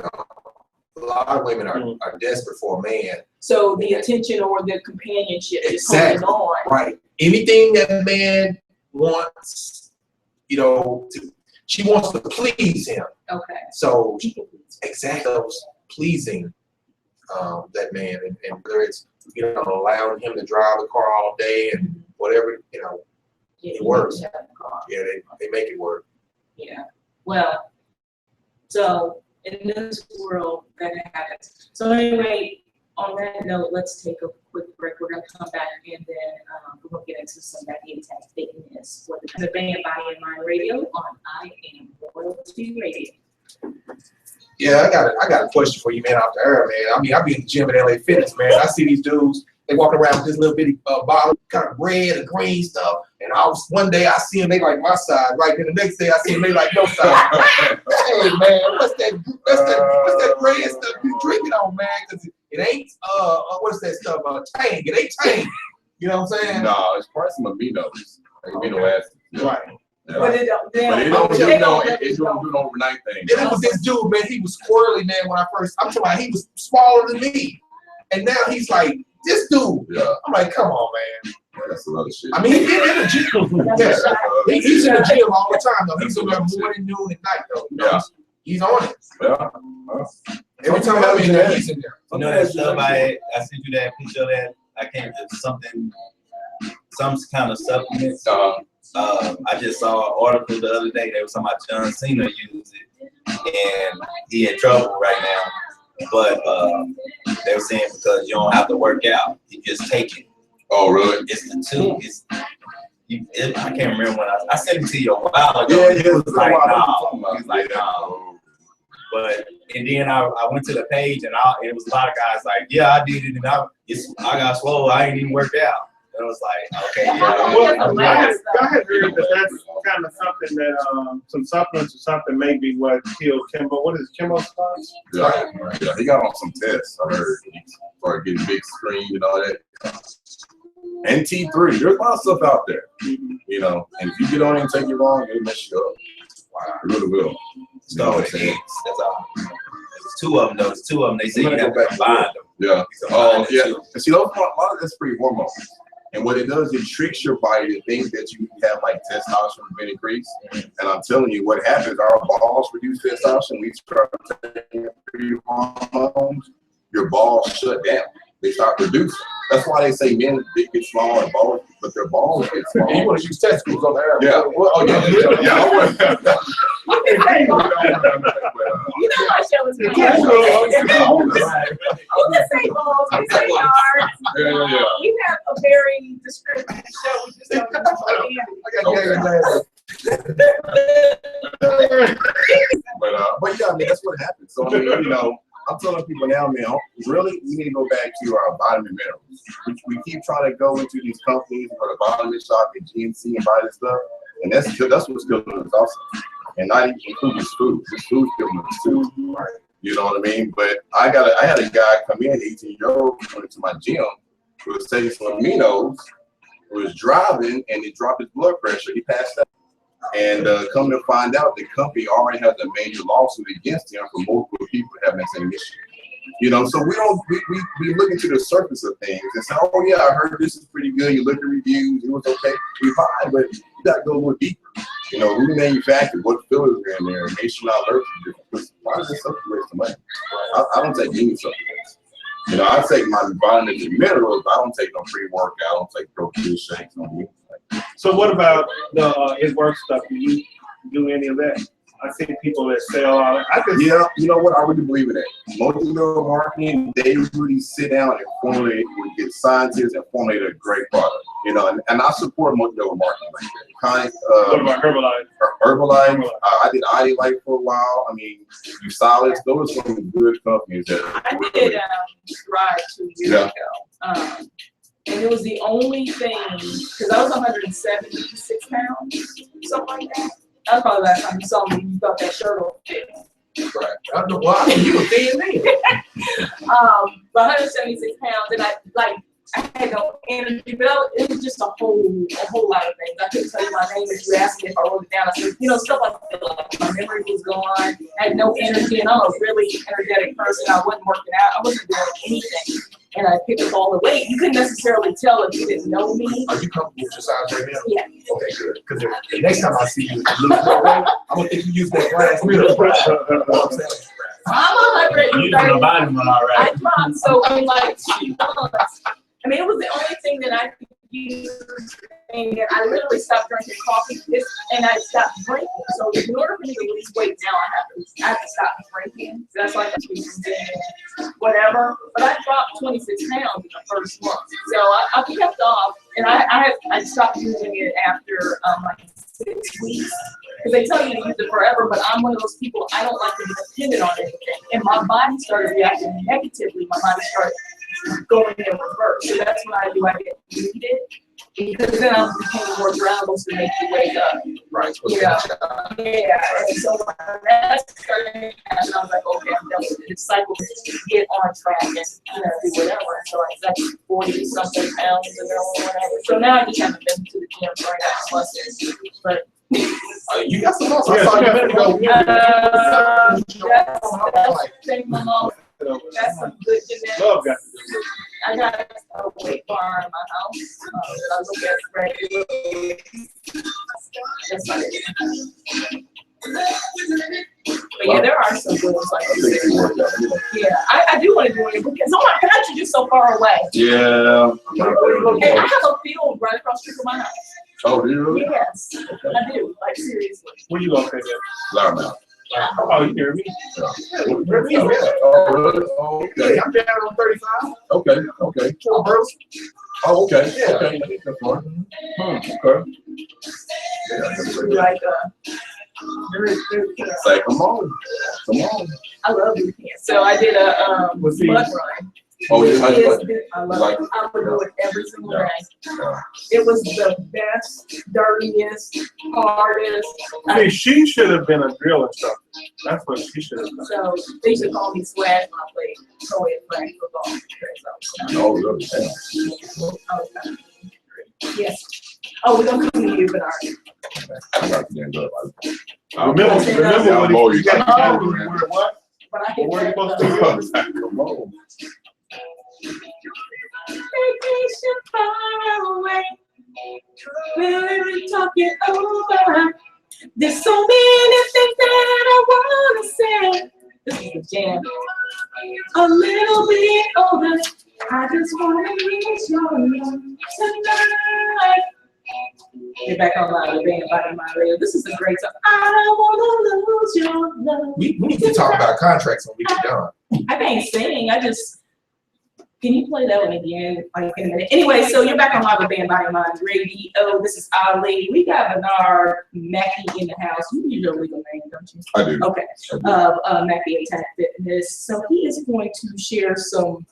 lot of women are desperate for a man. So the attention or the companionship is Exactly. holding on. Right. Anything that a man wants, she wants to please him. Okay. So exactly, pleasing that man, and whether it's allowing him to drive the car all day and whatever, it works. Yeah, they make it work. Yeah. Well, so in this world that happens. So anyway, on that note, let's take a quick break. We're gonna come back and then we're gonna get into some Becky Attack Fitness with the band Body and Mind Radio on I Am Royalty Radio. Yeah, I got a question for you, man, off the air, man. I mean, I be in the gym at LA Fitness, man. I see these dudes, they walking around with this little bitty bottle, kind of red or green stuff. And one day I see them, they like my size, right? Then the next day I see them, they like your size. Hey, man, what's that red stuff you drinking on, man? Because it ain't, what's that stuff? Tang. It ain't Tang. You know what I'm saying? No, it's probably some aminos. Amino acids. Right. Yeah. But it don't, But it don't do an overnight thing. Then it was this dude, man, he was squirrely, man, when I'm talking about he was smaller than me. And now he's like, this dude. Yeah. I'm like, come on, man. Yeah, that's a lot of shit. I mean, he's in the gym. Yeah. He's in the gym all the time, though. He's in there morning, noon, and night, though. Yeah. He's on it. Yeah. Every time I'm in there, he's in there. That stuff I sent you that picture of that. I can't some kind of supplement. I just saw an article the other day. They were talking about John Cena used it, and he in trouble right now. But they were saying because you don't have to work out, you just take it. Oh, really? It's the two. I can't remember when I sent it to you a while ago. Yeah, It was like, no. no. He was like, no. But and then I went to the page and it was a lot of guys like, yeah, I did it and I got swole. I ain't even worked out. And I was like, okay, yeah. Well, I had heard that that's kind of something that some supplements or something maybe what killed Kimbo. What is Kimbo spots? Yeah, he got on some tests. I heard he started getting big screen and all that. And T3, there's a lot of stuff out there, and if you get on it and take it wrong, it'll mess you up. Wow, it really will. So that's all. There's two of them. There's two of them. They say you have to combine them. Yeah. Oh, yeah. And see, those a lot of that's free hormones. And what it does, it tricks your body to think that you have like testosterone been increased. And I'm telling you, what happens, our balls produce testosterone. We start taking free hormones, your balls shut down. They start producing. That's why they say men get small and balls, but their balls get small. You want to use testicles on the air? Yeah. Oh, yeah. You know my show is Yeah. You can say balls, you can say yards. Yeah. You have a very descriptive show. We just don't But yeah, I mean, that's what happens. So, I mean, I'm telling people now, man, really, we need to go back to our vitamin minerals. We keep trying to go into these companies for the vitamin shop and GNC and buy this stuff, and that's what's killing us also. And not even including food. This food's killing us too. Right. You know what I mean? But I had a guy come in, 18-year-old, come into my gym, who was taking some aminos, who was driving, and he dropped his blood pressure. He passed out. And come to find out, the company already has a major lawsuit against him for multiple people having the same issue. You know, so we look into the surface of things and say, oh yeah, I heard this is pretty good. You look at reviews, it was okay, we fine, but you gotta go a little deeper. You know, who manufactured, what fillers are in there, and make sure our alerts are different. Because why does this stuff waste of money? I don't take any supplements. You know, I take my vitamins and minerals, but I don't take no pre-workout, I don't take protein shakes, no anything. So what about the his work stuff? Do you do any of that? I see people that sell all that. I could, Yeah, you know what? I really believe in that. Multi-level marketing, they really sit down and formulate, we get scientists and formulate a great product. You know, and I support multi-level marketing like that. what about Herbalife? Herbalife, I did ID Life for a while. I mean, you solids, those are some good companies that I did Thrive 2 years ago. And it was the only thing, because I was 176 pounds, something like that. That's probably the last time you saw me, you thought that shirt on fit. Right. I don't know why. You were thin then. But 176 pounds, and I had no energy, but it was just a whole lot of things. I couldn't tell you my name if you asked me if I wrote it down. I said, you know, stuff like that. Like my memory was gone. I had no energy, and I'm a really energetic person. I wasn't working out. I wasn't doing anything. And I picked up all the weight. You couldn't necessarily tell if you didn't know me. Are you comfortable with your size right now? Yeah. Okay, good. Because the next time I see you lose more weight, I'm gonna think you use that glass mirror. I'm 130. You done body one already. So I mean, like, I mean, it was the only thing that I could use. And I literally stopped drinking coffee, and I stopped drinking. So in order for me to lose weight now, I have to stop drinking. So that's like whatever. But I dropped 26 pounds in the first month. So I kept off, and I stopped using it after like 6 weeks. Because they tell you to use it forever, but I'm one of those people, I don't like to be dependent on anything. And my body started reacting negatively. My body started going in reverse. So that's what I do. I get needed. Because then I'm becoming more groundless to make you wake up. Right. Yeah. And so when that started happening, I was like, okay, I'm done with this cycle. Get on track and do whatever. And so I was like 40 something pounds ago or whatever. So now I just haven't been to the gym for enough muscles. But You got some muscle. Yeah, I saw you you got- thank my mom. That's some good genetics. Love got to do with it. I got a weight bar in my house. I look at regularly. That's not it. But yeah, there are some good ones like this. Yeah, I do want to do it because oh my God, you're just so far away. Yeah. Hey, I have a field right across the street from my house. Oh, do you really? Yes, I do. Like seriously. Where you located at? Loudmouth. Oh, you hear me? Oh, really? Oh, okay. I'm down on 35. Okay, okay. Oh, okay, Yeah. okay. Okay. Yeah, Like say, come on, come on. I love boot camp. So I did a What's the- mud run. Oh, yeah, I Yes, like I love like- it. I would do it every single Yeah. day. It was the best, dirtiest, hardest. See, she should have been a drill instructor. That's what she should have done. So they used to call me Swag when I played co-ed flag football. So, Oh, really? Damn. yes. Oh, we're gonna come to you, Bernard. I got to enjoy it. Remember I'm when old, you you got got to to wear what? But I hit Where you that, supposed to be? Come on. vacation far away. We're talking over. There's so many things that I wanna say. This is the jam. A little bit older. I just wanna reach your love tonight. Get back online, the band Body My Radio. This is a great song. I don't wanna lose your love. We need to talk about contracts when we get done. I can't sing. Can you play that one again? Like in a minute. Anyway, so you're back on Live with Band Body Mind Radio. This is Ali. We got Bernard Mackey in the house. You use your legal name, don't you? I do. Okay. Mackey Attack Fitness. So he is going to share some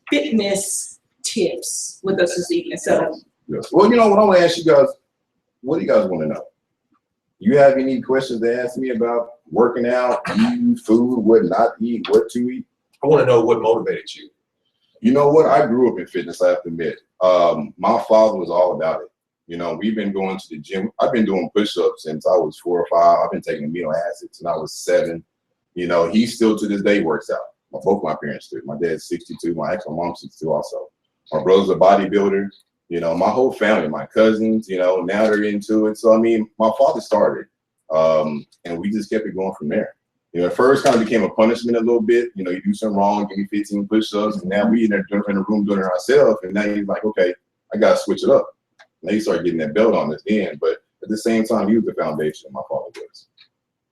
fitness tips with us this evening. So Yes. Well, you know what I want to ask you guys, what do you guys want to know? You have any questions to ask me about working out, eating food, what not to eat, what to eat? I want to know what motivated you. You know what? I grew up in fitness, I have to admit. My father was all about it. You know, we've been going to the gym. I've been doing push-ups since I was 4 or 5. I've been taking amino acids since I was 7. You know, he still to this day works out. Both my parents did. My dad's 62. My mom's 62 also. My brother's a bodybuilder. You know, my whole family, my cousins, you know, now they're into it. So, I mean, my father started, and we just kept it going from there. You know, at first kind of became a punishment a little bit. You know, you do something wrong, give me 15 push-ups, and now we in the room doing it ourselves. And now he's like, okay, I got to switch it up. Now you start getting that belt on this end. But at the same time, he was the foundation. My father was,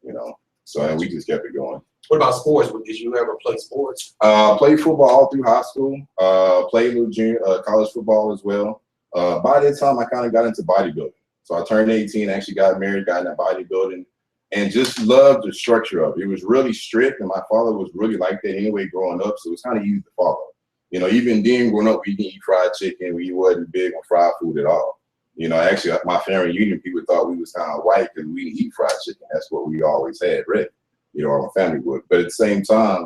you know. So, and we just kept it going. What about sports? Did you ever play sports? Played football all through high school. Played a little junior, college football as well. By that time, I kind of got into bodybuilding. So I turned 18, actually got married, got into bodybuilding, and just loved the structure of it. It was really strict, and my father was really like that anyway growing up, so it was kind of easy to follow. You know, even then growing up, we didn't eat fried chicken. We wasn't big on fried food at all. You know, actually, my family reunion, people thought we was kind of white because we didn't eat fried chicken. That's what we always had, right? You know, our family would. But at the same time,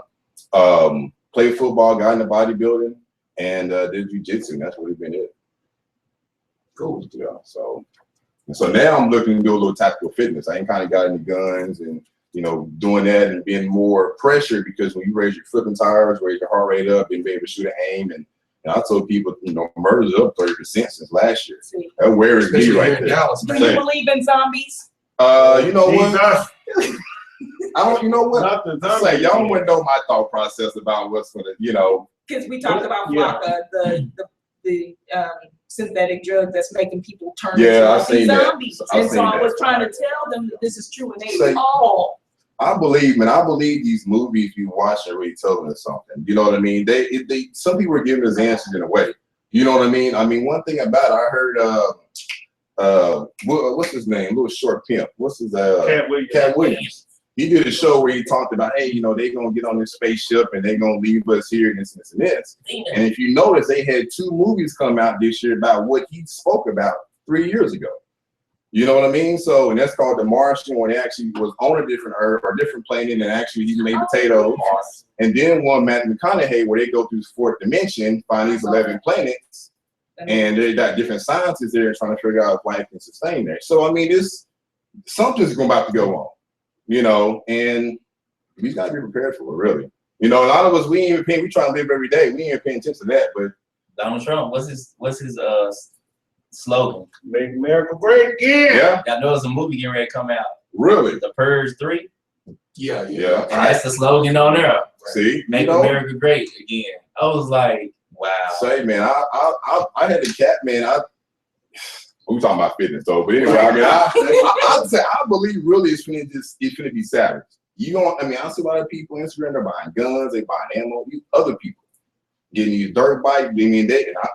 played football, got into bodybuilding, and did jiu-jitsu. That's what it's been it. Cool. Yeah. So now I'm looking to do a little tactical fitness. I ain't kind of got into guns and, you know, doing that and being more pressure, because when you raise your flipping tires, raise your heart rate up, and be able to shoot an aim. And I told people, you know, murder's up 30% since last year. That where is me right there. Do you believe in zombies? You know what? I don't. You know what? Say y'all wouldn't know my thought process about what's gonna, you know. Because we talked about Flocka, the synthetic drug that's making people turn into zombies. And so I was trying to tell them that this is true, and they all. I believe these movies you watch are really telling us something. You know what I mean? They some people are giving us answers in a way. You know what I mean? I mean, one thing about it, I heard what's his name? Little Short Pimp. What's his Cat Williams. He did a show where he talked about, hey, you know, they're gonna get on this spaceship and they're gonna leave us here and this and this and this. And if you notice, they had 2 movies come out this year about what he spoke about 3 years ago. You know what I mean? So, and that's called The Martian, where they actually was on a different Earth or different planet, and actually he made potatoes. And then one, Matthew McConaughey, where they go through this 4th dimension, find these 11 planets, and they got different scientists there trying to figure out if life can sustain there. So, I mean, something's about to go on. You know, and we gotta be prepared for it, really. You know, a lot of us, we ain't even paying, we try to live every day. We ain't paying attention to that, but Donald Trump, what's his slogan? Make America great again. yeah. Y'all know there's a movie getting ready to come out. Really? The Purge 3. Yeah. Yeah. And that's the slogan on there. See? Make America great again. I was like, wow. Say, man, I had a cat, man. We talking about fitness though, but anyway, I mean, I believe really it's finna be savage. You don't. I mean, I see a lot of people on Instagram, they're buying guns, they buying ammo. Other people getting these dirt bikes. I mean,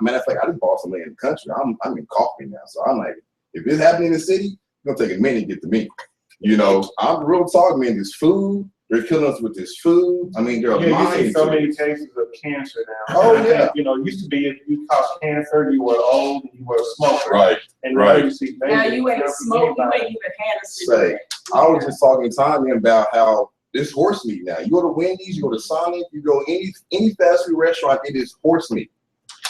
matter of fact, I just bought some land in the country. I'm in Coffee now, so I'm like, if it's happening in the city, it's gonna take a minute to get to me. You know, I'm real talk, man. This food, they're killing us with this food. I mean, there are you see so many cases of cancer now. Oh, and yeah. I think, you know, it used to be if you caught cancer, you were old, and you were a smoker. Right. And right. now you see now you ain't smoked, you ain't even had a cigarette. I was just talking to Tommy about how this horse meat now. You go to Wendy's, you go to Sonic, you go any fast food restaurant, it is horse meat.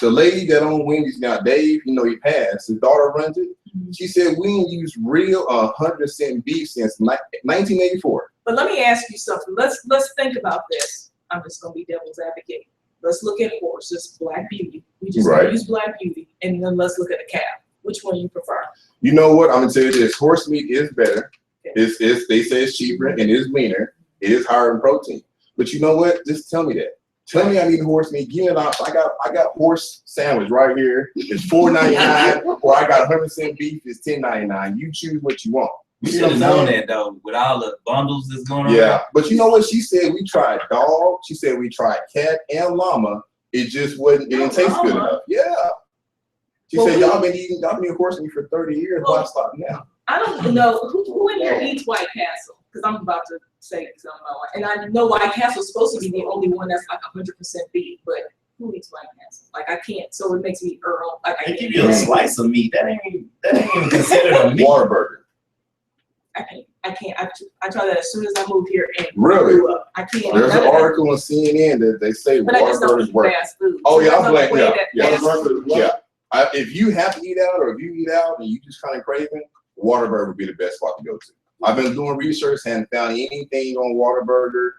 The lady that owns Wendy's now, Dave, you know, he passed. His daughter runs it. She said we ain't used real 100% beef since 1984. But let me ask you something. Let's think about this. I'm just gonna be devil's advocate. Let's look at horses, Black Beauty. We just gonna use Black Beauty, and then let's look at a calf. Which one you prefer? You know what? I'm gonna tell you this: horse meat is better. Okay. They say it's cheaper and it's leaner. It is higher in protein. But you know what? Just tell me that. Tell me I need horse meat. Give it out. I got horse sandwich right here. It's $4.99, or I got 100% beef. It's $10.99. You choose what you want. We should have known that though, with all the bundles that's going on. Yeah, but you know what? She said we tried dog. She said we tried cat and llama. It just wasn't. It didn't taste good enough. Yeah. She said y'all been eating horse meat for 30 years. Why stop now? I don't know who in here eats White Castle, because I'm about to say something about White. And I know White Castle is supposed to be the only one that's like 100% beef, but who eats White Castle? Like I can't. So it makes me Earl. Like I give you a slice of meat. That ain't even considered a meat. Waterburger. I can't. I tried that as soon as I moved here and grew up. I can't. There's an article on CNN that they say Waterburgers work. Fast food. Oh yeah, I'm like yeah. If you have to eat out, or if you eat out and you just kind of craving, Waterburger would be the best spot to go to. I've been doing research, haven't found anything on Waterburger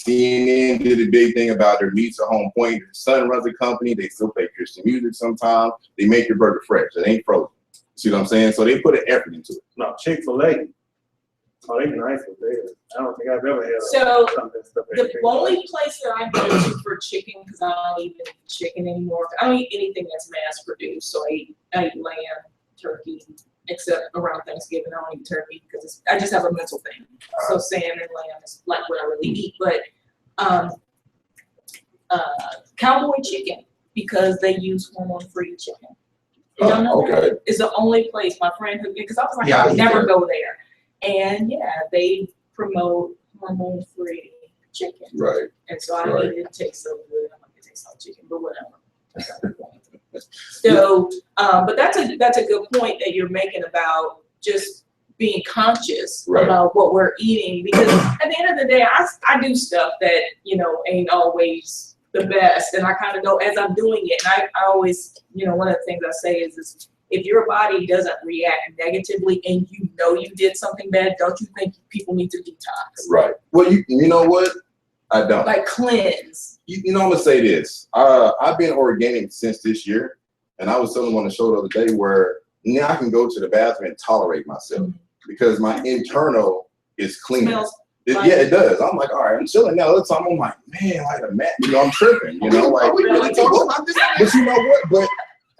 CNN did a big thing about their meats are home point. Their son runs a company. They still play Christian music sometimes. They make your burger fresh. It ain't frozen. See what I'm saying? So they put an effort into it. No, Chick-fil-A. Oh, they nice with theirs. I don't think I've ever had So, something stuff at The Chick-fil-A. only place that I go to for chicken, because I don't even eat chicken anymore. I don't eat anything that's mass produced. So I eat lamb, turkey, except around Thanksgiving. I don't eat turkey because I just have a mental thing. So salmon and lamb is like what I really eat. But Cowboy Chicken, because they use hormone-free chicken. You don't know that? Okay. It's the only place my friend who, because I was like, Yeah, I would I never eat go there. And yeah, they promote hormone-free chicken. Right. And so I Right. mean, it tastes so good. I'm like, it tastes like chicken, but whatever. So, but that's a good point that you're making about just being conscious Right. about what we're eating, because at the end of the day, I do stuff that, ain't always the best. And I kind of know as I'm doing it, and I always, one of the things I say is if your body doesn't react negatively and you know you did something bad, don't you think people need to detox? Right. Well, you know what? I don't. Like cleanse. I'm gonna say this. I've been organic since this year, and I was telling them on the show the other day where now I can go to the bathroom and tolerate myself because my internal is clean. Smells Yeah, it does. I'm like, all right, I'm chilling now. Other time I'm like, man, like a man, I'm tripping, like. Are we really talking about this? But you know what?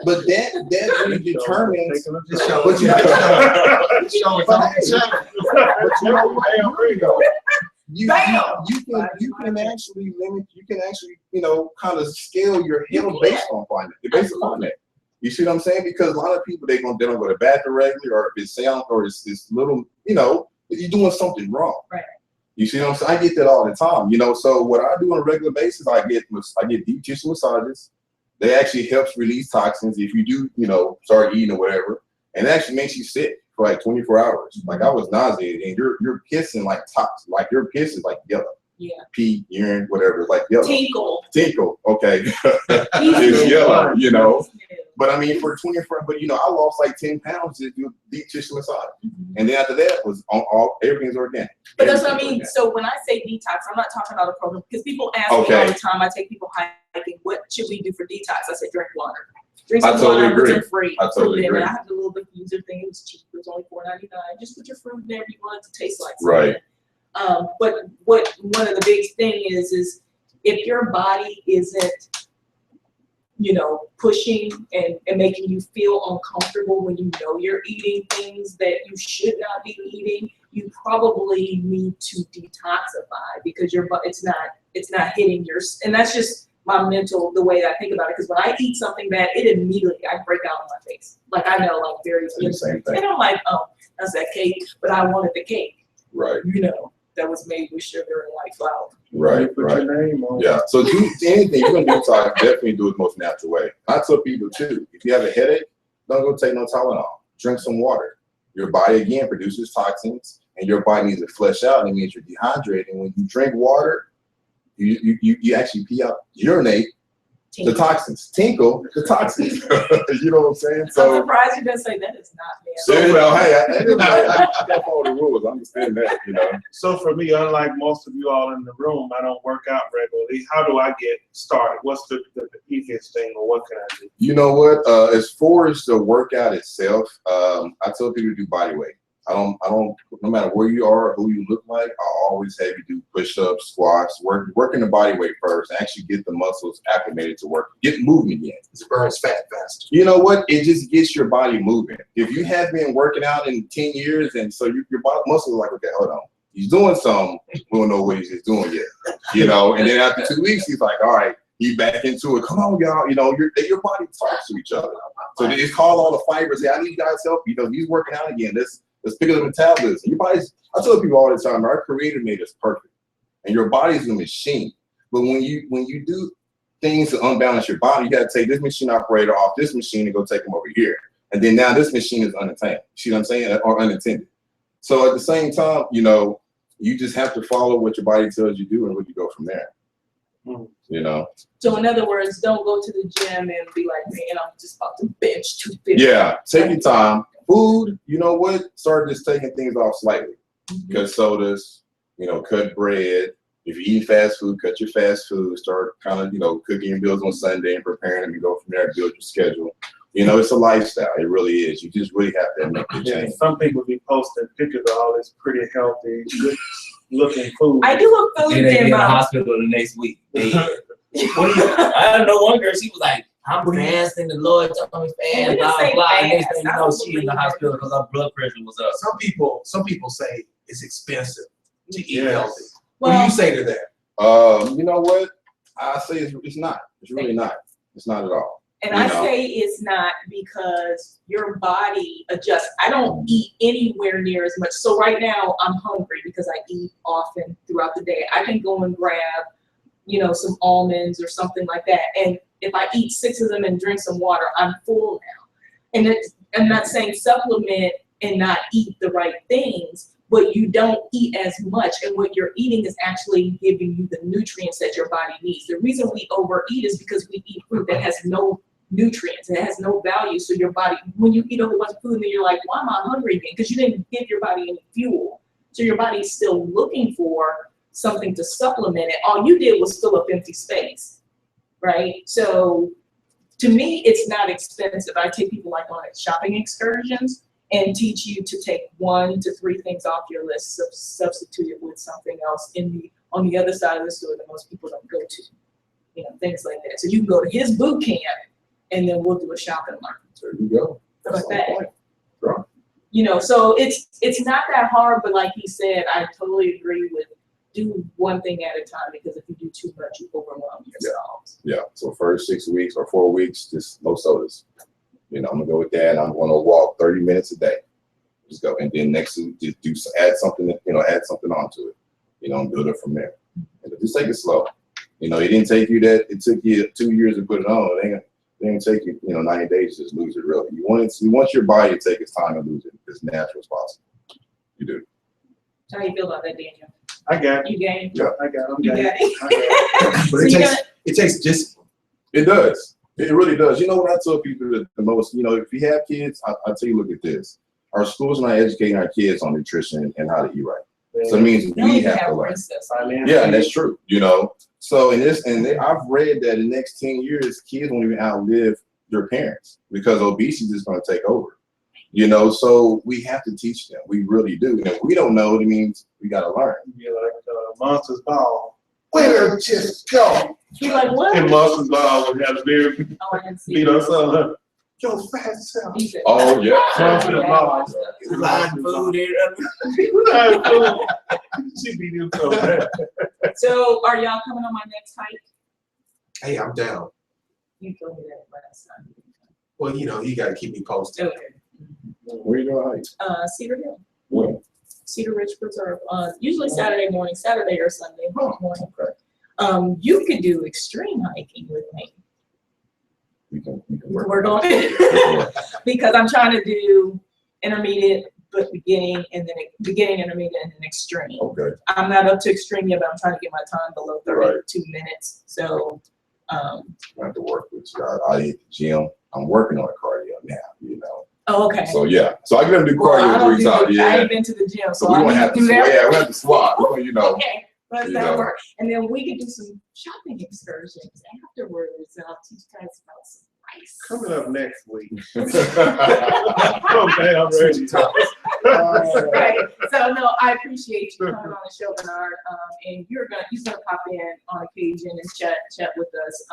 But that really determines. This show But is you, this show is on the channel. but you know what? You Bam! can actually limit. You can actually kind of scale your health based on that. You see what I'm saying? Because a lot of people they don't go to the bathroom regularly, or if it's sound, or it's little, you're doing something wrong. Right. You see what I'm saying? I get that all the time. So what I do on a regular basis, I get deep tissue massages. They actually helps release toxins if you do, start eating or whatever, and it actually makes you sick for like 24 hours. Like I was nauseated, and you're pissing like toxic, like your piss is like yellow. Yeah. Pee, urine, whatever, it's like yellow. Tinkle, okay. It's yellow, But I mean, for 24, but I lost like 10 pounds to do deep tissue massage, and then after that was everything's organic. But that's what I mean. So when I say detox, I'm not talking about a program, because people ask me all the time. I take people hiking. What should we do for detox? I say drink water. Drink some water. Gluten-free. I totally agree. I have the little diffuser thing. It was cheap. It was only $4.99. Just put your fruit in there if you want it to taste like something. Right. But what one of the big thing is if your body isn't, pushing and making you feel uncomfortable when you know you're eating things that you should not be eating, you probably need to detoxify because it's not hitting your, and that's just my mental, the way I think about it. Because when I eat something bad, it immediately, I break out on my face. Like I know, like very Same thing. And I'm like, oh, that's that cake, but I wanted the cake. Right. That was made with sugar and white flour. Right. Put your name on. Yeah. So do anything you're gonna do, definitely do it the most natural way. I tell people too, if you have a headache, don't go take no Tylenol. Drink some water. Your body again produces toxins, and your body needs to flush out. And it means you're dehydrated. And when you drink water, you actually urinate the toxins. Tinkle the toxins. You know what I'm saying? I'm So. surprised you didn't say that is not there. So well, hey, I follow the rules. I understand that, So for me, unlike most of you all in the room, I don't work out regularly. How do I get started? What's the easiest thing, or what can I do? You know what? As far as the workout itself, I tell people to do body weight. I don't. No matter where you are or who you look like, I always have you do push-ups, squats, working the body weight first. Actually, get the muscles acclimated to work, get moving again. It burns fat fast. You know what? It just gets your body moving. If you have been working out in 10 years, and so your body muscles are like, okay, hold on, he's doing something. We don't know what he's doing yet. And then after 2 weeks, he's like, all right, he back into it. Come on, y'all. Your body talks to each other. So it's called all the fibers. Hey, I need you guys' help. He's working out again. Let's pick up the metabolism. Your body's, I tell people all the time, our creator made us perfect. And your body's a machine. But when you do things to unbalance your body, you gotta take this machine operator off this machine and go take him over here. And then now this machine is unattained. See what I'm saying? Or unintended. So at the same time, you just have to follow what your body tells you to do and what you go from there. So in other words, don't go to the gym and be like, man, I'm just about to bench 250. Yeah, take your time. Food, you know what? Start just taking things off slightly. Cut sodas, cut bread, If you eat fast food, cut your fast food. Start kind of, cooking your meals on Sunday and preparing them. You go from there, build your schedule. It's a lifestyle. It really is. You just really have to make the Yeah, change. some people be posting pictures of all this pretty healthy, good looking food. I do a food Then they be in the demo. hospital the next week. Dead. What do you, I know one girl, she was like, I'm fasting, the Lord told me We fast, didn't blah, say blah. And next fast. thing you I know, don't she in the believe hospital that. because her blood pressure was up. Some people say it's expensive to eat Yes. healthy. What do Well, you say to that? You know what? I say it's not. It's really not. It's not at all. and you I know. say it's not because your body adjusts. I don't eat anywhere near as much. So right now I'm hungry because I eat often throughout the day. I can go and grab, some almonds or something like that. And if I eat 6 of them and drink some water, I'm full now. And I'm not saying supplement and not eat the right things, but you don't eat as much. And what you're eating is actually giving you the nutrients that your body needs. The reason we overeat is because we eat food that has no nutrients, it has no value. So your body, when you eat a whole bunch of food, then you're like, why am I hungry again? Because you didn't give your body any fuel. So your body's still looking for something to supplement it. All you did was fill up empty space, right? So to me, it's not expensive. I take people like on shopping excursions and teach you to take 1 to 3 things off your list, substitute it with something else on the other side of the store that most people don't go to, things like that. So you can go to his boot camp, and then we'll do a shopping market. There you go. How That's about the that? point. Sure. So it's not that hard, but like he said, I totally agree with do one thing at a time, because if you do too much, you overwhelm yourselves. Yeah. So first 6 weeks or 4 weeks, just no sodas. I'm gonna go with that. And I'm gonna walk 30 minutes a day. Just go, and then next week just add something, add something onto it. And build it from there. And just take it slow. It didn't take you that. It took you 2 years to put it on. It ain't take you, 90 days to just lose it. Really, you want your body to take its time and lose it as natural as possible. You do. How you feel about that, Daniel? I got it. You game? Yeah. I got it. You got it? I got it. But So you it takes discipline. It does. It really does. What I tell people the most, if you have kids, I tell you, look at this. Our schools are not educating our kids on nutrition and how to eat right. So it means No, we you have to learn. princess. Yeah, and that's true. So I've read that in the next 10 years, kids won't even outlive their parents because obesity is going to take over. So we have to teach them. We really do. And if we don't know, it means we got to learn. Be like Monsters Ball. Where just go? Be like, what? And Monsters Ball would have very Oh, I didn't see beat it. us up. Yo, fat self. He said, Oh, yeah. Monsters Ball. Line food here. She beat him so bad. So are y'all coming on my next hike? Hey, I'm down. You told me that last time. Well, you gotta keep me posted. Okay. Where you going to hike? Cedar Hill, When? Cedar Ridge Preserve, usually Saturday morning, Saturday or Sunday morning. Okay. You could do extreme hiking with me. We can We're work. going, because I'm trying to do intermediate, but beginning, and then beginning, intermediate, and then extreme. Okay. I'm not up to extreme yet, but I'm trying to get my time below 32 minutes. So, I have to work with you. I hit the gym. I'm working on cardio now, oh, okay. So yeah. So I get them to do Well, I cardio don't 3 do times. the- I Yeah. ain't been to the gym, So so we I won't need have to to do swap. that. Yeah, we have to swap. Okay, let's You that know. work. And then we could do some shopping excursions afterwards, and I'll teach you guys about some rice. Coming up next week. Yeah. Okay, I'm ready. Right. So no, I appreciate you coming on the show, Bernard. And you're gonna pop in on occasion and chat with us.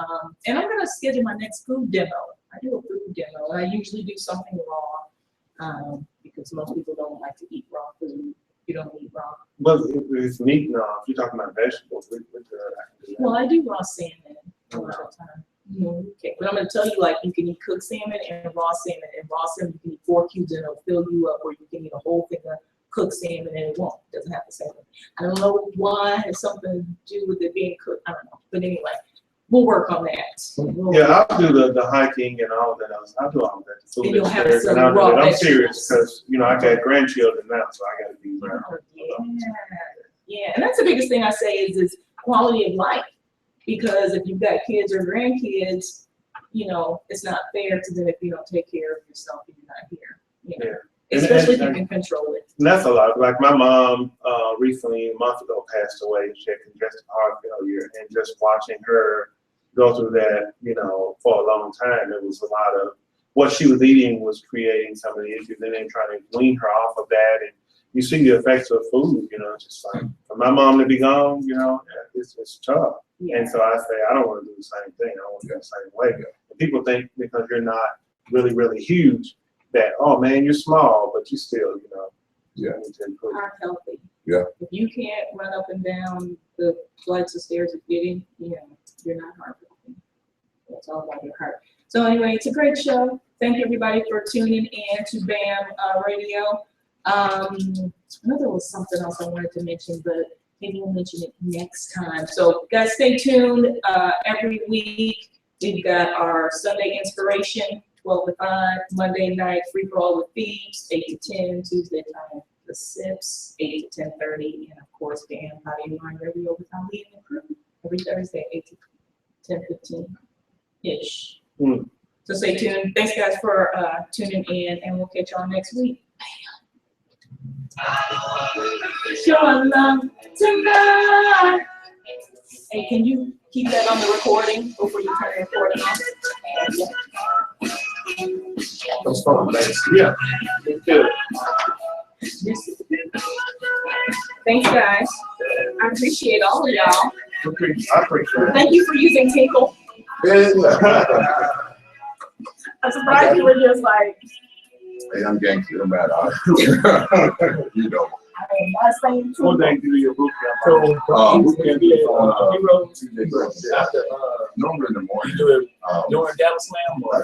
And I'm gonna schedule my next food demo. I do a food demo, and I usually do something raw, because most people don't like to eat raw food. You don't eat raw. But if it's meat now, if you're talking about vegetables, we could, I can do that. Well, I do raw salmon a lot of time. Okay, but I'm gonna tell you, like, you can eat cooked salmon and raw salmon. And raw salmon, you can eat 4 cubes and it'll fill you up, or you can eat a whole thing of cooked salmon and it won't. It doesn't have the same. I don't know why. It has something to do with it being cooked. I don't know. But anyway, we'll work on that. Yeah, I'll do the hiking and all of that else. I'll do all of that. The food And you'll have experience, some and I'll do raw it. I'm serious vegetables. because, I got grandchildren now, so I gotta be around. Oh, yeah, and that's the biggest thing I say is quality of life. Because if you've got kids or grandkids, it's not fair to them if you don't take care of yourself and you're not here. Yeah. Especially And- if you can control it. And that's a lot. Like my mom recently, a month ago, passed away. She had congestive heart failure, and just watching her go through that, you know, for a long time, it was a lot of what she was eating was creating some of the issues, and then trying to wean her off of that. And you see the effects of food, you know, just like for my mom to be gone, you know, it's tough. Yeah. And so I say, I don't want to do the same thing. I want to go the same way. And people think because you're not really, really huge that, oh man, you're small, but you still, you know, Yeah. need to improve. Are healthy. Yeah. If you can't run up and down the flights of stairs of getting, you know, you're not heart healthy. It's all about your heart. So anyway, it's a great show. Thank you everybody for tuning in to BAM Radio. I know there was something else I wanted to mention, but maybe we'll mention it next time. So guys, stay tuned. Every week we've got our Sunday inspiration, 12 to 5, Monday night free for all with thieves, 8 to 10, Tuesday time the Sips, 8 to 10:30, and of course BAM Body and Mind Radio with our leading crew every Thursday, 8 to 10:15 ish. So stay tuned. Thanks guys for tuning in, and we'll catch y'all next week. Show love tonight. Hey, can you keep that on the recording before you turn the recording off? Those phone days. Yeah, me too. Thanks guys. I appreciate all of y'all. I appreciate it. Thank you for using Tinkle. I'm surprised you were just like, Hey, I'm gangster, no matter. You know. I am not saying One true. day do your boot So, camp. We can be on, Tuesday, after, normally in the morning. during During Dallas Slam, or I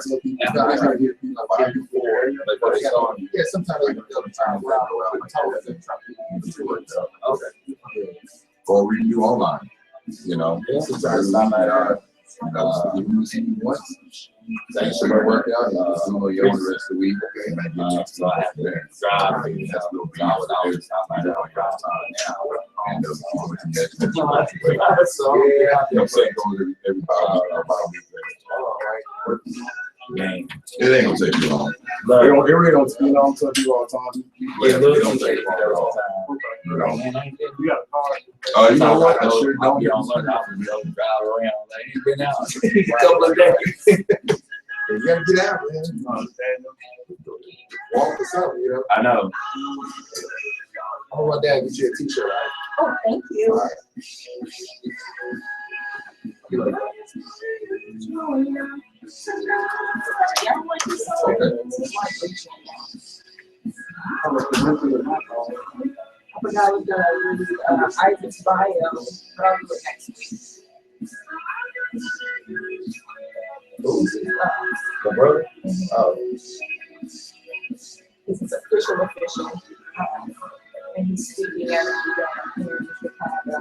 hear people like before, like they start. yeah, sometimes Like the other time, where I go out, like, okay. or read you online, you know. Yeah. Sometimes I'm at, you see me once. Thanks for my workout, some of the rest of the week. So I have to drive. That's a little bit. And I'm saying going every about a week. Game. It ain't gonna take you long. It really don't, you know, I'm telling people all the time. It don't take long at all. You know. You got a car. You know what? I sure I'll don't. be on lunch, I'll be able to drive around. I ain't been out a couple of days. You gotta get out, man. Walk or something, you know. I know. I want dad to get you a t-shirt, right? Oh, thank you. Yeah, I like this song. This is my big song. I forgot I was gonna read Isaac's bio, but I'll do it next week. The brother? Oh. This is official. And he's speaking at the here in Chicago.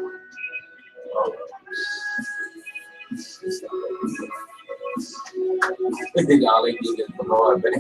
Y'all ain't getting the Lord back.